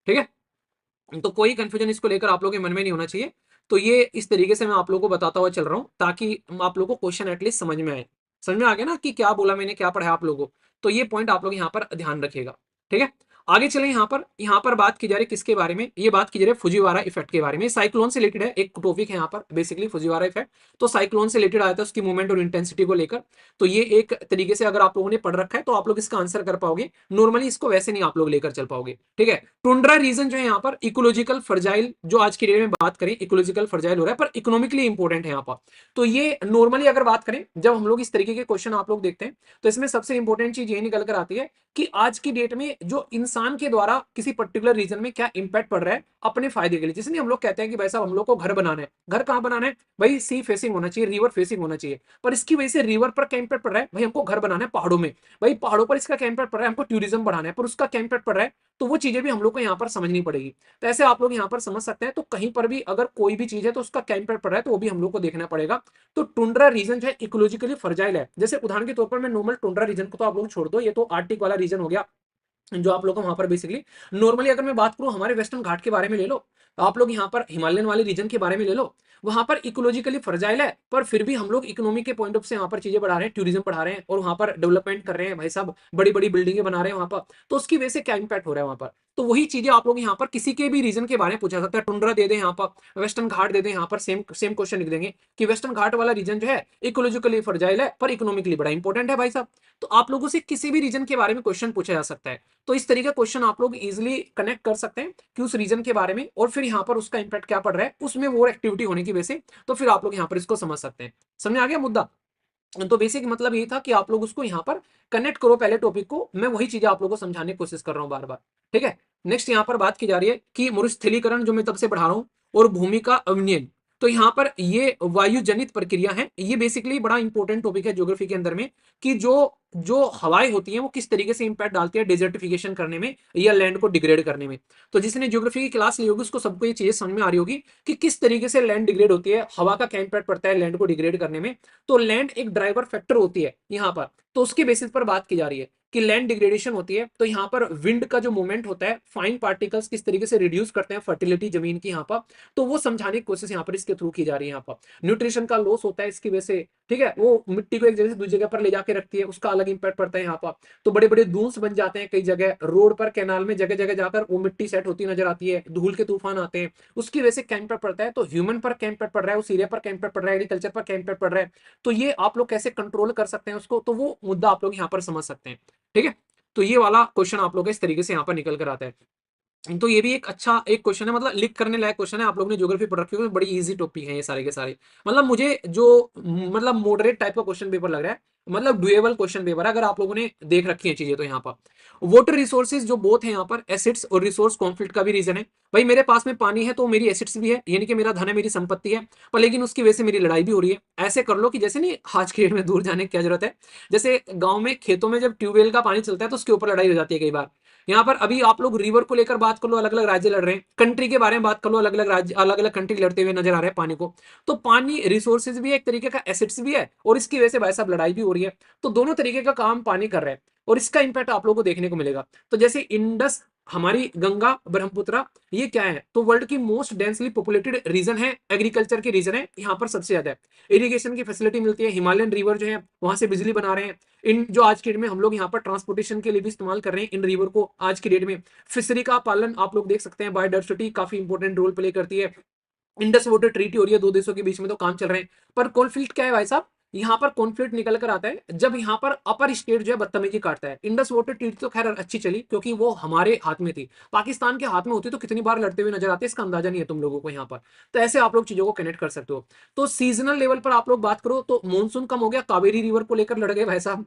ठीक है। तो कोई कंफ्यूजन इसको लेकर आप लोगों के मन में नहीं होना चाहिए। तो ये इस तरीके से मैं आप लोगों को बताता हुआ चल रहा हूँ, ताकि आप लोगों को क्वेश्चन एटलीस्ट समझ में आए। समझ में आ गया ना कि क्या बोला मैंने, क्या पढ़ा आप लोगों को। तो ये पॉइंट आप लोग यहाँ पर ध्यान रखिएगा, ठीक है। आगे चले, यहाँ पर बात की जा रही है किसके बारे में, ये बात की जा रही है फुजीवारा इफेक्ट के बारे में। साइक्लोन से रिलेटेड है, एक टॉपिक है यहाँ पर बेसिकली फुजीवारा इफेक्ट। तो साइक्लोन से रिलेटेड आया था, उसकी मूवमेंट और इंटेंसिटी को लेकर। तो ये एक तरीके से अगर आप लोगों ने पढ़ रखा है तो आप लोग इसका आंसर कर पाओगे। नॉर्मली इसको वैसे नहीं आप लोग लेकर चल पाओगे, ठीक है। टुंड्रा रीजन जो है यहाँ पर इकोलॉजिकल फर्जाइल, जो आज की डेट में बात करें इकोलॉजिकल फर्जाइल हो रहा है, पर इकोनॉमिकली इंपॉर्टेंट है यहाँ पर। तो ये नॉर्मली अगर बात करें, जब हम लोग इस तरीके के क्वेश्चन आप लोग देखते हैं, तो इसमें सबसे इंपॉर्टेंट चीज ये निकल कर आती है कि आज की डेट में जो इंसान के द्वारा किसी पर्टिकुलर रीजन में क्या इंपैक्ट पड़ रहा है अपने फायदे के लिए। जैसे हम लोग कहते हैं कि भाई साहब हम लोग को घर बनाना है, घर कहाँ बनाना है भाई, सी फेसिंग होना चाहिए, रिवर फेसिंग होना चाहिए। पर इसकी वजह से रिवर पर क्या इंपैक्ट पड़ रहा है भाई, हमको घर बनाना है पहाड़ों में, भाई पहाड़ों पर इसका क्या इंपैक्ट पड़ रहा है, हमको टूरिज्म बढ़ाना है, पर उसका क्या इंपैक्ट पड़ रहा है। तो वो चीजें भी हम लोग को यहाँ पर समझनी पड़ेगी। तो ऐसे आप लोग यहाँ पर समझ सकते हैं। तो कहीं पर भी अगर कोई भी चीज है तो उसका क्या इंपैक्ट पड़ रहा है, तो वो भी हम लोग को देखना पड़ेगा। तो टुंड्रा रीजन जो है इकोलॉजिकली फर्जाइल है। जैसे उदाहरण के तौर पर मैं नॉर्मल टुंड्रा रीजन को तो आप लोग छोड़ दो, ये तो आर्टिक वाला रीजन हो गया जो आप लोग को वहां पर बेसिकली। नॉर्मली अगर मैं बात करूं हमारे वेस्टर्न घाट के बारे में ले लो, आप लोग यहाँ पर हिमालयन वाले रीजन के बारे में ले लो, वहां पर इकोलॉजिकली फर्जाइल है, पर फिर भी हम लोग इकोनॉमी के पॉइंट ऑफ से यहाँ पर चीजें बढ़ा रहे हैं, टूरिज्म बढ़ा रहे हैं, और वहां पर डेवलपमेंट कर रहे हैं भाई साहब, बड़ी बड़ी बिल्डिंगें बना रहे हैं वहां पर। तो उसकी वजह से क्या इंपैक्ट हो रहा है वहां पर। तो वही चीजें आप लोग यहाँ पर किसी के भी रीजन के बारे में पूछा सकता है। टुंड्रा दे दे यहाँ पर, वेस्टर्न घाट दे दे यहाँ पर, सेम सेम क्वेश्चन लिख देंगे कि वेस्टर्न घाट वाला रीजन जो है इकोलॉजिकली फर्जाइल है, पर इकोनॉमिकली बड़ा इंपॉर्टेंट है भाई साहब। तो आप लोगों से किसी भी रीजन के बारे में क्वेश्चन पूछा जा सकता है। तो इस तरीके का क्वेश्चन आप लोग इजीली कनेक्ट कर सकते हैं कि उस रीजन के बारे में, और फिर यहाँ पर उसका इंपैक्ट क्या पड़ रहा है उसमें वो एक्टिविटी होने की वजह से। तो फिर आप लोग यहाँ पर इसको समझ सकते हैं। समझ आ गया मुद्दा। तो बेसिक मतलब यही था कि आप लोग उसको यहाँ पर कनेक्ट करो पहले टॉपिक को। मैं वही चीजें आप लोगों को समझाने की कोशिश कर रहा हूँ बार बार, ठीक है। नेक्स्ट यहाँ पर बात की जा रही है कि मरुस्थलीकरण, जो मैं तब से पढ़ा रहा हूँ, और भूमि का अवनयन। तो यहाँ पर ये वायु जनित प्रक्रिया है, ये बेसिकली बड़ा इंपॉर्टेंट टॉपिक है ज्योग्राफी के अंदर में, कि जो जो हवाएं होती हैं वो किस तरीके से इंपैक्ट डालती है डेजर्टिफिकेशन करने में या लैंड को डिग्रेड करने में। तो जिसने ज्योग्राफी की क्लास ली होगी उसको सबको ये चीजें समझ में आ रही होगी कि किस तरीके से लैंड डिग्रेड होती है, हवा का क्या इंपैक्ट पड़ता है लैंड को डिग्रेड करने में। तो लैंड एक ड्राइवर फैक्टर होती है यहाँ पर, तो उसके बेसिस पर बात की जा रही है कि लैंड डिग्रेडेशन होती है, तो यहाँ पर विंड का जो मूवमेंट होता है, फाइन पार्टिकल्स किस तरीके से रिड्यूस करते हैं फर्टिलिटी जमीन की यहाँ पर, तो वो समझाने की कोशिश यहाँ पर इसके थ्रू की जा रही है। यहाँ पर न्यूट्रिशन का लॉस होता है इसकी वजह से, ठीक है, वो मिट्टी को एक जगह से दूसरी जगह पर ले जाके रखती है, उसका अलग इंपैक्ट पड़ता है यहाँ पर। तो बड़े बड़े दूल्स बन जाते हैं कई जगह, रोड पर, कैनाल में, जगह जगह जाकर वो मिट्टी सेट होती नजर आती है, धूल के तूफान आते हैं, उसकी वजह से क्या इंपैक्ट पड़ता है, तो ह्यूमन पर क्या इंपैक्ट पड़ रहा है, उस एरिया पर क्या इंपैक्ट पड़ रहा है, एग्रीकल्चर पर क्या इंपैक्ट पड़ रहा है, तो ये आप लोग कैसे कंट्रोल कर सकते हैं उसको, तो वो मुद्दा आप लोग यहाँ पर समझ सकते हैं। ठीक है, तो ये वाला क्वेश्चन आप लोग इस तरीके से यहाँ पर निकल कर आता है। तो ये भी एक अच्छा एक क्वेश्चन है, मतलब लिख करने लायक क्वेश्चन है। आप लोगों ने ज्योग्राफी पढ़ रखी होगी, बड़ी इजी टॉपिक है ये सारे के सारे। मतलब मुझे जो मतलब मॉडरेट टाइप का क्वेश्चन पेपर लग रहा है, मतलब डुएबल क्वेश्चन पेपर है अगर आप लोगों ने देख रखी है चीजें तो। यहाँ पर वाटर रिसोर्सेज जो बोथ है यहाँ पर एसिड्स और रिसोर्स कॉन्फ्लिक्ट का भी रीजन है। भाई मेरे पास में पानी है तो मेरी एसिड्स भी है, यानी कि मेरा धन है, मेरी संपत्ति है, पर लेकिन उसकी वजह से मेरी लड़ाई भी हो रही है। ऐसे कर लो कि जैसे नहीं, आज के डेट में दूर जाने की क्या जरूरत है, जैसे गांव में खेतों में जब ट्यूबवेल का पानी चलता है तो उसके ऊपर लड़ाई हो जाती है कई बार। यहाँ पर अभी आप लोग रिवर को लेकर बात कर लो, अलग अलग राज्य लड़ रहे हैं, कंट्री के बारे में बात कर लो, अलग अलग राज्य, अलग अलग कंट्री लड़ते हुए नजर आ रहे हैं पानी को। तो पानी रिसोर्सेज भी है, एक तरीके का एसिड्स भी है, और इसकी वजह से भाई साहब लड़ाई भी हो रही है। तो दोनों तरीके का काम पानी कर रहा है, और इसका इंपैक्ट आप लोगों को देखने को मिलेगा। तो जैसे इंडस, हमारी गंगा, ब्रह्मपुत्र, ये क्या है, तो वर्ल्ड की मोस्ट डेंसली पॉपुलेटेड रीजन है, एग्रीकल्चर की रीजन है, यहाँ पर सबसे ज्यादा इरिगेशन की फैसिलिटी मिलती है। हिमालयन रिवर जो है वहां से बिजली बना रहे हैं। इन जो आज के डेट में हम लोग यहाँ पर ट्रांसपोर्टेशन के लिए भी इस्तेमाल कर रहे हैं इन रिवर को आज की डेट में। फिशरी का पालन आप लोग देख सकते हैं, बायोडाइवर्सिटी काफी इंपॉर्टेंट रोल प्ले करती है। इंडस वाटर ट्रीटी हो रही है दो देशों के बीच में, तो काम चल रहे हैं। पर कॉन्फ्लिक्ट क्या है भाई साहब, यहाँ पर कॉन्फ्लिक्ट निकल कर आता है जब यहाँ पर अपर स्टेट जो है बदतमीजी काटता है। इंडस वाटर ट्रीटी तो खैर अच्छी चली क्योंकि वो हमारे हाथ में थी, पाकिस्तान के हाथ में होती तो कितनी बार लड़ते हुए नजर आते, इसका अंदाजा नहीं है तुम लोगों को यहाँ पर। तो ऐसे आप लोग चीजों को कनेक्ट कर सकते हो। तो सीजनल लेवल पर आप लोग बात करो तो मानसून कम हो गया, कावेरी रिवर को लेकर लड़ गए भाई साहब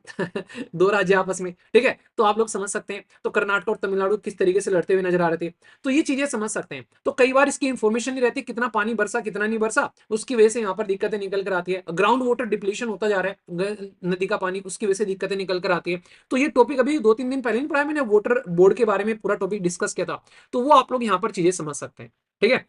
दो राज्य आपस में, ठीक है, तो आप लोग समझ सकते हैं। तो कर्नाटक और तमिलनाडु किस तरीके से लड़ते हुए नजर आ रहे थे, तो ये चीजें समझ सकते हैं। तो कई बार इसकी इंफॉर्मेशन नहीं रहती, कितना पानी बरसा कितना नहीं बरसा, उसकी वजह से यहाँ पर दिक्कतें निकल कर आती है। ग्राउंड वाटर डिप्लीशन होता जा रहा है, नदी का पानी, उसकी वजह से दिक्कतें निकल कर आती है। तो ये टॉपिक अभी 2-3 दिन पहले नहीं पढ़ा, मैंने वाटर बोर्ड के बारे में पूरा टॉपिक डिस्कस किया था, तो वो आप लोग यहाँ पर चीजें समझ सकते हैं। ठीक है,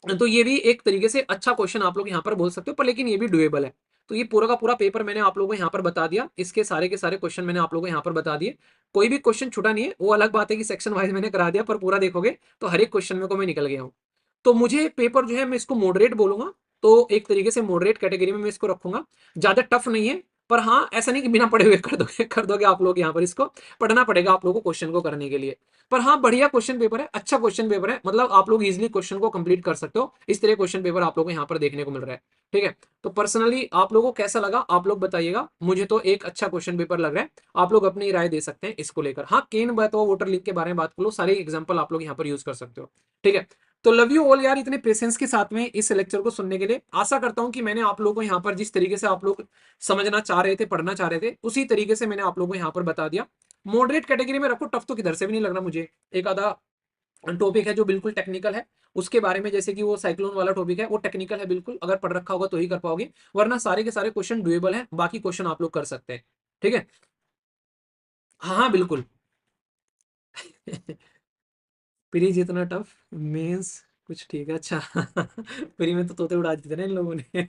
तो ये भी एक तरीके से अच्छा क्वेश्चन आप लोग यहाँ पर बोल सकते हो, पर लेकिन ये भी डुएबल है। तो ये पूरा का पूरा पेपर मैंने आप लोगों को यहाँ पर बता दिया, इसके सारे के सारे क्वेश्चन मैंने आप लोगों को यहाँ पर बता दिए। कोई भी क्वेश्चन छूटा नहीं है, वो अलग बात है कि सेक्शन वाइज मैंने करा दिया, पर पूरा देखोगे तो हर एक क्वेश्चन में को मैं निकल गया हूँ। तो मुझे पेपर जो है मैं इसको मॉडरेट बोलूंगा, तो एक तरीके से मॉडरेट कैटेगरी में मैं इसको रखूंगा। ज्यादा टफ नहीं है, पर हाँ ऐसा नहीं कि बिना पढ़े हुए कर दोगे आप लोग यहाँ पर, इसको पढ़ना पड़ेगा आप लोगों को क्वेश्चन को करने के लिए। पर हाँ बढ़िया क्वेश्चन पेपर है, अच्छा क्वेश्चन पेपर है, मतलब आप लोग इजीली क्वेश्चन को कंप्लीट कर सकते हो। इस तरह क्वेश्चन पेपर आप लोगों को यहाँ पर देखने को मिल रहा है। ठीक है, तो पर्सनली आप लोगों को कैसा लगा आप लोग बताइएगा, मुझे तो एक अच्छा क्वेश्चन पेपर लग रहा है। आप लोग अपनी राय दे सकते हैं इसको लेकर। हाँ केन बात हो, वाटर लीक के बारे में बात कर लो, सारे एग्जाम्पल आप लोग यहाँ पर यूज कर सकते हो। ठीक है, तो लव यू ऑल यार, इतने पेशेंस के साथ में इस लेक्चर को सुनने के लिए। आशा करता हूं कि मैंने आप लोगों को यहाँ पर जिस तरीके से आप लोग समझना चाह रहे थे, पढ़ना चाह रहे थे, उसी तरीके से मैंने आप लोगों को यहाँ पर बता दिया। मॉडरेट कैटेगरी में रखो, टफ तो किधर से भी नहीं लग रहा मुझे। एक आधा टॉपिक है जो बिल्कुल टेक्निकल है, उसके बारे में, जैसे कि वो साइक्लोन वाला टॉपिक है, वो टेक्निकल है बिल्कुल, अगर पढ़ रखा होगा तो ही कर पाओगे, वरना सारे के सारे क्वेश्चन डुएबल है, बाकी क्वेश्चन आप लोग कर सकते हैं। ठीक है, हाँ हाँ बिल्कुल प्री जितना टफ, मेंस कुछ ठीक है। अच्छा प्री में तो तोते उड़ा दिए थे ना इन लोगों ने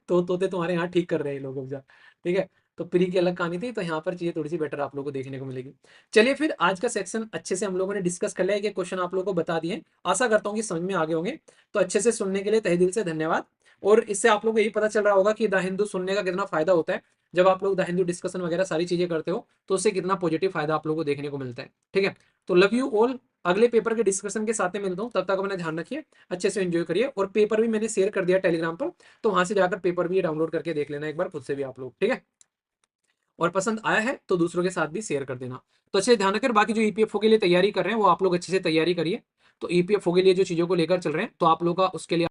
तो तोते तुम्हारे यहाँ ठीक कर रहे हैं ये लोग अब जा। ठीक है, तो प्री की अलग कहानी थी, तो यहाँ पर चीजें थोड़ी सी बेटर आप लोगों को देखने को मिलेगी। चलिए फिर आज का सेक्शन अच्छे से हम लोगों ने डिस्कस कर लिया है, कि क्वेश्चन आप लोगों को बता दिए। आशा करता हूँ कि समझ में आ गए होंगे। तो अच्छे से सुनने के लिए तहे दिल से धन्यवाद। और इससे आप लोगों को यही पता चल रहा होगा कि द हिंदू सुनने का कितना फायदा होता है। जब आप लोग द हिंदू डिस्कशन वगैरह सारी चीजें करते हो तो उससे कितना पॉजिटिव फायदा आप लोगों को देखने को मिलता है। ठीक है, तो लव यू ऑल, अगले पेपर के डिस्कशन के साथ में मिलता हूँ, तब तक अपना ध्यान रखिए, अच्छे से एंजॉय करिए। और पेपर भी मैंने शेयर कर दिया टेलीग्राम पर, तो वहां से जाकर पेपर भी डाउनलोड करके देख लेना एक बार खुद से भी आप लोग। ठीक है, और पसंद आया है तो दूसरों के साथ भी शेयर कर देना। तो अच्छे ध्यान रखकर, बाकी जो ईपीएफओ के लिए तैयारी कर रहे हैं वो आप लोग अच्छे से तैयारी करिए। तो ईपीएफओ के लिए जो चीजों को लेकर चल रहे हैं, तो आप लोग का उसके लिए